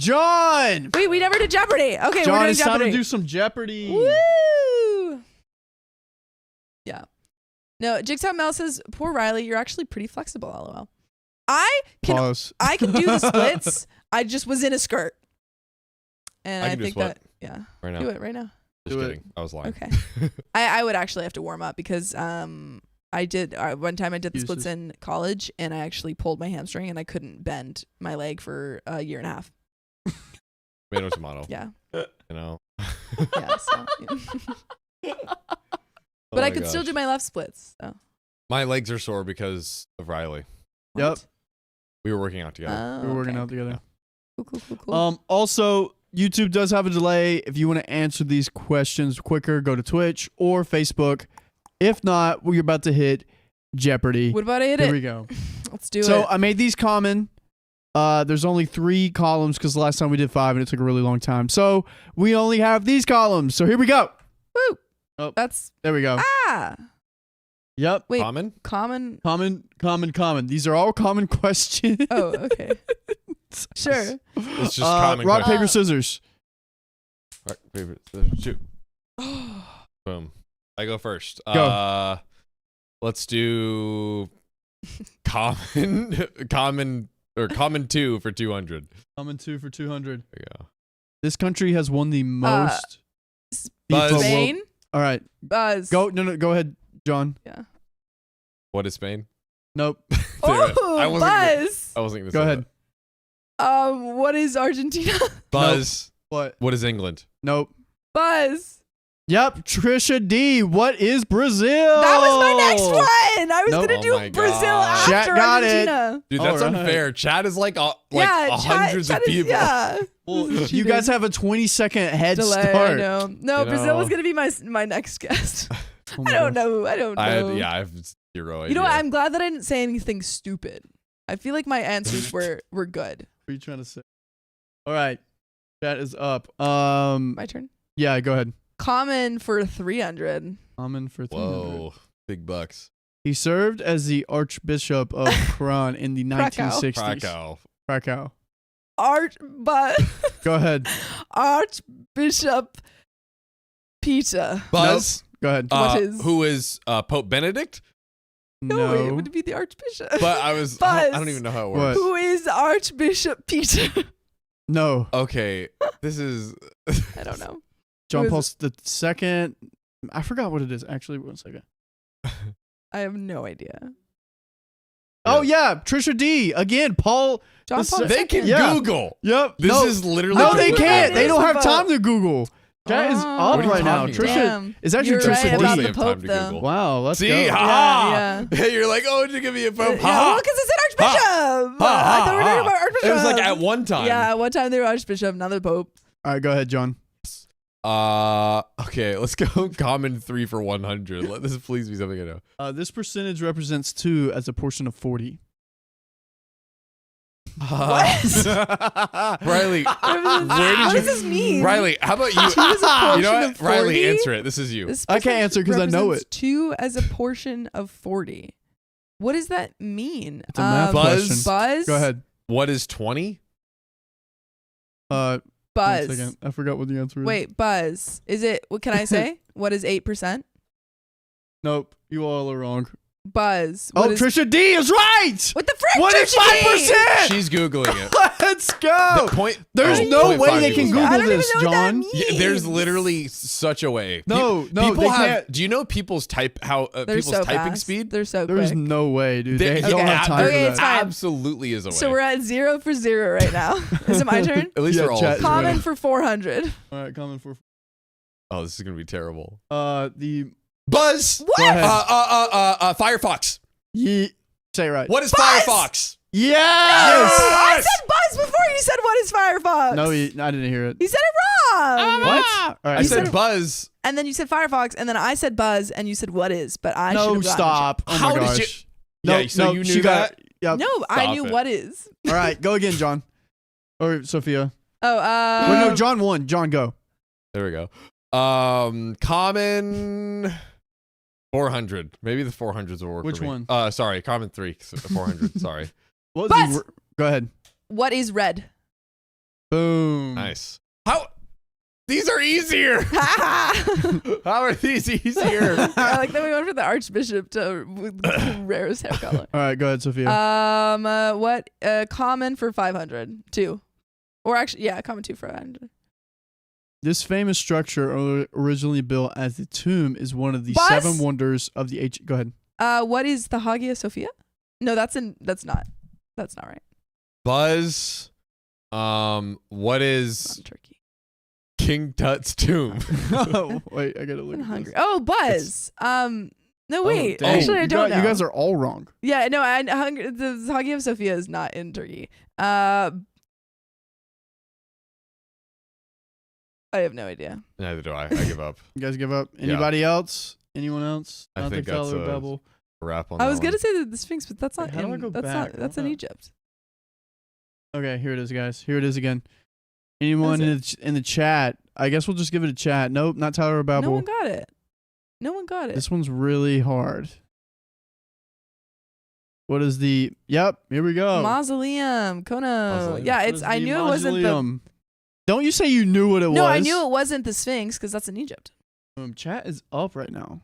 John! Wait, we never did Jeopardy. Okay, John, we're doing it's time Jeopardy. to do some Jeopardy. Woo! Yeah. No, Jigsaw Mel says, poor Riley, you're actually pretty flexible, lol. I can do the splits. I just was in a skirt. And I I can do think split. that, yeah. Right now. Do it right now. Just Do it. kidding. I was lying. Okay. I would actually have to warm up because I did one time I did the splits Excuses. in college and I actually pulled my hamstring and I couldn't bend my leg for a year and a half. Tomato, tomato. Yeah. You know. Yeah. So, yeah. But I could still do my left splits. So. My legs are sore because of Riley. Yep. What? We were working out together. Oh, We were working okay. out together. Cool. Also, YouTube does have a delay. If you want to answer these questions quicker, go to Twitch or Facebook. If not, we're about to hit Jeopardy. What about I hit Here it? we go. Let's do it. So I made these common. There's only 3 columns because the last time we did 5 and it took a really long time. So we only have these columns. So here we go. Woo. Oh. That's There we go. Yep. wait. Common? Common. These are all common questions. Oh, okay. Sure. It's just common. Rock, question. paper, scissors. Rock, paper, scissors, shoot. Boom. I go first. Go. Let's do common 2 for 200. Common 2 for 200. There you go. This country has won the most. Buzz. Spain. All right. Buzz. Go. No. Go ahead, John. Yeah. What is Spain? Nope. Oh, Buzz. I wasn't gonna Go say ahead. that. What is Argentina? Buzz. What? What is England? Nope. Buzz. Yep. Trisha D. What is Brazil? That was my next one. I was Nope. gonna Oh do my Brazil God. after Chat got it. Argentina. Dude, that's All right. unfair. Chat is like Yeah, hundreds of people. Yeah. Well, you guys have a 20-second head Delay. I start. know. No, You Brazil know. was gonna be my next guest. Oh my I don't gosh. know. I don't know. I have zero idea. You know what? I'm glad that I didn't say anything stupid. I feel like my answers were good. What are you trying to say? All right. Chat is up. My turn. Yeah, go ahead. Common for 300. Common for 300. Whoa, big bucks. He served as the Archbishop of Quran in the Krakow. 1960s. Krakow. Go ahead. Archbishop Peter. Buzz. Nope. Go ahead. What is- Who is Pope Benedict? No, it would be the Archbishop. But I was. I don't even know how it works. Who is Archbishop Peter? No. Okay, this is. I don't know. John Who is Paul the second. I forgot what it is. Actually, 1 second. I have no idea. Oh yeah, Trisha D. Again, Paul. John the Paul se- They can Yeah. Google. Yep. This no, is literally. no, they Google can't. that They is don't have the time to Google. Chat is Oh. up What are you right now. talking about? Trisha Damn. is actually You're Trisha right D. about the have time Pope, to though. Google. Wow, let's See, go. ha! Yeah, You're like, oh, you give me a Pope. Yeah, well, because it said Archbishop. I thought we were talking about Archbishop. It was like at one time. Yeah, one time they were Archbishop, now they're Pope. All right, go ahead, John. Okay, let's go common 3 for 100. Let this please be something I know. This percentage represents 2 as a portion of 40. What? Riley, What does this mean? Riley, how about you? Two is a portion You know what? of Riley, 40? answer it. This is you. This I can't answer 'cause I know represents it. 2 as a portion of 40. What does that mean? It's a math Buzz. question. Buzz? Go ahead. What is 20? 1 Buzz. second. I forgot what the answer is. Wait, Buzz. Is it, what can I say? What is 8%? Nope. You all are wrong. Buzz. Oh, What is, Trisha D is right. what the frick? What is Trisha D? 5%? She's Googling it. Let's go. The point. There's oh, no 0.5 way they can equals Google I don't even this, know what that John. means. Yeah, there's literally such a way. No, no, people they have. can't. Do you know people's They're people's so typing fast. speed? They're so There's quick. no way, dude. They There- don't okay. have time Okay, for it's that. fine. Absolutely is a way. So we're at 0 for 0 right now. Is it my turn? At least Yeah, for all. chat of is them. ready. Common for 400. All right, comment for Oh, this is gonna be terrible. the Buzz. What? Go ahead. Firefox. Say it right. What is Buzz! Firefox? Yes. I said Buzz before you said what is Firefox. No, I didn't hear it. You said it wrong. What? All right. I You said said- Buzz. And then you said Firefox, and then I said Buzz, and you said what is, but I should No, have gotten stop. Oh How my did gosh. you- No, Yeah, so no, you she knew got that? it. Yep. No, I Stop knew it. what is. All right, go again, John. Or Sophia. Oh, Wait, no, John won. John, go. There we go. Common 400. Maybe the 400s will work. Which for me. one? Sorry, common 3. 400. Sorry. What Buzz! was go ahead. what is red? Boom. Nice. How? These are easier. I How are these easier? like that we went for the Archbishop to with the rarest hair color. All right, go ahead, Sophia. What? Common for 500. 2. Or actually, yeah, common 2 for 500. This famous structure, originally built as the tomb, is one of the Buzz? 7 wonders of the Go ahead. What is the Hagia Sophia? No, that's not right. Buzz. What It's is not Turkey. King Tut's tomb? Oh, wait, I gotta look. I'm at hungry. this. Oh, Buzz. No, wait. dang. Actually, I You don't got- know. You guys are all wrong. Yeah, no, the Hagia Sophia is not in Turkey. I have no idea. Neither do I. I give up. You guys give up. Anybody else? Anyone else? I Not think the that's Tower of a- Babel. Wrap on I that was one. gonna say the Sphinx, but that's not How do I in. go That's back? not. That's in Hold on. Egypt. Okay, here it is, guys. Here it is again. Anyone in the chat? I guess we'll just give it a chat. Nope, not Tower of No Babel. one got it. No one got it. This one's really hard. What is the? Yep, here we go. Mausoleum, Kono. Mausoleum. Yeah, What it's. is I the knew it wasn't the. mausoleum? Don't you say you knew what it was? No, I knew it wasn't the Sphinx because that's in Egypt. Chat is up right now.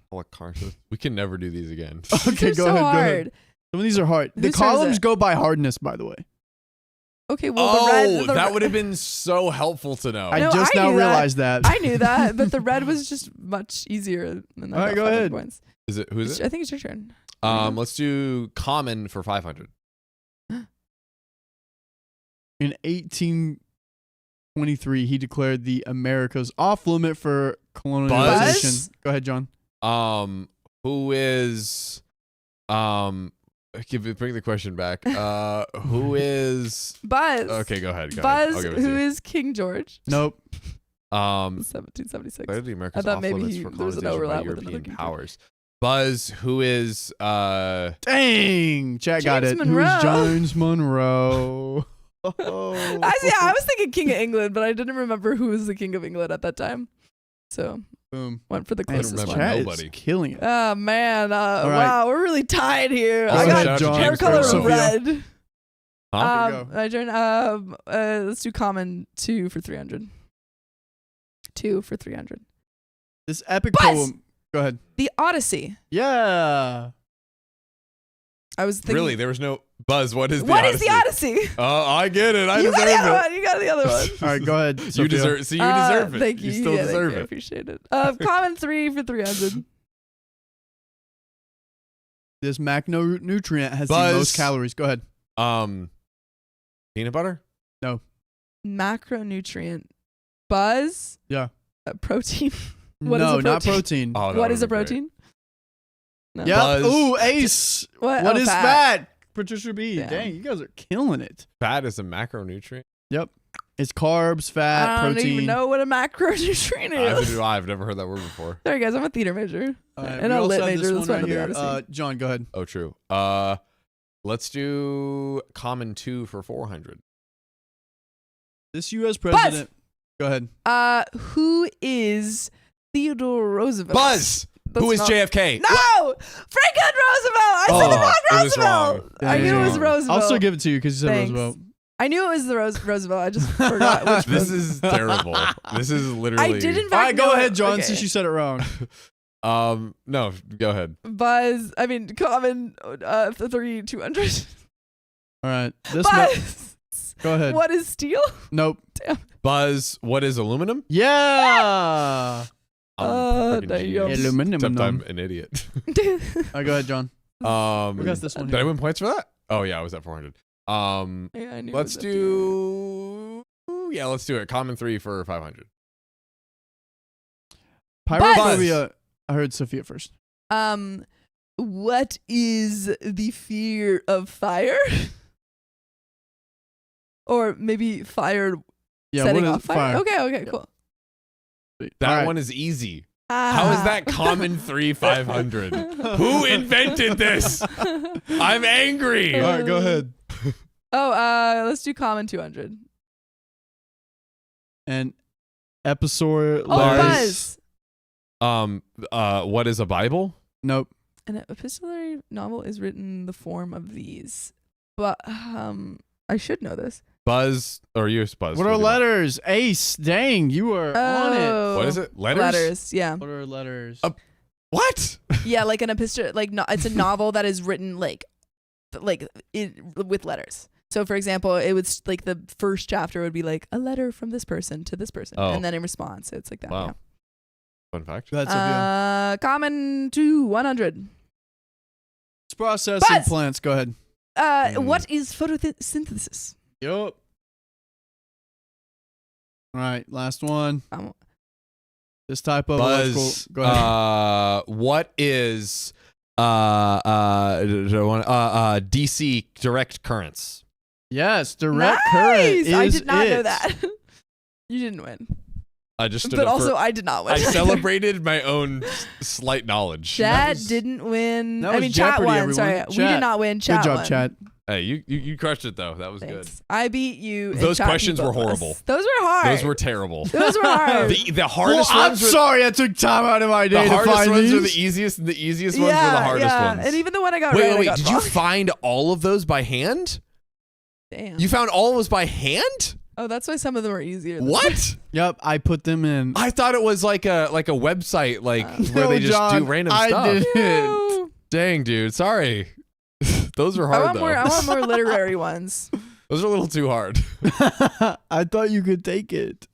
We can never do these again. Okay, go ahead. Some of these are hard. The columns go by hardness, by the way. Okay, well, that would have been so helpful to know. I just now realized that. I knew that, but the red was just much easier. All right, go ahead. Points. Who's it? I think it's your turn. Let's do common for 500. In 1823, he declared the Americas off limit for colonization. Buzz? Go ahead, John. Who is bring the question back. Who is Buzz? Okay, go ahead. Buzz, who is King George? Nope. 1776. The Americans I thought off maybe limits for there was an colonization by overlap with European another powers. Buzz, who is Dang, chat got it. Monroe. Who's James Monroe? Oh. I was thinking King of England, but I didn't remember who was the King of England at that time. So boom, went for the closest one. Chat is killing it. Oh man, right. Wow, we're really tied here. Also, I got John, hair color Sophia. red. Huh? Let's do common 2 for 300. 2 for 300. This epic Buzz! poem. Go ahead. The Odyssey. Yeah. I was thinking. Really, there was no Buzz. What is the What Odyssey? is the Odyssey? Oh, I get it. I You deserve got the other it. one. You got the other one. All right, go ahead. You Sophia. deserve. So you deserve it. Thank you. You still Yeah, deserve thank you. I it. appreciate it. Common 3 for 300. This macronutrient has Buzz. the most calories. Go ahead. Peanut butter. No. Macronutrient. Buzz. Yeah. Protein. What is no, a not protein? protein. Oh, What is a protein? No. Yep. Buzz. Ooh, ace. What is fat? fat? Patricia B. Damn. Dang, you guys are killing it. Fat is a macronutrient. Yep. It's carbs, fat, I don't protein. even know what a macronutrient is. I've never heard that word before. Sorry guys, I'm a theater major and we a also lit have this major. one That's why I right know the here. Odyssey. John, go ahead. Oh, true. Let's do common 2 for 400. This U.S. president. Go ahead. Who is Theodore Roosevelt? Buzz. That's Who is not- JFK? No, Franklin Roosevelt. I said the wrong it was Roosevelt. wrong. I knew it was Dang. Roosevelt. I'll still give it to you because you said Thanks. Roosevelt. I knew it was the Roosevelt. I just forgot which This Roosevelt. is terrible. This is literally. I did in fact All right, go know ahead, it. John, Okay. since you said it wrong. No, go ahead. Buzz. I mean, common 3 200. All right. Buzz. Go ahead. What is steel? Nope. Damn. Buzz, what is aluminum? Yeah. I'm a freaking there you genius. go. Aluminum. Except I'm an idiot. All right, go ahead, John. We got this one Did I here. win points for that? Oh yeah, I was at 400. Yeah, I knew it Let's was up do. Yeah, let's do it. Common 3 for 500. Pyrophobia. I heard Sophia first. there. What is the fear of fire? Or maybe fire Yeah, setting what is off fire? Okay, cool. That All right. one is easy. How is that common 3 500? Who invented this? I'm angry. All right, go ahead. Let's do common 200. And episode. Oh, Buzz. What is a Bible? Nope. An epistolary novel is written in the form of these. But I should know this. Buzz or yours, Buzz? What are do you want? letters? Ace. Dang, you were on it. What is it? Letters? Letters, yeah. What are letters? What? Yeah, like an epistle, like no, it's a novel that is written with letters. So, for example, it would like the first chapter would be like a letter from this person to this person, Oh. and then in response, it's like that. Wow. Fun fact. That's Sophia. Common to 100. It's processing Buzz! plants. Go ahead. What is photosynthesis? Yup. All right, last one. This type of Buzz. electrical. Go ahead. What is DC direct currents? Yes, direct Nice! current is I did not know it. that. You didn't win. I just stood But up also, for, I did not win. I celebrated my own slight knowledge. Chat didn't win. that I was mean, chat Jeopardy, won. everyone. Sorry, we Chat. did not win. Chat Good job, won. chat. Hey, you crushed it though. That was Thanks. I beat you. and Those chat beat questions were both of us. horrible. Those were hard. good. Those were terrible. Those were hard. The hardest I'm ones were sorry I took time out of my day the to hardest find ones these. were the easiest, and the easiest ones were the hardest ones. And even the one I got Wait, right, I wait, got did wrong. you find all of those by hand? Damn. You found all of those by hand? Oh, that's why some of them are easier. What? Yep, I put them in. I thought it was like a website where No, they just John, do random I stuff. didn't. No. Dang, dude. Sorry. Those are hard though. I want more literary ones. Those are a little too hard. I thought you could take it.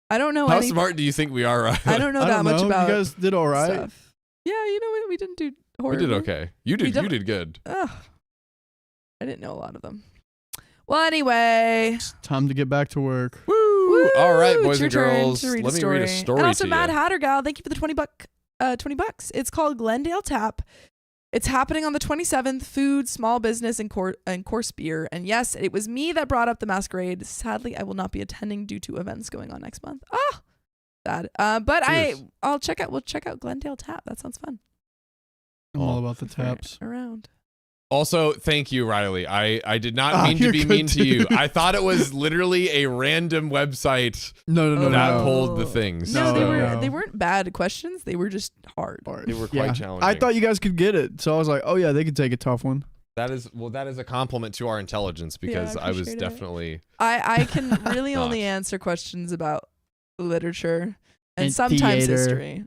I don't know. How smart do you think we are, Riley? I don't know that much about. You guys did all right. Stuff. Yeah, you know what? We didn't do horror. We did okay. You did good. Ugh. I didn't know a lot of them. Well, anyway. It's time to get back to work. Woo! All right, boys and girls. Let me read a story and also, to Mad you. Hatter Gal, thank you for the $20. It's called Glendale Tap. It's happening on the 27th. Food, small business, and course beer. And yes, it was me that brought up the masquerade. Sadly, I will not be attending due to events going on next month. Ah, sad. But Cheers. We'll check out Glendale Tap. That sounds fun. I'm all about the taps. Around. Also, thank you, Riley. I did not mean to you're be good mean to you. too. I thought it was literally a random website No. that pulled the things. No, No. they weren't bad questions. They were just hard. They were quite challenging. I thought you guys could get it, so I was like, oh yeah, they could take a tough one. that is a compliment to our intelligence because I was appreciate it. definitely I can really Not. only answer questions about literature and And sometimes theater. history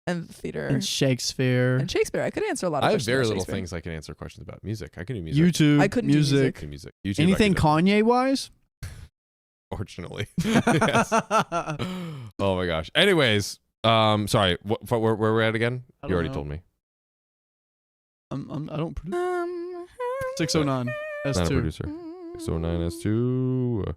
and theater And Shakespeare. and Shakespeare. I could answer a lot of I have questions very about little Shakespeare. things I can answer questions about. Music. I can do music. YouTube. I couldn't do music. I can do music. YouTube. Anything I can do. Kanye wise? Fortunately. Yes. Oh my gosh. Anyways, sorry. Where we're at again? I You don't already know. told me. I don't produce. 609 Not a S2. producer. 609S2.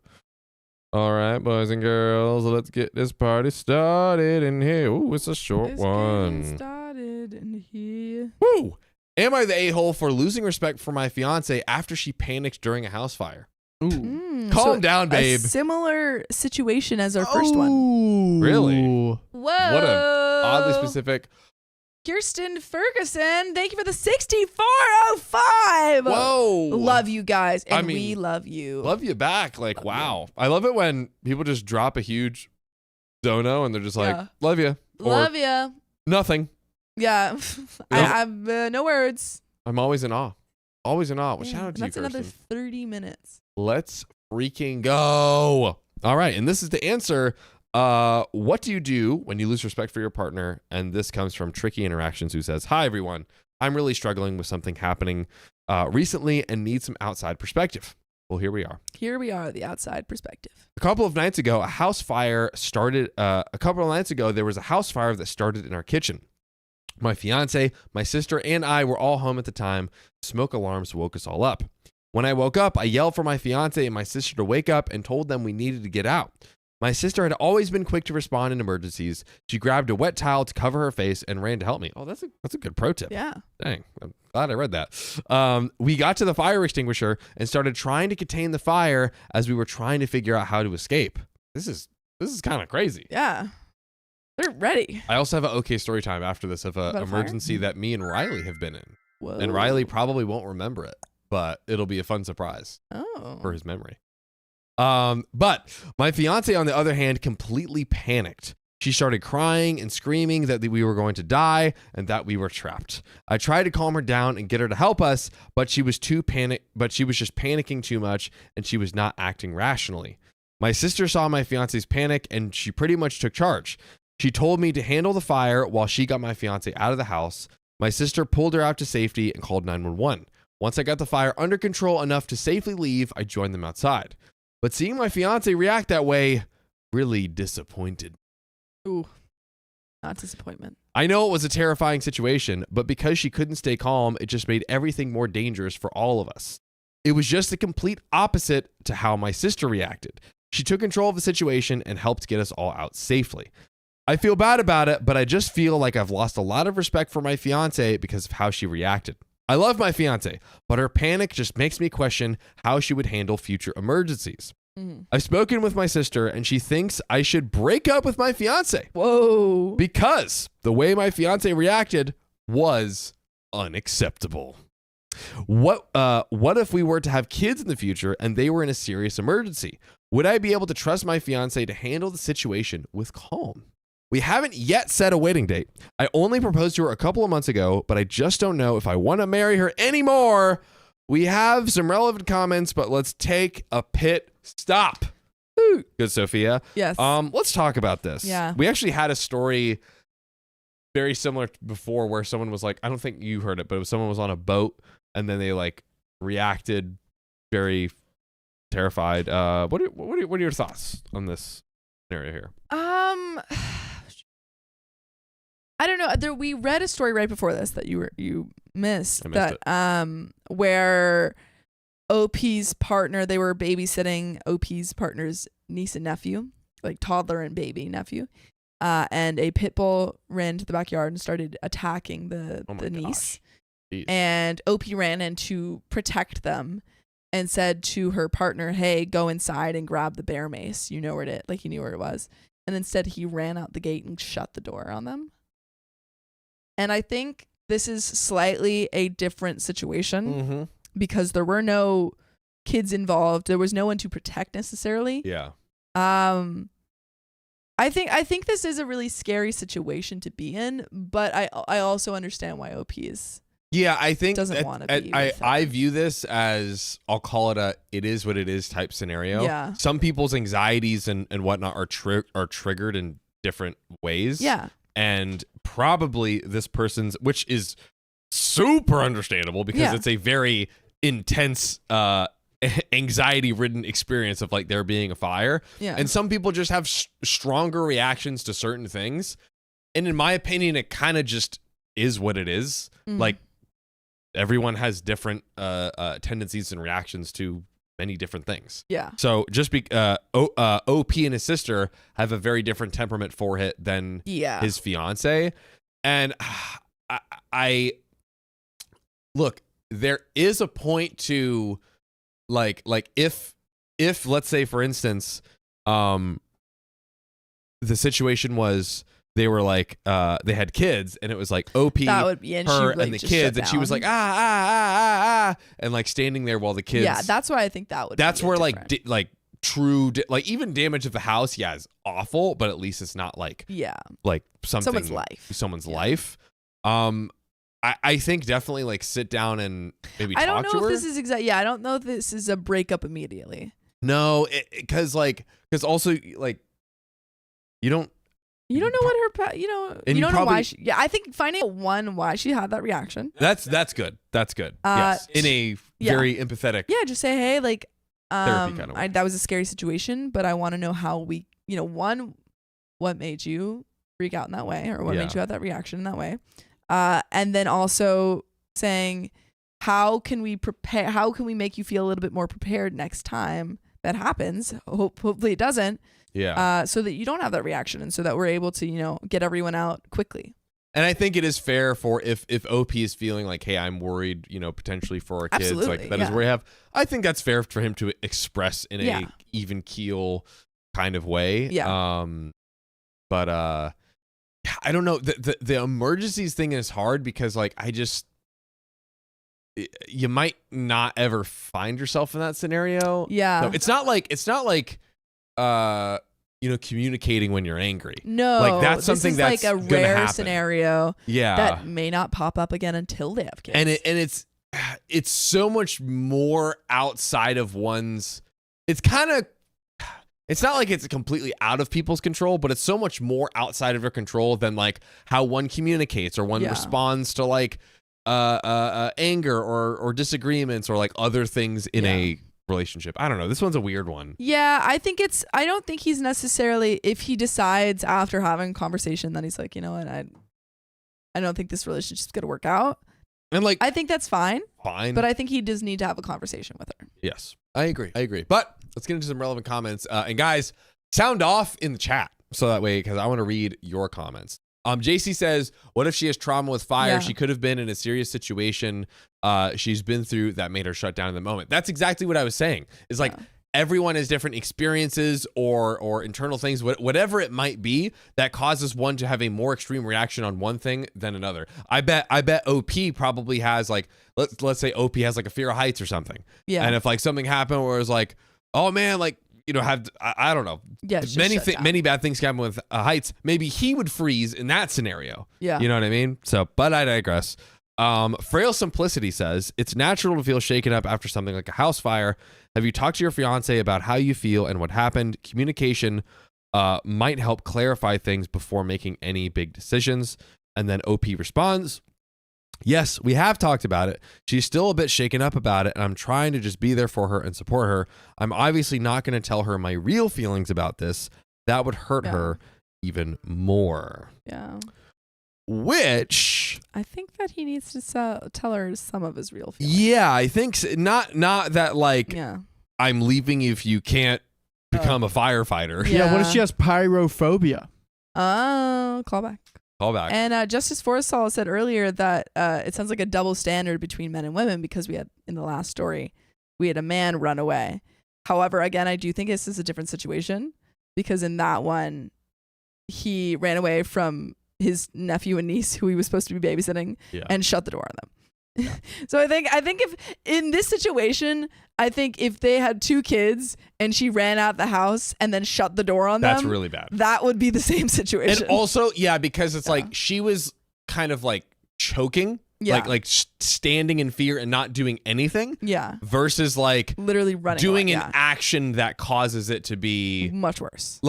All right, boys and girls, let's get this party started in here. Ooh, it's a short It's one. getting started in here. Woo! Am I the a-hole for losing respect for my fiance after she panicked during a house fire? Ooh. Calm down, babe. A similar situation as our first one. Ooh. Really? Whoa. What a oddly specific. Kirsten Ferguson, thank you for the 6405. Whoa. Love you guys, and I mean, we love you. Love you back. Like, Love wow. I love it when people just drop a huge dono and they're just like, Yeah. love you. Or Love you. nothing. Yeah. I've no words. I'm always in awe. Always in awe. Well, Yeah, shout out and to you, that's another Kirsten. 30 minutes. Let's freaking go. All right. And this is the answer. What do you do when you lose respect for your partner? And this comes from Tricky Interactions, who says, hi, everyone. I'm really struggling with something happening recently and need some outside perspective. Well, here we are. Here we are, the outside perspective. A couple of nights ago, there was a house fire that started in our kitchen. My fiance, my sister, and I were all home at the time. Smoke alarms woke us all up. When I woke up, I yelled for my fiance and my sister to wake up and told them we needed to get out. My sister had always been quick to respond in emergencies. She grabbed a wet towel to cover her face and ran to help me. Oh, that's a good pro tip. Yeah. Dang, I'm glad I read that. We got to the fire extinguisher and started trying to contain the fire as we were trying to figure out how to escape. This is kind of crazy. Yeah. They're ready. I also have an okay story time after this of About an a fire? emergency that me and Riley have been in. Whoa. And Riley probably won't remember it, but it'll be a fun surprise Oh. for his memory. But my fiance, on the other hand, completely panicked. She started crying and screaming that we were going to die and that we were trapped. I tried to calm her down and get her to help us, but she was just panicking too much and she was not acting rationally. My sister saw my fiance's panic and she pretty much took charge. She told me to handle the fire while she got my fiance out of the house. My sister pulled her out to safety and called 911. Once I got the fire under control enough to safely leave, I joined them outside. But seeing my fiance react that way really disappointed. Ooh. Not disappointment. I know it was a terrifying situation, but because she couldn't stay calm, it just made everything more dangerous for all of us. It was just the complete opposite to how my sister reacted. She took control of the situation and helped get us all out safely. I feel bad about it, but I just feel like I've lost a lot of respect for my fiance because of how she reacted. I love my fiance, but her panic just makes me question how she would handle future emergencies. Mm. I've spoken with my sister and she thinks I should break up with my fiance. Whoa. Because the way my fiance reacted was unacceptable. What if we were to have kids in the future and they were in a serious emergency? Would I be able to trust my fiance to handle the situation with calm? We haven't yet set a wedding date. I only proposed to her a couple of months ago, but I just don't know if I want to marry her anymore. We have some relevant comments, but let's take a pit stop. Good, Sophia. Yes. Let's talk about this. Yeah. We actually had a story very similar before where someone was like, I don't think you heard it, but someone was on a boat and then they like reacted very terrified. What are your thoughts on this scenario here? I don't know. We read a story right before this that you missed. I missed that where OP's partner, they were babysitting OP's partner's niece and nephew, like toddler and baby nephew, and a pit bull ran to the backyard and started attacking the niece. And OP ran in to protect them and said to her partner, "Hey, go inside and grab the bear mace. You know where it, like he knew where it was." And instead, he ran out the gate and shut the door on them. And I think this is slightly a different situation because there were no kids involved. There was no one to protect necessarily. Yeah. I think this is a really scary situation to be in, but I also understand why OP is. Yeah, I think doesn't want to be. I view this as, I'll call it it is what it is type scenario. Yeah. Some people's anxieties and whatnot are triggered in different ways. Yeah. And probably this person's, which is super understandable because it's a very intense, anxiety-ridden experience of like there being a fire. Yeah. And some people just have stronger reactions to certain things. And in my opinion, it kind of just is what it is. Like everyone has different tendencies and reactions to many different things. Yeah. So just OP and his sister have a very different temperament for it than his fiance. And I look, there is a point to like if let's say for instance, the situation was they were like they had kids and it was like OP, that would be, and her, she, like, and the just kids, shut and she was like and like standing there while the kids. Yeah, that's why I think that would. That's be where different. like like even damage of the house, is awful, but at least it's not like like something someone's life. I think definitely like sit down and maybe talk to her. I don't know if this is exactly. Yeah, I don't know if this is a breakup immediately. No, because also like you don't know what her and you don't probably, know why she. Yeah, I think finding out why she had that reaction. That's good. That's good. Yes, in a very empathetic. Yeah, just say, hey, like therapy kind of way. that was a scary situation, but I want to know how we, one, what made you freak out in that way, or what made you have that reaction in that way. And then also saying, how can we prepare? How can we make you feel a little bit more prepared next time that happens? Hopefully it doesn't. Yeah. So that you don't have that reaction, and so that we're able to, get everyone out quickly. And I think it is fair for if OP is feeling like, hey, I'm worried, potentially for our kids, like that is where we have. I think that's fair for him to express in a even keel kind of way. Yeah. But I don't know. The emergencies thing is hard because like you might not ever find yourself in that scenario. Yeah. So it's not like communicating when you're angry. No, like that's something that's like a rare happen. Scenario. Yeah. That may not pop up again until they have kids. And it's so much more outside of one's. It's not like it's completely out of people's control, but it's so much more outside of their control than like how one communicates or one responds to like anger or disagreements or like other things in a relationship. I don't know. This one's a weird one. Yeah, I don't think he's necessarily, if he decides after having a conversation that he's like, you know what, I don't think this relationship's gonna work out. And like, I think that's fine. But I think he does need to have a conversation with her. Yes, I agree. But let's get into some relevant comments. And guys, sound off in the chat so that way, because I want to read your comments. JC says, what if she has trauma with fire? Yeah. She could have been in a serious situation she's been through that made her shut down in the moment. That's exactly what I was saying. It's like everyone has different experiences or internal things, whatever it might be, that causes one to have a more extreme reaction on one thing than another. I bet OP probably has like, let's say OP has like a fear of heights or something. Yeah. And if like something happened where it was like, oh man, like, I don't know. Yeah, many bad things happen with heights. Maybe he would freeze in that scenario. Yeah. You know what I mean? So, but I digress. Frail Simplicity says, it's natural to feel shaken up after something like a house fire. Have you talked to your fiance about how you feel and what happened? Communication might help clarify things before making any big decisions. And then OP responds, yes, we have talked about it. She's still a bit shaken up about it, and I'm trying to just be there for her and support her. I'm obviously not going to tell her my real feelings about this. That would hurt her even more. Yeah. Which I think that he needs to tell her some of his real feelings. Yeah, I think so. Not that like I'm leaving if you can't become a firefighter. Yeah. What if she has pyrophobia? Oh, callback. Callback. And Justice Forrestal said earlier that it sounds like a double standard between men and women because we had in the last story we had a man run away. However, again, I do think this is a different situation because in that one he ran away from his nephew and niece who he was supposed to be babysitting and shut the door on them. So I think if in this situation, I think if they had 2 kids and she ran out the house and then shut the door on them, that's really bad. That would be the same situation. And also, because it's like she was kind of like choking, like standing in fear and not doing anything. Yeah. Versus like literally running doing away. an action that causes it to be much worse.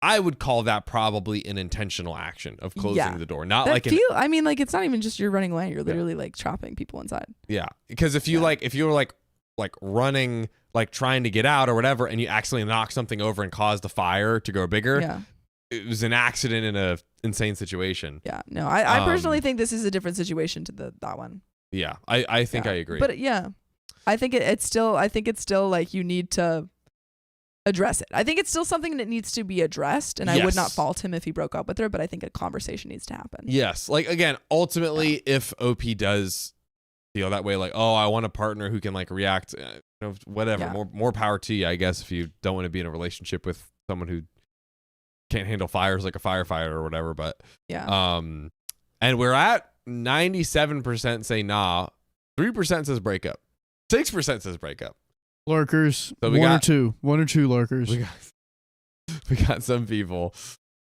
I would call that probably an intentional action of closing the door, not like I mean, like it's not even just you're running away; you're literally like trapping people inside. Yeah, because if you if you were like running, like trying to get out or whatever, and you accidentally knock something over and cause the fire to grow bigger, it was an accident in a insane situation. Yeah, no, I personally think this is a different situation to that one. Yeah, I think I agree. But I think it's still like you need to address it. I think it's still something that needs to be addressed, and I would not fault him if he broke up with her, but I think a conversation needs to happen. Yes. Like, again, ultimately, if OP does feel that way, like, oh, I want a partner who can, like, react, whatever, more power to you, I guess, if you don't want to be in a relationship with someone who can't handle fires like a firefighter or whatever, but, and we're at 97% say nah, 3% says breakup, 6% says breakup. Lurkers. So one or two lurkers. We got some people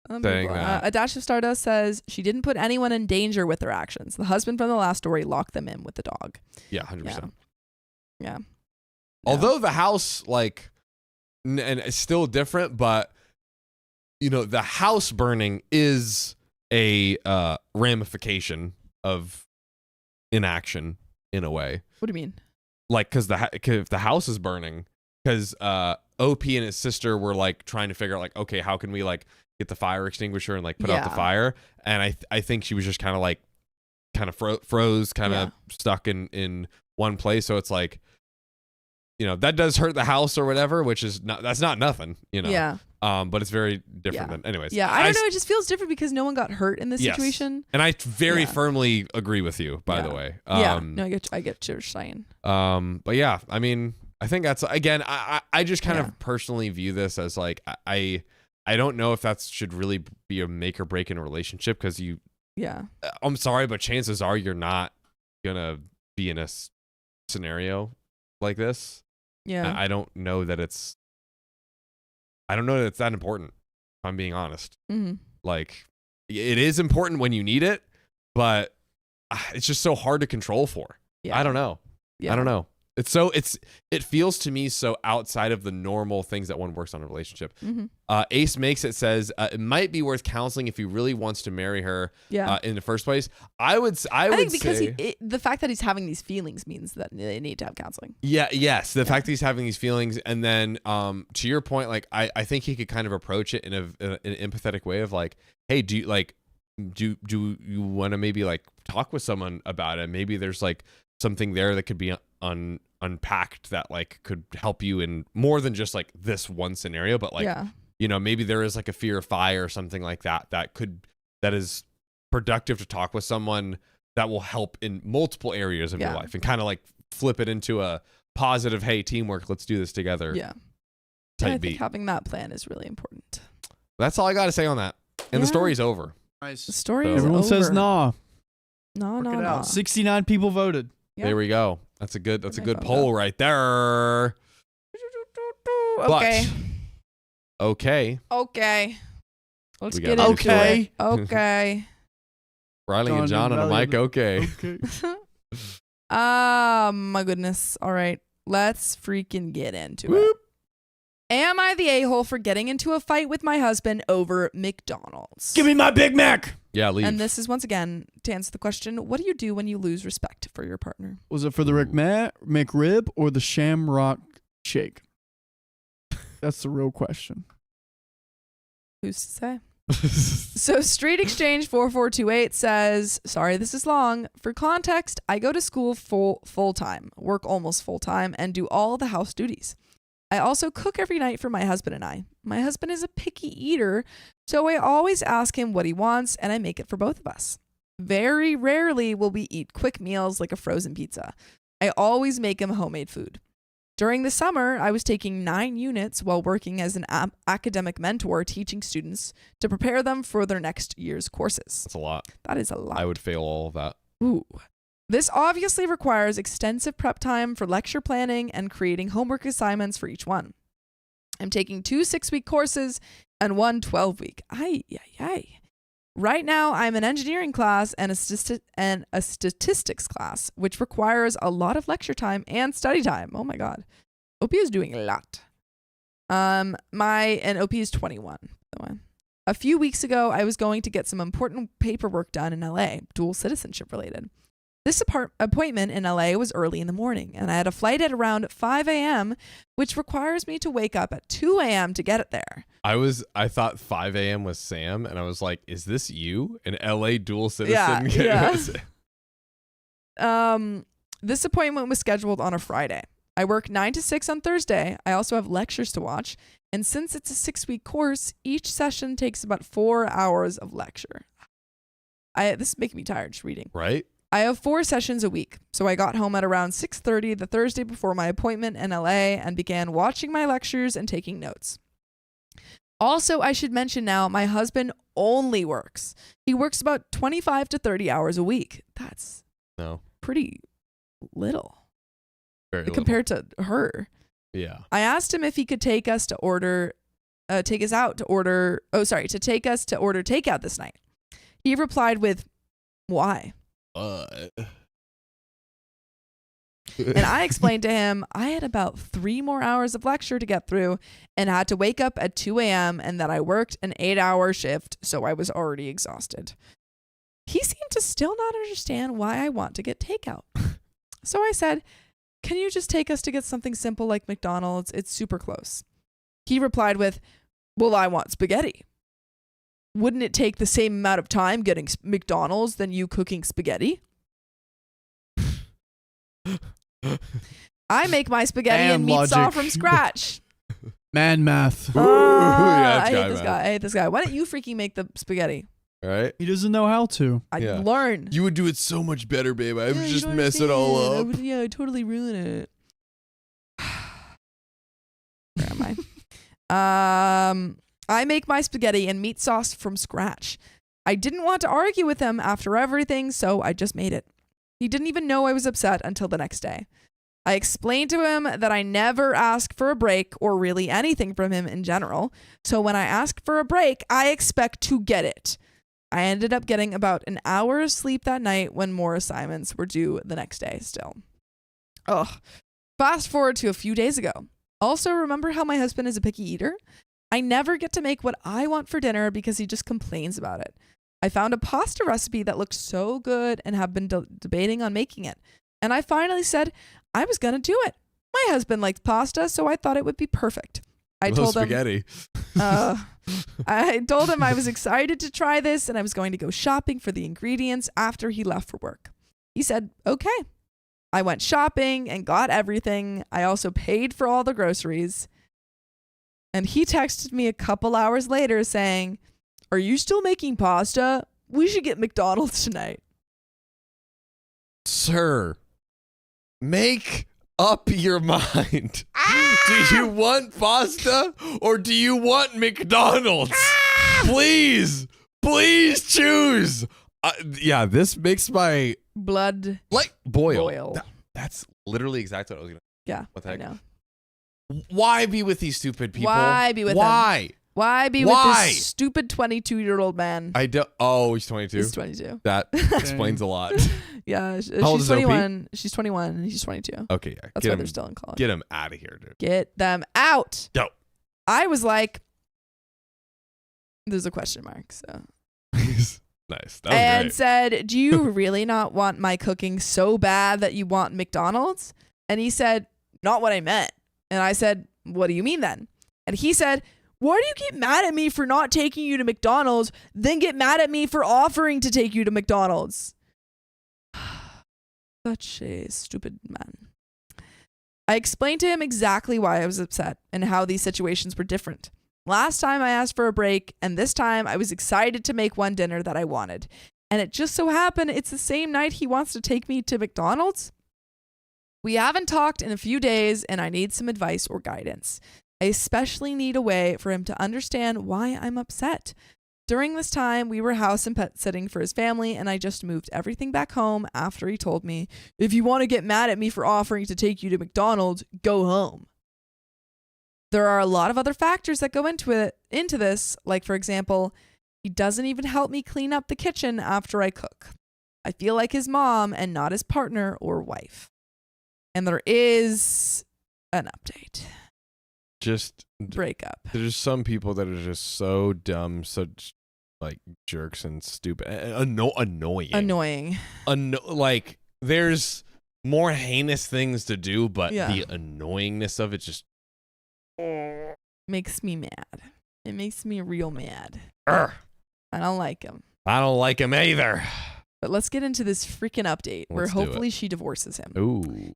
saying that. A Dash of Stardust says she didn't put anyone in danger with her actions. The husband from the last story locked them in with the dog. Yeah, 100%. Yeah. Although the house, like, and it's still different, but the house burning is a ramification of inaction in a way. What do you mean? Like, because if the house is burning, because OP and his sister were like trying to figure out like, okay, how can we like get the fire extinguisher and like put out the fire? And I think she was just kind of froze, kind of stuck in one place. So it's like, that does hurt the house or whatever, which is that's not nothing, Yeah. But it's very different than anyways. Yeah, I don't know. It just feels different because no one got hurt in this situation. And I very firmly agree with you, by the way. No, I get what you're saying. But yeah, I mean, I think that's, again, I just kind of personally view this as like, I don't know if that should really be a make or break in a relationship because I'm sorry, but chances are you're not gonna be in a scenario like this. Yeah. I don't know that it's that important, if I'm being honest. Mm-hmm. Like, it is important when you need it, but it's just so hard to control for. Yeah. I don't know. Yeah. I don't know. It feels to me so outside of the normal things that one works on in a relationship. Mm-hmm. Ace Makes It says it might be worth counseling if he really wants to marry her in the first place. I think because the fact that he's having these feelings means that they need to have counseling. Yeah. Yes. The fact that he's having these feelings, and then to your point, like I think he could kind of approach it in an empathetic way of like, hey, do you want to maybe like talk with someone about it? Maybe there's like something there that could be unpacked that like could help you in more than just like this one scenario, but like maybe there is like a fear of fire or something like that that is productive to talk with someone that will help in multiple areas of your life and kind of like flip it into a positive, hey, teamwork, let's do this together. I think having that plan is really important. That's all I got to say on that. And the story's over. Nice. The story is Everyone over. says nah. No. 69 people voted. Yeah. There we go. That's a good poll right there. Okay. Okay. Let's We get got into okay. it. Okay. Riley and John on a mic. Okay. My goodness. All right. Let's freaking get into it. Am I the a-hole for getting into a fight with my husband over McDonald's? Give me my Big Mac. Yeah, leave. And this is once again to answer the question, what do you do when you lose respect for your partner? Was it for the McRib or the Shamrock Shake? That's the real question. Who's to say? So Street Exchange 4428 says, sorry, this is long. For context, I go to school full time, work almost full time, and do all the house duties. I also cook every night for my husband and I. My husband is a picky eater, so I always ask him what he wants, and I make it for both of us. Very rarely will we eat quick meals like a frozen pizza. I always make him homemade food. During the summer, I was taking 9 units while working as an academic mentor teaching students to prepare them for their next year's courses. That's a lot. That is a lot. I would fail all of that. Ooh. This obviously requires extensive prep time for lecture planning and creating homework assignments for each one. I'm taking 2 6-week courses and 1 12-week. Right now, I'm an engineering class and a statistics class, which requires a lot of lecture time and study time. Oh my God. OP is doing a lot. And OP is 21, by the way. A few weeks ago, I was going to get some important paperwork done in LA, dual citizenship related. This appointment in LA was early in the morning, and I had a flight at around 5 a.m., which requires me to wake up at 2 a.m. to get it there. I thought 5 a.m. was Sam, and I was like, is this you? An LA dual citizen? Yeah. This appointment was scheduled on a Friday. I work 9 to 6 on Thursday. I also have lectures to watch, and since it's a 6-week course, each session takes about 4 hours of lecture. This is making me tired just reading. Right? I have 4 sessions a week, so I got home at around 6:30 the Thursday before my appointment in LA and began watching my lectures and taking notes. Also, I should mention now, my husband only works. He works about 25 to 30 hours a week. That's pretty little. Very little. Compared to her. Yeah. I asked him if he could take us to order takeout this night. He replied with, why? And I explained to him I had about 3 more hours of lecture to get through and had to wake up at 2 a.m. and that I worked an 8-hour shift, so I was already exhausted. He seemed to still not understand why I want to get takeout. So I said, can you just take us to get something simple like McDonald's? It's super close. He replied with, well, I want spaghetti. Wouldn't it take the same amount of time getting McDonald's than you cooking spaghetti? I make my spaghetti and meat sauce from scratch. Man math. I hate this guy. Why don't you freaking make the spaghetti? Right? He doesn't know how to. Learn. You would do it so much better, babe. I would just mess it all up. I'd totally ruin it. Where am I? I make my spaghetti and meat sauce from scratch. I didn't want to argue with him after everything, so I just made it. He didn't even know I was upset until the next day. I explained to him that I never ask for a break or really anything from him in general. So when I ask for a break, I expect to get it. I ended up getting about an hour of sleep that night when more assignments were due the next day still. Fast forward to a few days ago. Also, remember how my husband is a picky eater? I never get to make what I want for dinner because he just complains about it. I found a pasta recipe that looked so good and have been debating on making it. And I finally said I was going to do it. My husband likes pasta, so I thought it would be perfect. I told him I was excited to try this and I was going to go shopping for the ingredients after he left for work. He said, okay. I went shopping and got everything. I also paid for all the groceries. And he texted me a couple hours later saying, are you still making pasta? We should get McDonald's tonight. Sir, make up your mind. Do you want pasta or do you want McDonald's? Please choose. This makes my blood boil. That's literally exactly what I was going to Yeah, what the heck? I know. Why be with these stupid people? Why be with them? Why? Why be with this stupid 22-year-old man? I don't. Oh, he's 22. He's 22. That explains a lot. Yeah, she's How old is 21. She's 21 and he's 22. Okay, yeah. That's why they're still in college. Get him out of here, dude. Get them out. Go. I was like, there's a question mark. So nice. That was and great. said, do you really not want my cooking so bad that you want McDonald's? And he said, not what I meant. And I said, what do you mean then? And he said, why do you get mad at me for not taking you to McDonald's, then get mad at me for offering to take you to McDonald's? Such a stupid man. I explained to him exactly why I was upset and how these situations were different. Last time I asked for a break, and this time I was excited to make one dinner that I wanted. And it just so happened it's the same night he wants to take me to McDonald's. We haven't talked in a few days, and I need some advice or guidance. I especially need a way for him to understand why I'm upset. During this time, we were house and pet sitting for his family, and I just moved everything back home after he told me, if you want to get mad at me for offering to take you to McDonald's, go home. There are a lot of other factors that go into this, like, for example, he doesn't even help me clean up the kitchen after I cook. I feel like his mom and not his partner or wife. And there is an update. Just breakup. There's some people that are just so dumb, such like jerks and stupid, annoying. Like there's more heinous things to do, but the annoyingness of it just makes me mad. It makes me real mad. I don't like him. I don't like him either. But let's get into this freaking update where hopefully she divorces him. Ooh.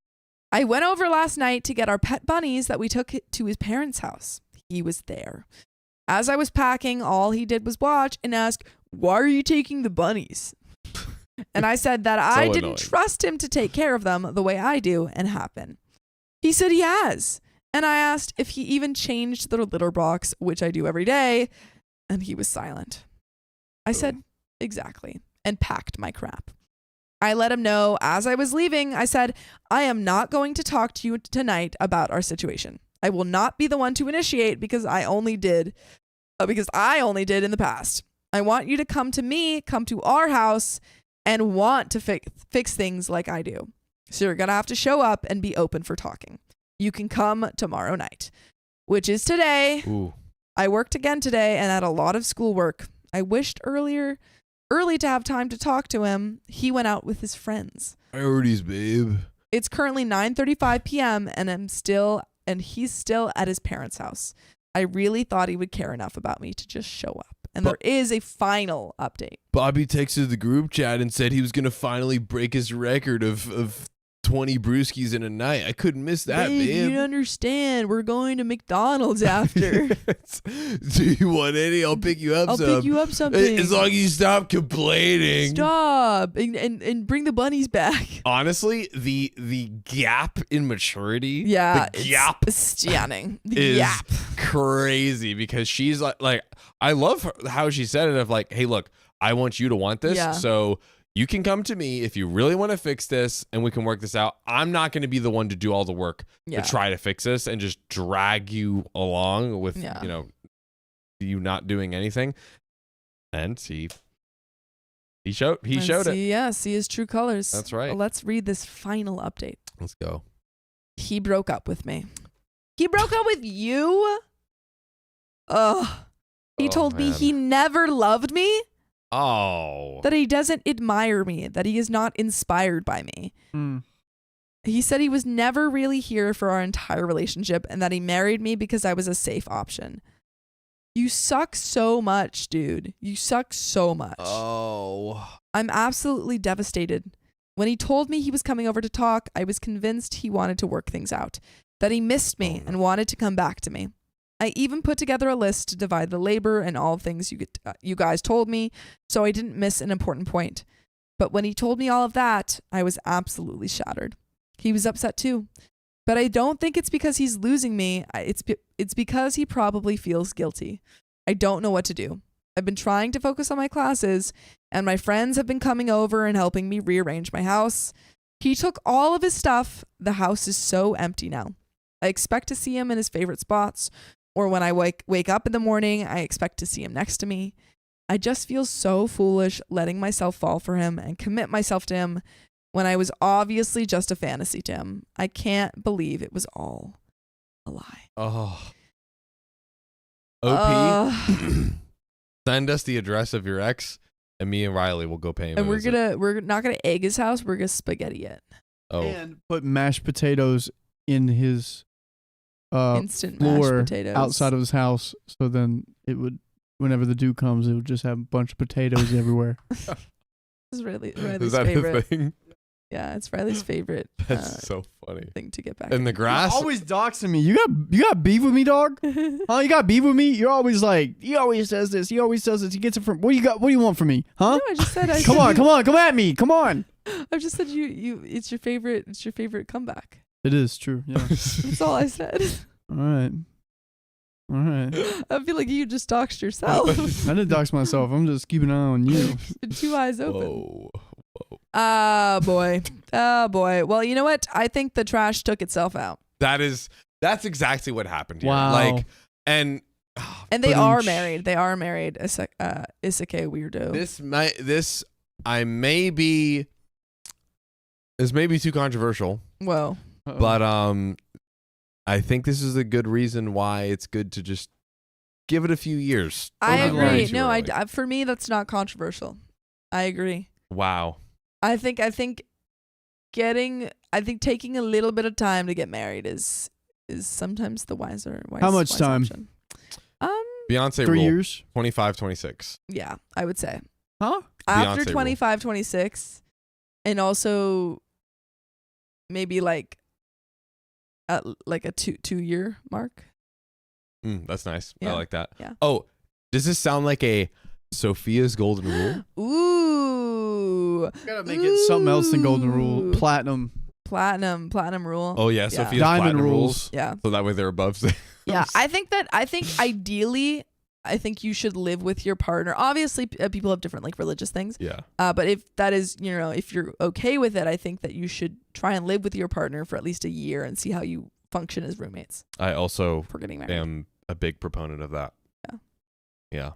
I went over last night to get our pet bunnies that we took to his parents' house. He was there. As I was packing, all he did was watch and ask, why are you taking the bunnies? And I said that I didn't trust him to take care of them the way I do and happen. He said he has. And I asked if he even changed the litter box, which I do every day, and he was silent. I said, exactly, and packed my crap. I let him know as I was leaving. I said, I am not going to talk to you tonight about our situation. I will not be the one to initiate because I only did in the past. I want you to come to me, come to our house, and want to fix things like I do. So you're going to have to show up and be open for talking. You can come tomorrow night, which is today. Ooh. I worked again today and had a lot of schoolwork. I wished early to have time to talk to him. He went out with his friends. Priorities, babe. It's currently 9:35 p.m. and he's still at his parents' house. I really thought he would care enough about me to just show up. And there is a final update. Bobby texted the group chat and said he was going to finally break his record of 20 brewskis in a night. I couldn't miss that, babe. You don't understand. We're going to McDonald's after. Do you want any? I'll pick you up some. I'll pick you up something. As long as you stop complaining. Stop. And bring the bunnies back. Honestly, the gap in maturity. Yeah. The gap. Stunning. The gap. Crazy because she's like, I love how she said it of like, hey, look, I want you to want this. Yeah. So you can come to me if you really want to fix this and we can work this out. I'm not going to be the one to do all the work to try to fix this and just drag you along with, you not doing anything. And he showed it. Yeah, see his true colors. That's right. Well, let's read this final update. Let's go. He broke up with me. He broke up with you? Ugh. He told me he never loved me. Oh. That he doesn't admire me, that he is not inspired by me. He said he was never really here for our entire relationship and that he married me because I was a safe option. You suck so much, dude. You suck so much. Oh. I'm absolutely devastated. When he told me he was coming over to talk, I was convinced he wanted to work things out, that he missed me and wanted to come back to me. I even put together a list to divide the labor and all things you guys told me, so I didn't miss an important point. But when he told me all of that, I was absolutely shattered. He was upset too. But I don't think it's because he's losing me. It's because he probably feels guilty. I don't know what to do. I've been trying to focus on my classes, and my friends have been coming over and helping me rearrange my house. He took all of his stuff. The house is so empty now. I expect to see him in his favorite spots, or when I wake up in the morning, I expect to see him next to me. I just feel so foolish letting myself fall for him and commit myself to him when I was obviously just a fantasy to him. I can't believe it was all a lie. Oh. OP, send us the address of your ex, and me and Riley will go pay him. And we're not gonna egg his house. We're gonna spaghetti it. Oh, and put mashed potatoes in his instant mashed floor potatoes outside of his house. So then it would, whenever the dew comes, it would just have a bunch of potatoes everywhere. This is Riley's is that favorite. his thing? Yeah, it's Riley's favorite. That's so funny. Thing to get back in the grass. You're always doxing me. You got beef with me, dog? Huh? You got beef with me? You're always like, he always says this. He always does this. He gets it from. What do you got? What do you want from me? Huh? No, I just said. Come on, come at me. Come on. I've just said you. It's your favorite. It's your favorite comeback. It is true. Yeah. That's all I said. All right. I feel like you just doxed yourself. I didn't dox myself. I'm just keeping an eye on you. 2 eyes open. Whoa. Ah, boy. Oh, boy. Well, you know what? I think the trash took itself out. That's exactly what happened here. Wow. Like, and they are married. They are married. Isekai weirdo. This may be too controversial. Whoa. But I think this is a good reason why it's good to just give it a few years. I agree. No, for me that's not controversial. I agree. Wow. I think taking a little bit of time to get married is sometimes the wiser. How much time? Option. Beyonce 3 rule, years. 25, 26. Yeah, I would say. Huh? After Beyonce 25, 26, and also maybe like a 2-year mark. That's nice. Yeah. I like that. Yeah. Oh, does this sound like a Sophia's golden rule? Ooh. Gotta make it something else than golden rule. Platinum rule. Oh yeah, Sophia's diamond platinum rules. Yeah. So that way they're above. Yeah, I think ideally, I think you should live with your partner. Obviously, people have different like religious things. Yeah. But if that is, if you're okay with it, I think that you should try and live with your partner for at least a year and see how you function as roommates. I also for getting married. am a big proponent of that. Yeah. Yeah.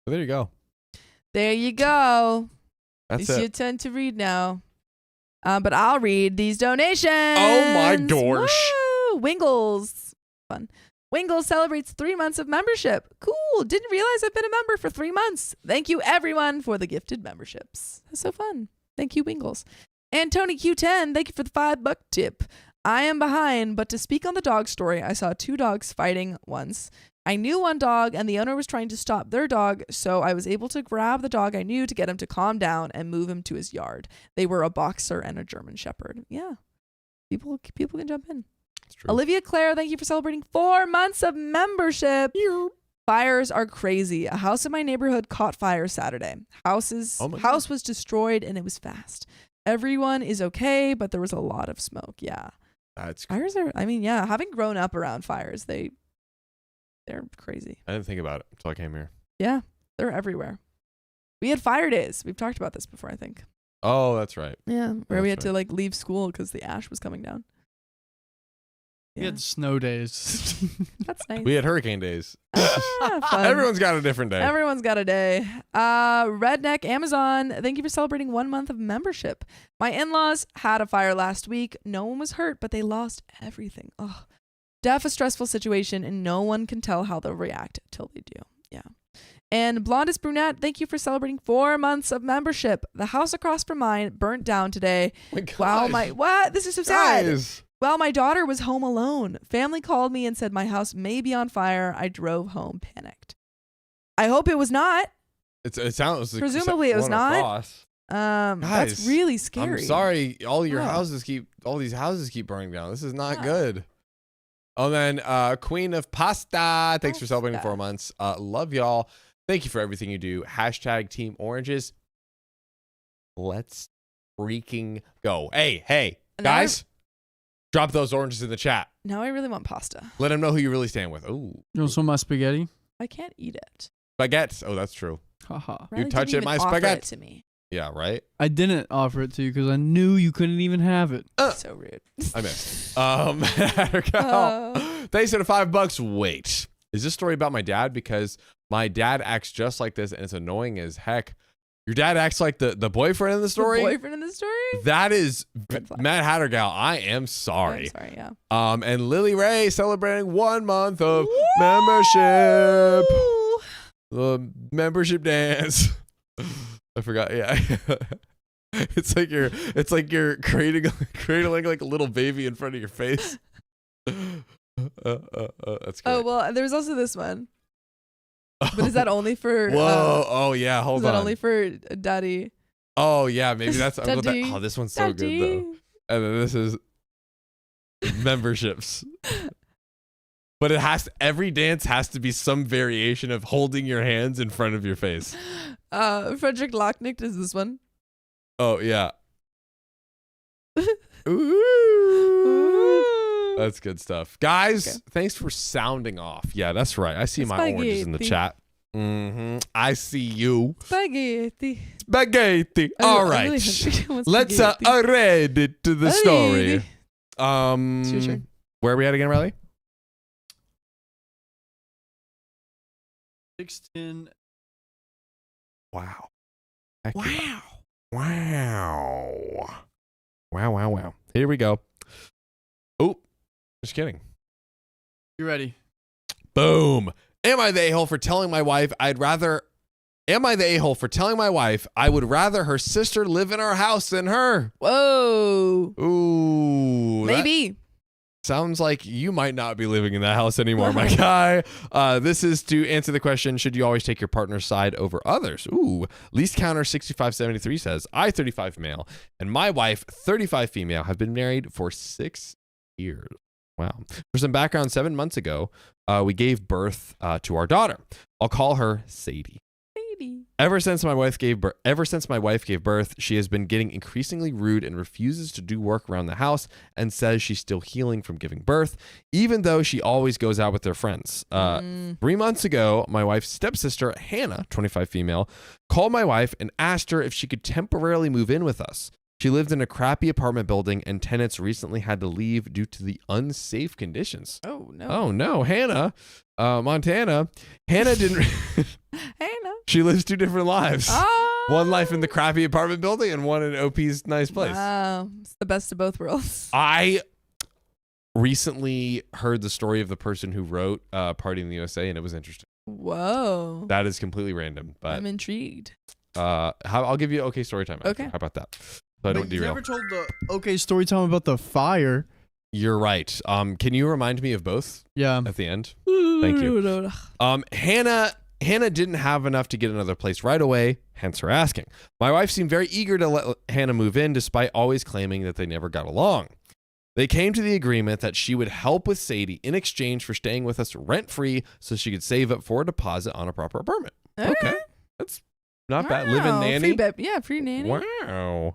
Well, there you go. There you go. That's it's it. your turn to read now. But I'll read these donations. Oh my gosh. Woo! Wingles. Fun. Wingles celebrates 3 months of membership. Cool. Didn't realize I've been a member for 3 months. Thank you, everyone, for the gifted memberships. That's so fun. Thank you, Wingles. And Tony Q10, thank you for the $5 tip. I am behind, but to speak on the dog story, I saw 2 dogs fighting once. I knew one dog, and the owner was trying to stop their dog, so I was able to grab the dog I knew to get him to calm down and move him to his yard. They were a boxer and a German Shepherd. Yeah. People can jump in. True. Olivia Claire, thank you for celebrating 4 months of membership. Fires are crazy. A house in my neighborhood caught fire Saturday. House was destroyed and it was fast. Everyone is okay, but there was a lot of smoke. Yeah. Fires are, having grown up around fires, they're crazy. I didn't think about it until I came here. Yeah, they're everywhere. We had fire days. We've talked about this before, I think. Oh, that's right. Yeah, where we had to like leave school because the ash was coming down. We had snow days. That's nice. We had hurricane days. Fun. Everyone's got a different day. Everyone's got a day. Redneck Amazon, thank you for celebrating 1 month of membership. My in-laws had a fire last week. No one was hurt, but they lost everything. Oh, a stressful situation, and no one can tell how they'll react till they do. Yeah. And Blondest Brunette, thank you for celebrating 4 months of membership. The house across from mine burnt down today. Wow, what? This is so sad. Well, my daughter was home alone. Family called me and said my house may be on fire. I drove home panicked. I hope it was not. It sounds presumably it was not. That's really scary. I'm sorry. All these houses keep burning down. This is not good. Oh, then Queen of Pasta. Thanks for celebrating 4 months. Love y'all. Thank you for everything you do. # Team Oranges. Let's freaking go. Hey, guys. Drop those oranges in the chat. Now I really want pasta. Let them know who you really stand with. Ooh. You want some of my spaghetti? I can't eat it. Baguettes. Oh, that's true. Haha. You touch it, my spaghetti. To me. Yeah, right? I didn't offer it to you because I knew you couldn't even have it. So rude. I missed. Thanks for the $5. Wait, is this story about my dad? Because my dad acts just like this, and it's annoying as heck. Your dad acts like the boyfriend in the story? The boyfriend in the story? That is Matt Hattergal. I am sorry. I'm sorry, yeah. And Lily Ray celebrating 1 month of membership. The membership dance. I forgot. Yeah. It's like you're cradling like a little baby in front of your face. That's great. Oh, well, there's also this one. But is that only for oh yeah, hold on. Is that only for daddy? Oh yeah, maybe that's Daddy. oh, this one's so good though. And then this is memberships. But every dance has to be some variation of holding your hands in front of your face. Frederick Lochnick does this one. Oh yeah. Ooh. That's good stuff. Guys, thanks for sounding off. Yeah, that's right. I see my oranges in the chat. I see you. Spaghetti. All right. Let's read it to the story. It's your turn. Where are we at again, Riley? 610. Wow. Wow. Here we go. Oh, just kidding. You ready? Boom. Am I the a-hole for telling my wife I would rather her sister live in our house than her? Whoa. Ooh. Maybe. Sounds like you might not be living in that house anymore, my guy. This is to answer the question, should you always take your partner's side over others? Ooh. Least counter 6573 says, I, 35 male, and my wife, 35 female, have been married for 6 years. Wow. For some background, 7 months ago, we gave birth to our daughter. I'll call her Sadie. Ever since my wife gave birth, she has been getting increasingly rude and refuses to do work around the house and says she's still healing from giving birth, even though she always goes out with her friends. 3 months ago, my wife's stepsister, Hannah, 25 female, called my wife and asked her if she could temporarily move in with us. She lived in a crappy apartment building and tenants recently had to leave due to the unsafe conditions. Oh, no. Oh, no. Hannah, Montana. Hannah didn't... Hannah. She lives 2 different lives. Oh. One life in the crappy apartment building and one in OP's nice place. Wow. It's the best of both worlds. I recently heard the story of the person who wrote Party in the USA, and it was interesting. Whoa. That is completely random, but I'm intrigued. I'll give you okay story time. Okay. How about that? So I don't derail. You never told the okay story time about the fire. You're right. Can you remind me of both? Yeah. At the end. Thank you. Hannah didn't have enough to get another place right away, hence her asking. My wife seemed very eager to let Hannah move in, despite always claiming that they never got along. They came to the agreement that she would help with Sadie in exchange for staying with us rent-free so she could save up for a deposit on a proper apartment. Okay. That's not bad. Live-in nanny. Free nanny. Wow.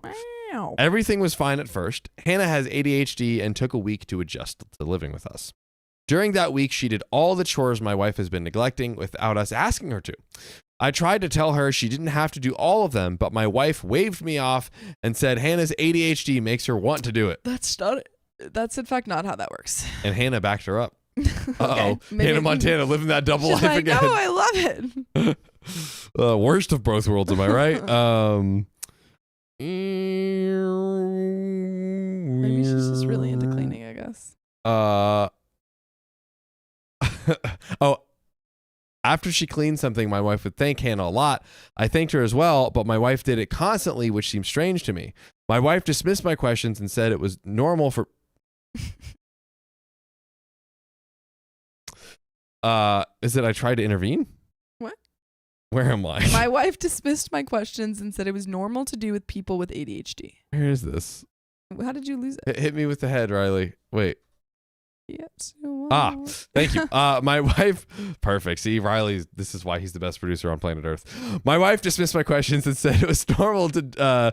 Everything was fine at first. Hannah has ADHD and took a week to adjust to living with us. During that week, she did all the chores my wife has been neglecting without us asking her to. I tried to tell her she didn't have to do all of them, but my wife waved me off and said Hannah's ADHD makes her want to do it. That's in fact not how that works. And Hannah backed her up. Okay, Hannah Montana living that double life like, again. Oh, I love it. Worst of both worlds, am I right? Maybe she's just really into cleaning, I guess. After she cleaned something, my wife would thank Hannah a lot. I thanked her as well, but my wife did it constantly, which seemed strange to me. My wife dismissed my questions and said it was normal for... Is it I tried to intervene? What? Where am I? My wife dismissed my questions and said it was normal to do with people with ADHD. Where is this? How did you lose it? Hit me with the head, Riley. Wait. Yes. Thank you. My wife, perfect. See, Riley, this is why he's the best producer on planet Earth. My wife dismissed my questions and said it was normal to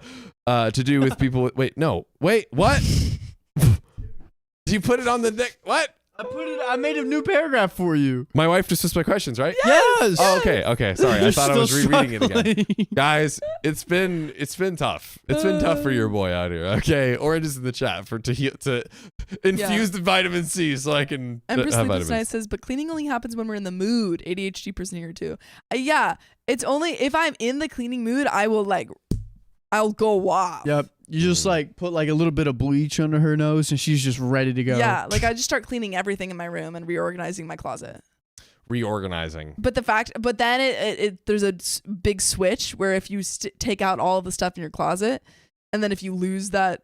do with people with, what? Did you put it on the deck? What? I made a new paragraph for you. My wife dismissed my questions, right? Yes. Oh, okay. Sorry, I You're thought I was still rereading it again. struggling. Guys, it's been tough. It's been tough for your boy out here. Okay, Orange is in the chat to infuse the vitamin C so I can have Empress Sleepless vitamins. Night says, but cleaning only happens when we're in the mood. ADHD person here too. Yeah, it's only if I'm in the cleaning mood, I'll go off. Yep. You just like put like a little bit of bleach under her nose and she's just ready to go. Yeah, like I just start cleaning everything in my room and reorganizing my closet. Reorganizing. But then there's a big switch where if you take out all of the stuff in your closet, and then if you lose that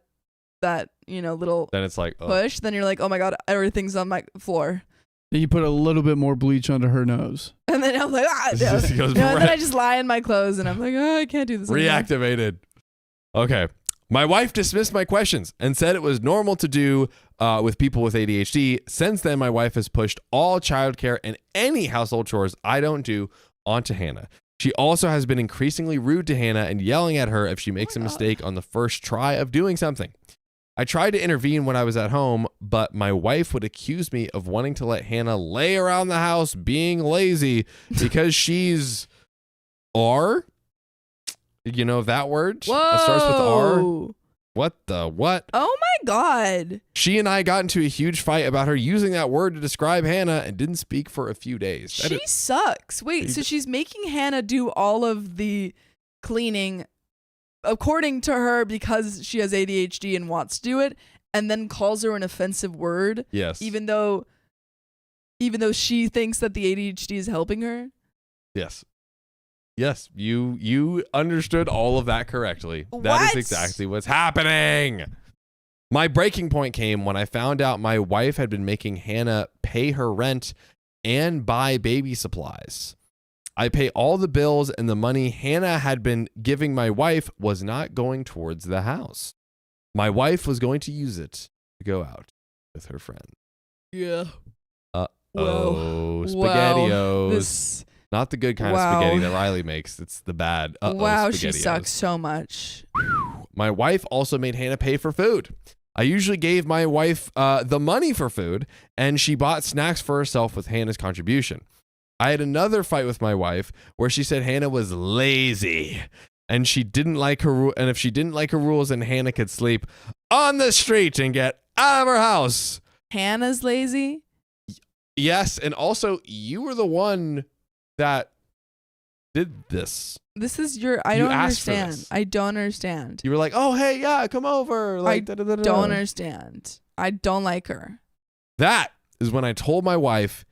little Then it's like push, then you're like, oh my god, everything's on my floor. Then you put a little bit more bleach under her nose. And then I'm like, and then I just lie in my clothes and I'm like, oh, I can't do this anymore. Reactivated. Okay. My wife dismissed my questions and said it was normal to do with people with ADHD. Since then, my wife has pushed all childcare and any household chores I don't do onto Hannah. She also has been increasingly rude to Hannah and yelling at her if she makes a mistake on the first try of doing something. I tried to intervene when I was at home, but my wife would accuse me of wanting to let Hannah lay around the house being lazy because she's R. You know that word? Whoa. It starts with R. What? Oh my god. She and I got into a huge fight about her using that word to describe Hannah and didn't speak for a few days. She sucks. Wait, so she's making Hannah do all of the cleaning according to her because she has ADHD and wants to do it, and then calls her an offensive word. Yes. Even though she thinks that the ADHD is helping her. Yes, you understood all of that correctly. That is exactly what's happening. My breaking point came when I found out my wife had been making Hannah pay her rent and buy baby supplies. I pay all the bills, and the money Hannah had been giving my wife was not going towards the house. My wife was going to use it to go out with her friend. Yeah. SpaghettiOs. Not the good kind of spaghetti that Riley makes. It's the bad. Wow, she sucks so much. My wife also made Hannah pay for food. I usually gave my wife the money for food, and she bought snacks for herself with Hannah's contribution. I had another fight with my wife where she said Hannah was lazy, and she didn't like her. And if she didn't like her rules, then Hannah could sleep on the street and get out of her house. Hannah's lazy? Yes, and also you were the one that did this. This is I don't understand. I don't understand. You were like, oh, hey, yeah, come over. Like, don't understand. I don't like her. That is when I told my wife,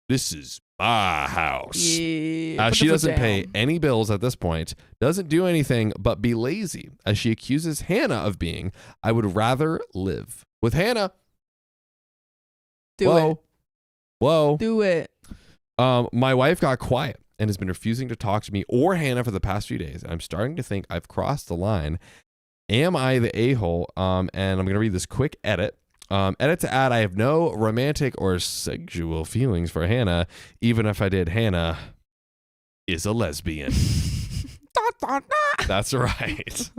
this is my house. Yeah, she doesn't pay any bills at this point, doesn't do anything but be lazy, as she accuses Hannah of being. I would rather live with Hannah. Do Whoa. Do it. My wife got quiet and has been refusing to talk to me or Hannah for the past few days. I'm starting to think I've crossed the line. Am I the a-hole? And I'm going to read this quick edit. Edit to add, I have no romantic or sexual feelings for Hannah. Even if I did, Hannah is a lesbian. That's right.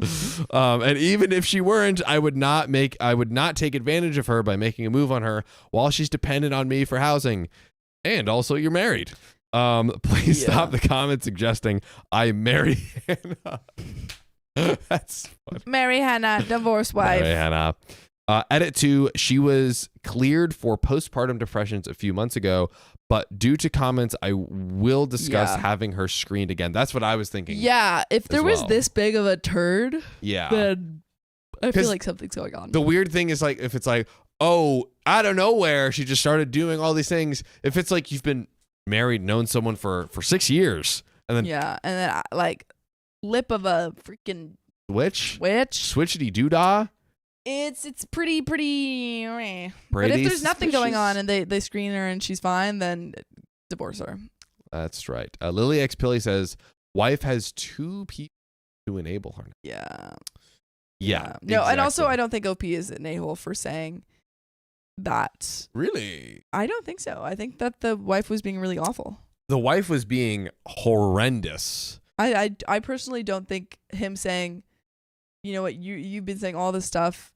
And even if she weren't, I would not take advantage of her by making a move on her while she's dependent on me for housing. And also, you're married. Please stop the comment suggesting I marry Hannah. That's funny. Marry Hannah, divorce wife. Marry Hannah. Edit 2, she was cleared for postpartum depressions a few months ago, but due to comments, I will discuss having her screened again. That's what I was thinking. Yeah, if there was this big of a turd, then I feel like something's going on. The weird thing is, like, if it's like, oh, out of nowhere, she just started doing all these things. If it's like you've been married, known someone for 6 years, and then like lip of a freaking switchity doodah. It's pretty. But if there's nothing going on and they screen her and she's fine, then divorce her. That's right. Lily X Pilly says wife has 2 people to enable her. Yeah. Exactly. No, and also I don't think OP is an a-hole for saying that. Really? I don't think so. I think that the wife was being really awful. The wife was being horrendous. I personally don't think him saying, you know what, you've been saying all this stuff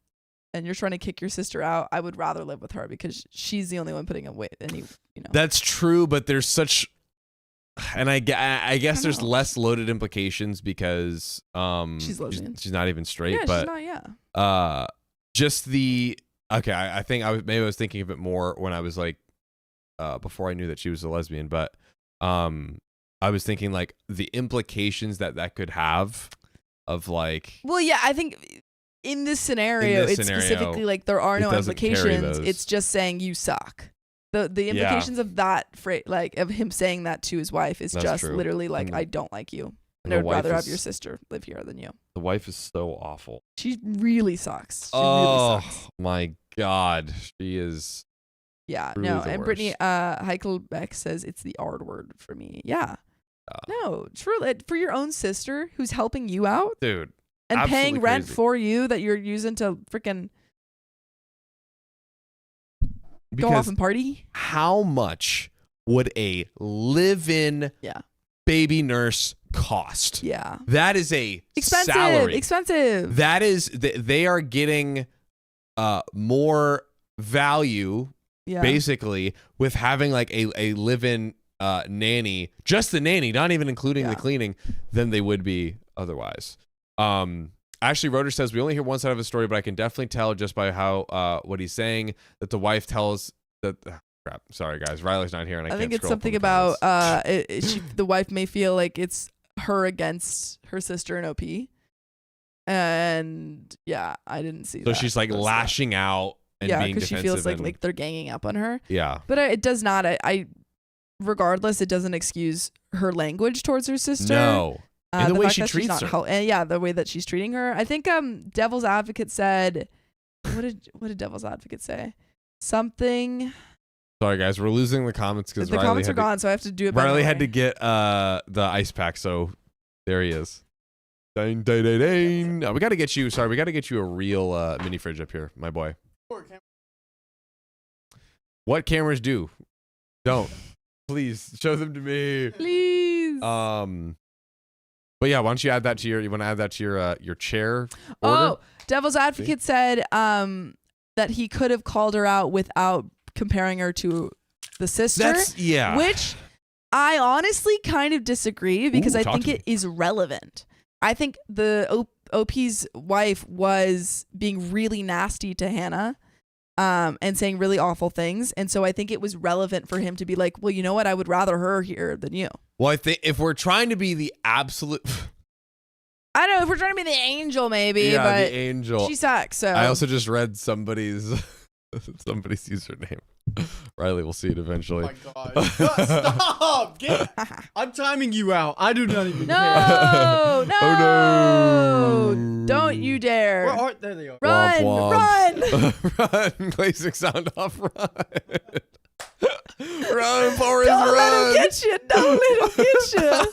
and you're trying to kick your sister out, I would rather live with her because she's the only one putting up with any, That's true, but there's such, and I guess there's less loaded implications because she's lesbian. She's not even straight, Yeah, but she's not, just the I think I was thinking of it more when I was like before I knew that she was a lesbian, but I was thinking like the implications that could have of like. Well, yeah, I think in this scenario, it's specifically like there are no implications. It's just saying you suck. The implications of that phrase, like of him saying that to his wife, is just true. Literally like, I don't like you, and I would rather have your sister live here than you. The wife is so awful. She really sucks. She really sucks. My God, she is. Yeah, no, and Brittany Heichelbeck says it's the R word for me. Yeah. No, true. For your own sister who's helping you out, dude, and paying rent for you that you're using to freaking go off and party. How much would a live-in baby nurse cost? Yeah, that is a salary. Expensive. That is, they are getting more value, basically, with having like a live-in nanny, just the nanny, not even including the cleaning, than they would be otherwise. Ashley Roeder says, we only hear one side of the story, but I can definitely tell just by how what he's saying that the wife tells that. Crap. Sorry, guys. Riley's not here, and I think it's something about the wife may feel like it's her against her sister and OP, and I didn't see. So she's like lashing out and being defensive. She feels like they're ganging up on her. Yeah, but it does not. Regardless, it doesn't excuse her language towards her sister. No. And the way she treats her. And the way that she's treating her. I think Devil's Advocate said, what did Devil's Advocate say? Something. Sorry, guys. We're losing the comments because the comments are gone, so I have to do it. Riley had to get the ice pack, so there he is. Dang, dang, dang, dang. No, we got to get you a real mini fridge up here, my boy. What cameras do? Don't. Please show them to me. Please. But yeah, why don't you add that to your chair order? Oh, Devil's Advocate said that he could have called her out without comparing her to the sister. Which I honestly kind of disagree because I think it is relevant. I think the OP's wife was being really nasty to Hannah. And saying really awful things. And so I think it was relevant for him to be like, well, you know what? I would rather her here than you. Well, I think if we're trying to be the absolute... I don't know. If we're trying to be the angel, maybe. Yeah, but the angel. She sucks. So I also just read somebody's username. Riley will see it eventually. Oh my God. Stop! I'm timing you out. I do not even care. No! Oh no! Don't you dare. Where are there they are. Run! Womp, womp. Run! Classic sound off. Run! Run, Forrest, Don't run! let him get you. Don't let him get you.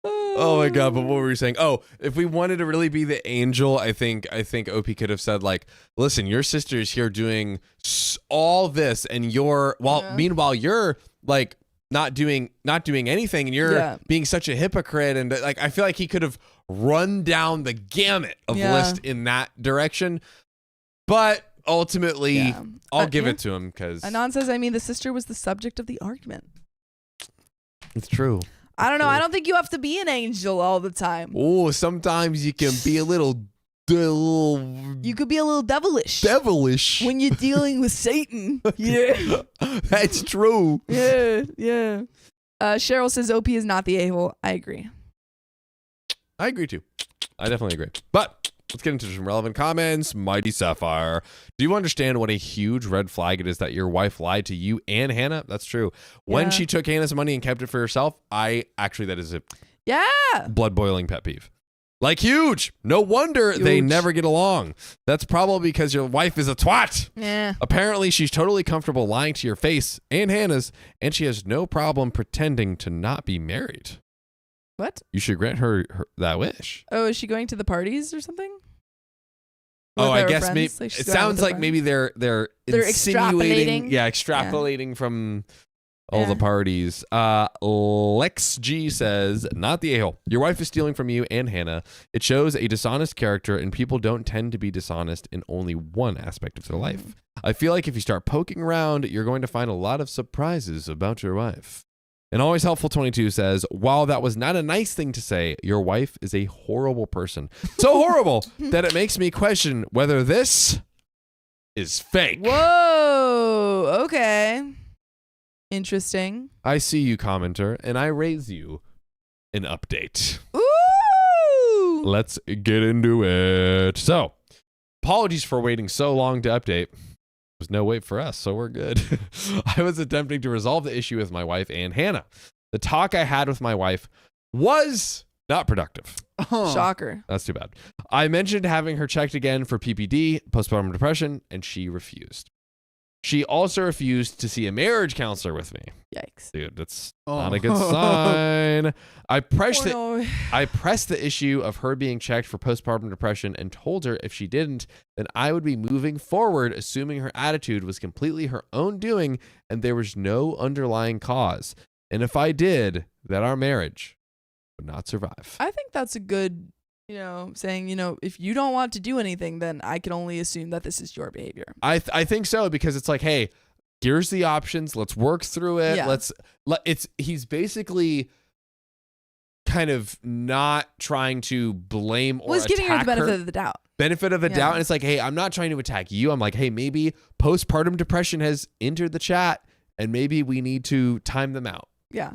Oh my God! But what were we saying? Oh, if we wanted to really be the angel, I think OP could have said like, "Listen, your sister is here doing all this, and meanwhile you're like not doing anything, and you're being such a hypocrite." And like, I feel like he could have run down the gamut of list in that direction. But ultimately, I'll give it to him because Anon says, "I mean, the sister was the subject of the argument." It's true. I don't know. I don't think you have to be an angel all the time. Oh, sometimes you can be a little. You could be a little devilish. Devilish when you're dealing with Satan. Yeah, that's true. Yeah. Cheryl says OP is not the a-hole. I agree. I agree too. I definitely agree. But let's get into some relevant comments. Mighty Sapphire. Do you understand what a huge red flag it is that your wife lied to you and Hannah? That's true. When she took Hannah's money and kept it for herself, that is a blood boiling pet peeve. Like huge. No wonder they never get along. That's probably because your wife is a twat. Yeah. Apparently she's totally comfortable lying to your face and Hannah's, and she has no problem pretending to not be married. What? You should grant her that wish. Oh, is she going to the parties or something? I guess maybe it sounds like maybe they're insinuating, extrapolating. Extrapolating from All the parties. Lex G says, not the a-hole. Your wife is stealing from you and Hannah. It shows a dishonest character, and people don't tend to be dishonest in only one aspect of their life. I feel like if you start poking around, you're going to find a lot of surprises about your wife. And Always Helpful 22 says, while that was not a nice thing to say, your wife is a horrible person. So horrible that it makes me question whether this is fake. Whoa. Okay. Interesting. I see you, commenter, and I raise you an update. Ooh. Let's get into it. So, apologies for waiting so long to update. Was no wait for us, so we're good. I was attempting to resolve the issue with my wife and Hannah. The talk I had with my wife was not productive. Shocker. That's too bad. I mentioned having her checked again for PPD, postpartum depression, and she refused. She also refused to see a marriage counselor with me. Yikes. Dude, that's not a good sign. I pressed the issue of her being checked for postpartum depression and told her if she didn't, then I would be moving forward, assuming her attitude was completely her own doing and there was no underlying cause. And if I did, that our marriage would not survive. I think that's a good, saying, if you don't want to do anything, then I can only assume that this is your behavior. I think so, because it's like, hey, here's the options. Let's work through it. Yeah. He's basically kind of not trying to blame or giving her the benefit of the doubt. Benefit of the doubt. And it's like, hey, I'm not trying to attack you. I'm like, hey, maybe postpartum depression has entered the chat and maybe we need to time them out. Yeah.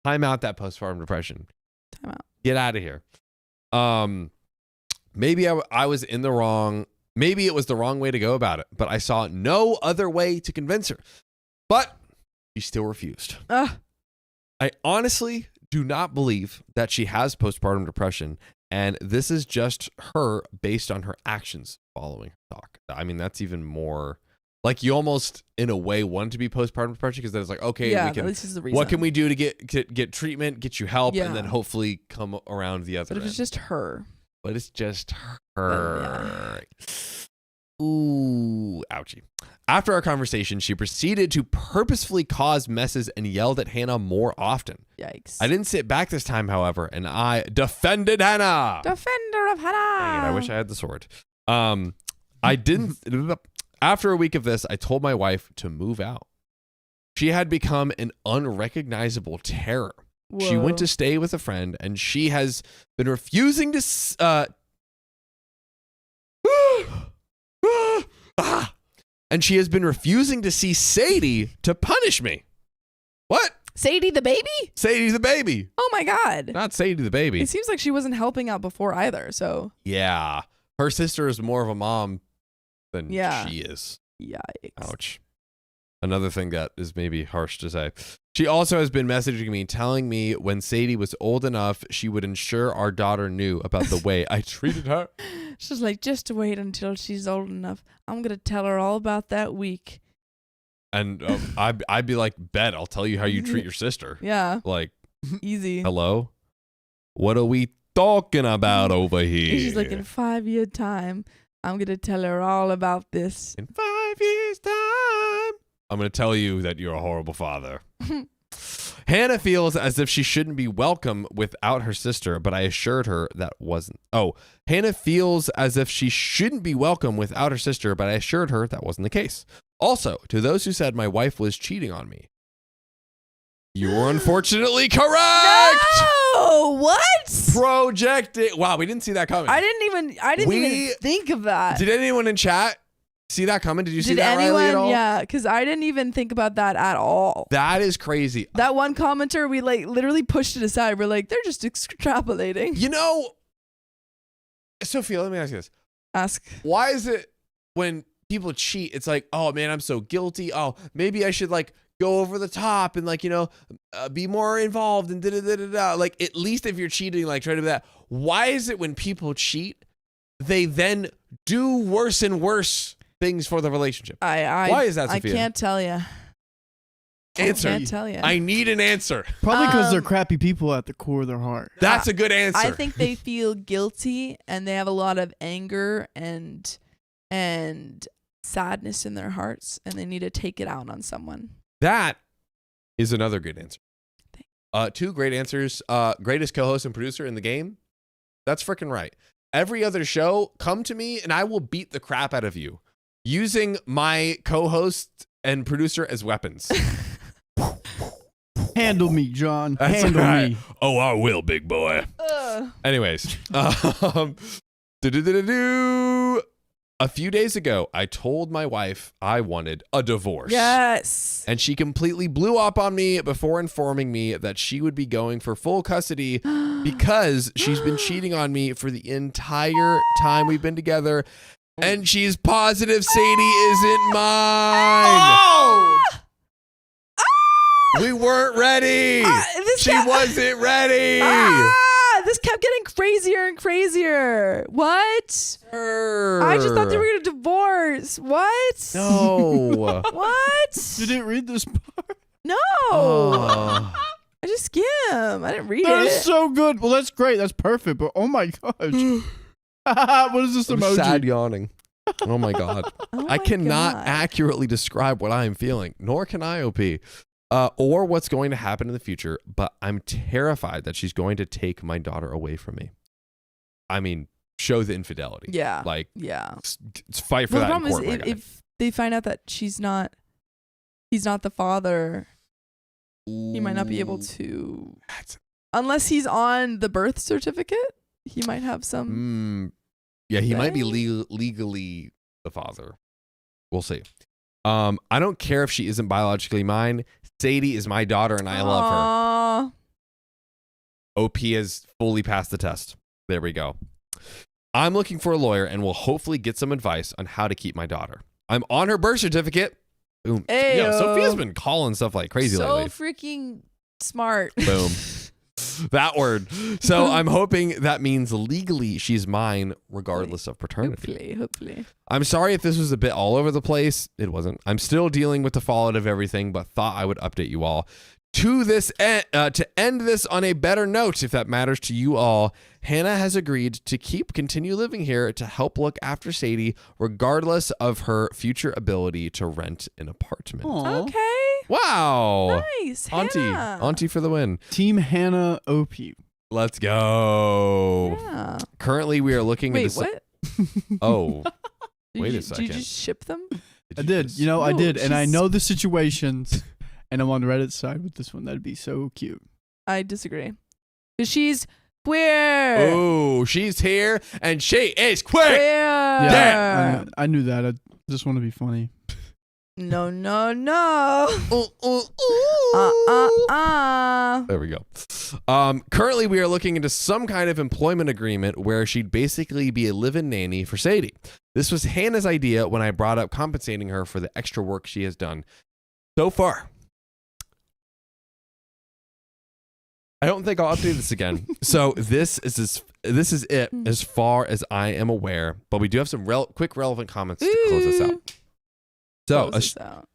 Time out that postpartum depression. Time out. Get out of here. Maybe I was in the wrong. Maybe it was the wrong way to go about it, but I saw no other way to convince her. But she still refused. I honestly do not believe that she has postpartum depression, and this is just her based on her actions following her talk. I mean, that's even more like you almost, in a way, want to be postpartum depression because then it's like, okay, this is the reason. What can we do to get treatment, get you help, and then hopefully come around the other end. But if it's just her. But it's just her. Ooh, ouchie. After our conversation, she proceeded to purposefully cause messes and yelled at Hannah more often. Yikes. I didn't sit back this time, however, and I defended Hannah. Defender of Hannah. Dang it, I wish I had the sword. I didn't. After a week of this, I told my wife to move out. She had become an unrecognizable terror. Whoa. She went to stay with a friend, and she has been refusing to and she has been refusing to see Sadie to punish me. What? Sadie the baby? Sadie the baby. Oh my God. Not Sadie the baby. It seems like she wasn't helping out before either, so. Yeah. Her sister is more of a mom than she is. Yikes. Ouch. Another thing that is maybe harsh to say. She also has been messaging me, telling me when Sadie was old enough, she would ensure our daughter knew about the way I treated her. She's like, just wait until she's old enough. I'm going to tell her all about that week. And I'd be like, bet, I'll tell you how you treat your sister. Yeah. Like, easy. Hello? What are we talking about over here? She's like, in 5-year time, I'm going to tell her all about this. In 5 years' time, I'm going to tell you that you're a horrible father. Hannah feels as if she shouldn't be welcome without her sister, but I assured her that wasn't. Hannah feels as if she shouldn't be welcome without her sister, but I assured her that wasn't the case. Also, to those who said my wife was cheating on me, you're unfortunately correct. No, what? Projecting. Wow, we didn't see that coming. I didn't even think of that. Did anyone in chat see that coming? Did you see that, anyone? Riley, at all? Yeah, because I didn't even think about that at all. That is crazy. That one commenter, we literally pushed it aside. We're like, they're just extrapolating. Sophia, let me ask you this. Ask. Why is it when people cheat, it's like, oh man, I'm so guilty. Oh, maybe I should go over the top and be more involved and da-da-da-da-da. Like, at least if you're cheating, try to do that. Why is it when people cheat, they then do worse and worse things for the relationship? Why is that, Sophia? I can't tell you. Answer. I can't tell you. I need an answer. Probably because they're crappy people at the core of their heart. That's a good answer. I think they feel guilty and they have a lot of anger and sadness in their hearts, and they need to take it out on someone. That is another good answer. 2 great answers. Greatest co-host and producer in the game. That's freaking right. Every other show, come to me and I will beat the crap out of you using my co-host and producer as weapons. Handle me, John. That's Handle right. me. Oh, I will, big boy. Anyways, a few days ago, I told my wife I wanted a divorce. Yes. And she completely blew up on me before informing me that she would be going for full custody because she's been cheating on me for the entire time we've been together. And she's positive Sadie isn't mine. Oh! We weren't ready. She wasn't ready. This kept getting crazier and crazier. What? I just thought they were going to divorce. What? No. What? You didn't read this part? No. I just skim. I didn't read That it. is so good. Well, that's great. That's perfect. But oh my gosh. What is this emoji? Sad yawning. Oh my God. I cannot accurately describe what I am feeling, nor can IOP. Or what's going to happen in the future, but I'm terrified that she's going to take my daughter away from me. I mean, show the infidelity. Yeah. Like, yeah. Fight for that in court, the problem is if they find out that he's not the father, he might not be able to, unless he's on the birth certificate, he might have some. Yeah, he might be legally the father. We'll see. I don't care if she isn't biologically mine. Sadie is my daughter and I love her. OP has fully passed the test. There we go. I'm looking for a lawyer and will hopefully get some advice on how to keep my daughter. I'm on her birth certificate. Boom. Yeah, Sophia's been calling stuff like crazy lately. So freaking smart. Boom. That word. So I'm hoping that means legally she's mine regardless of paternity. Hopefully. I'm sorry if this was a bit all over the place. It wasn't. I'm still dealing with the fallout of everything, but thought I would update you all. To end this on a better note, if that matters to you all, Hannah has agreed to continue living here to help look after Sadie, regardless of her future ability to rent an apartment. Aww. Okay. Wow. Nice. Auntie for the win. Team Hannah OP. Let's go. Yeah. Currently, we are looking into. What? Oh. Wait a second. Did you just ship them? I did. You know, I did. And I know the situations. And I'm on Reddit's side with this one. That'd be so cute. I disagree. Because she's queer. Oh, she's here and she is queer. Yeah, I knew that. I just want to be funny. No. There we go. Currently, we are looking into some kind of employment agreement where she'd basically be a live-in nanny for Sadie. This was Hannah's idea when I brought up compensating her for the extra work she has done so far. I don't think I'll update this again. So this is it as far as I am aware. But we do have some quick relevant comments to close this out. So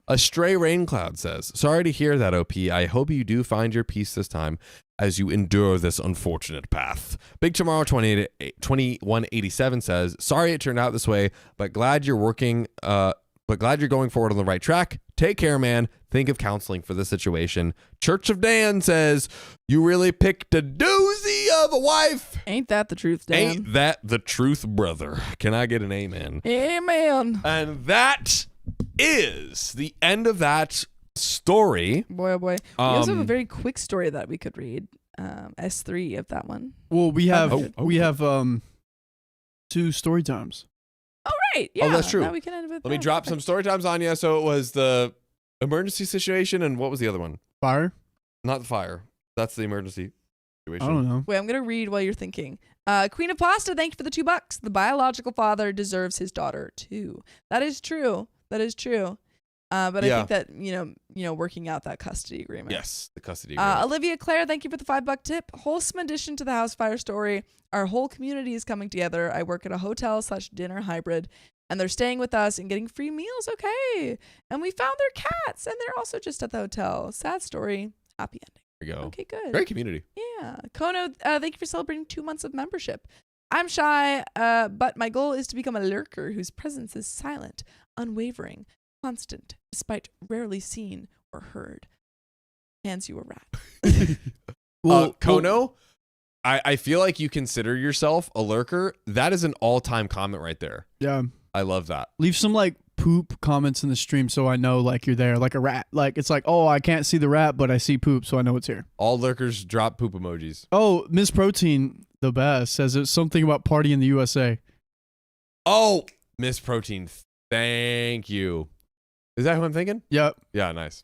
a stray rain cloud says, "Sorry to hear that, OP. I hope you do find your peace this time as you endure this unfortunate path." Big Tomorrow 2187 says, "Sorry it turned out this way, but glad you're going forward on the right track. Take care, man. Think of counseling for the situation." Church of Dan says, "You really picked a doozy of a wife. Ain't that the truth, Dan? Ain't that the truth, brother?" Can I get an amen? Amen. And that is the end of that story. Boy, oh boy. We also have a very quick story that we could read. S3 of that one. Well, we have two story times. Oh, right. Yeah. Oh, that's true. Now we can end with Let me drop some story times on you. So it was the emergency situation, and what was the other one? Fire? Not the fire. That's the emergency situation. I don't know. Wait, I'm going to read while you're thinking. Queen of Pasta, thank you for the $2. The biological father deserves his daughter, too. That is true. But I think that, working out that custody agreement. Yes, the custody agreement. Olivia Claire, thank you for the $5 tip. Wholesome addition to the house fire story. Our whole community is coming together. I work at a hotel/dinner hybrid, and they're staying with us and getting free meals. Okay. And we found their cats, and they're also just at the hotel. Sad story. Happy ending. There you go. Okay, good. Great community. Yeah. Kono, thank you for celebrating 2 months of membership. I'm shy, but my goal is to become a lurker whose presence is silent, unwavering, constant, despite rarely seen or heard. Hands you a rat. Well, Kono, I feel like you consider yourself a lurker. That is an all-time comment right there. Yeah. I love that. Leave some like poop comments in the stream so I know like you're there, like a rat. Like it's like, oh, I can't see the rat, but I see poop, so I know it's here. All lurkers drop poop emojis. Oh, Miss Protein, the best, says it's something about party in the USA. Oh, Miss Protein, thank you. Is that who I'm thinking? Yep. Yeah, nice.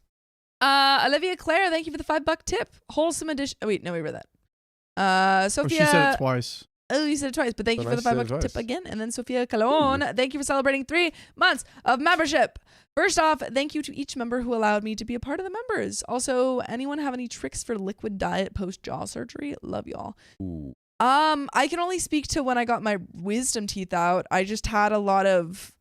Olivia Claire, thank you for the $5 tip. Wholesome edition. Oh, wait, no, we read that. Sophia. Oh, she said it twice. Oh, you said it twice, but thank you for the Nice, $5 tip again. And then Sophia Calon, thank you for celebrating 3 months of membership. First off, thank you to each member who allowed me to be a part of the members. Also, anyone have any tricks for liquid diet post jaw surgery? Love y'all. Ooh. I can only speak to when I got my wisdom teeth out. I just had a lot of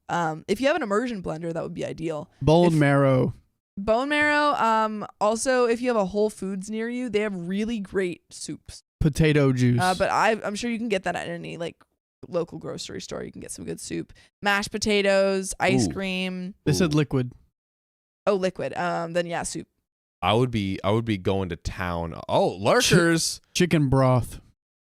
if you have an immersion blender, that would be ideal. Bone marrow. Bone marrow. Also, if you have a Whole Foods near you, they have really great soups. Potato juice. But I'm sure you can get that at any like local grocery store. You can get some good soup, mashed potatoes, ice cream. They said liquid. Oh, liquid. Then yeah, soup. I would be going to town. Oh, lurkers. Chicken broth.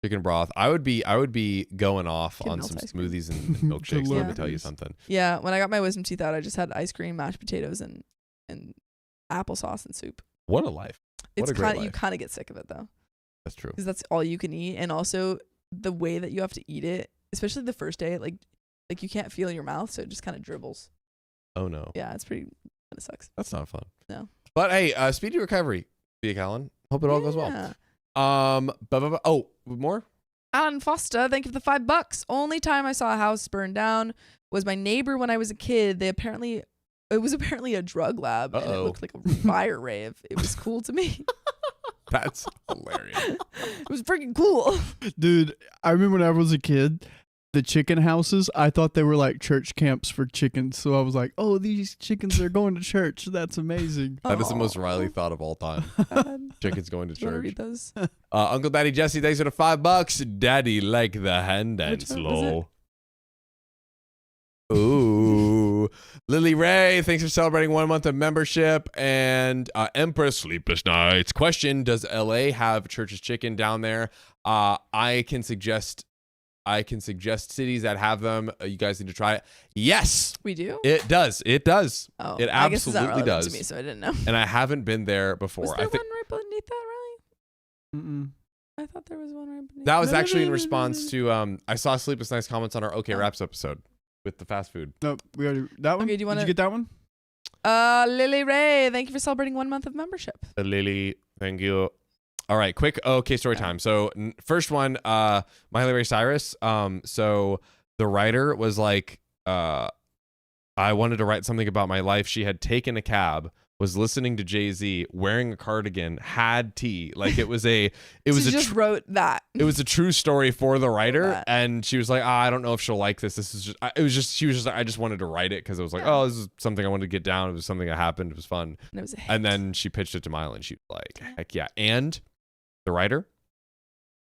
Chicken broth. I would be going off on some ice cream. smoothies and milkshakes. Let me tell you something. Yeah, when I got my wisdom teeth out, I just had ice cream, mashed potatoes, and applesauce and soup. What a life. What a great life. You kind of get sick of it though. That's true. Because that's all you can eat, and also the way that you have to eat it, especially the first day, like you can't feel your mouth, so it just kind of dribbles. Oh no. Yeah, it's pretty. It sucks. That's not fun. No. But hey, speedy recovery, Thea Callan. Hope it all goes well. Oh, more? Alan Foster, thank you for the $5. Only time I saw a house burn down was my neighbor when I was a kid. It was apparently a drug lab, and it looked like a fire rave. It was cool to me. That's hilarious. It was freaking cool. Dude, I remember when I was a kid, the chicken houses, I thought they were like church camps for chickens. So I was like, oh, these chickens are going to church. That's amazing. That is the most Riley thought of all time. Chickens going to Do you want to church. read those? Uncle Daddy Jesse, thanks for the $5. Daddy like the hand dance low. Ooh. Lily Ray, thanks for celebrating 1 month of membership. And Empress Sleepless Nights. Question, does LA have Church's Chicken down there? I can suggest cities that have them. You guys need to try it. Yes. We do? It does. It does. Oh, it absolutely I guess it's not relevant does. to me, so I didn't know. And I haven't been there before. Was there one right beneath that, really? Mm-mm. I thought there was one right beneath. That was actually in response to I saw Sleepless Nights comments on our OK Raps episode with the fast food. No, we already that one. Okay, do you want to get that one? Lily Ray, thank you for celebrating 1 month of membership. Lily, thank you. All right, quick okay story time. So first one, Miley Ray Cyrus. So the writer was like, I wanted to write something about my life. She had taken a cab, was listening to Jay-Z, wearing a cardigan, had tea. Like it was a wrote that. It was a true story for the writer, and she was like, I don't know if she'll like this. She was just like, I just wanted to write it because it was like, oh, this is something I wanted to get down. It was something that happened. It was fun. And it was a hit. And then she pitched it to Miley, and she was like, heck yeah. And the writer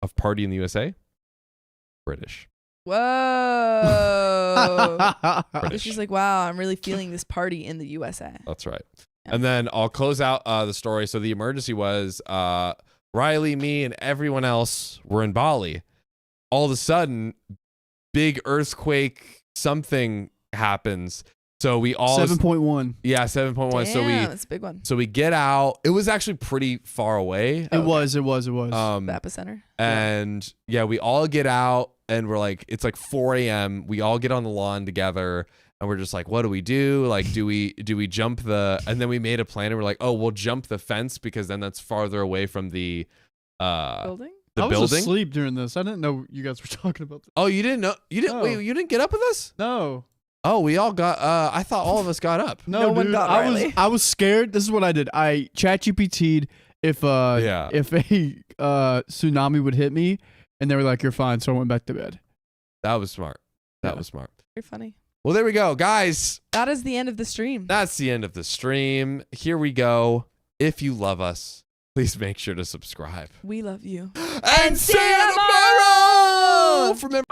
of Party in the USA, British. Whoa. British. She's like, wow, I'm really feeling this party in the USA. That's right. Yeah. And then I'll close out the story. So the emergency was Riley, me, and everyone else were in Bali. All of a sudden, big earthquake, something happens. So we all 7.1. Yeah, 7.1. So that's a big one. So we get out. It was actually pretty far away. It was. The epicenter. And yeah, we all get out and we're like, it's like 4 a.m. We all get on the lawn together and we're just like, what do we do? Like, do we jump and then we made a plan and we're like, oh, we'll jump the fence because then that's farther away from the building. I was asleep during this. I didn't know you guys were talking about this. Oh, you didn't know? You didn't wait, you didn't get up with us? No. Oh, we all got I thought all of us got up. No one got Riley. I was scared. This is what I did. I ChatGPT'd if a tsunami would hit me, and they were like, you're fine. So I went back to bed. That was smart. That was smart. You're funny. Well, there we go, guys. That is the end of the stream. That's the end of the stream. Here we go. If you love us, please make sure to subscribe. We love you. And see you tomorrow! Remember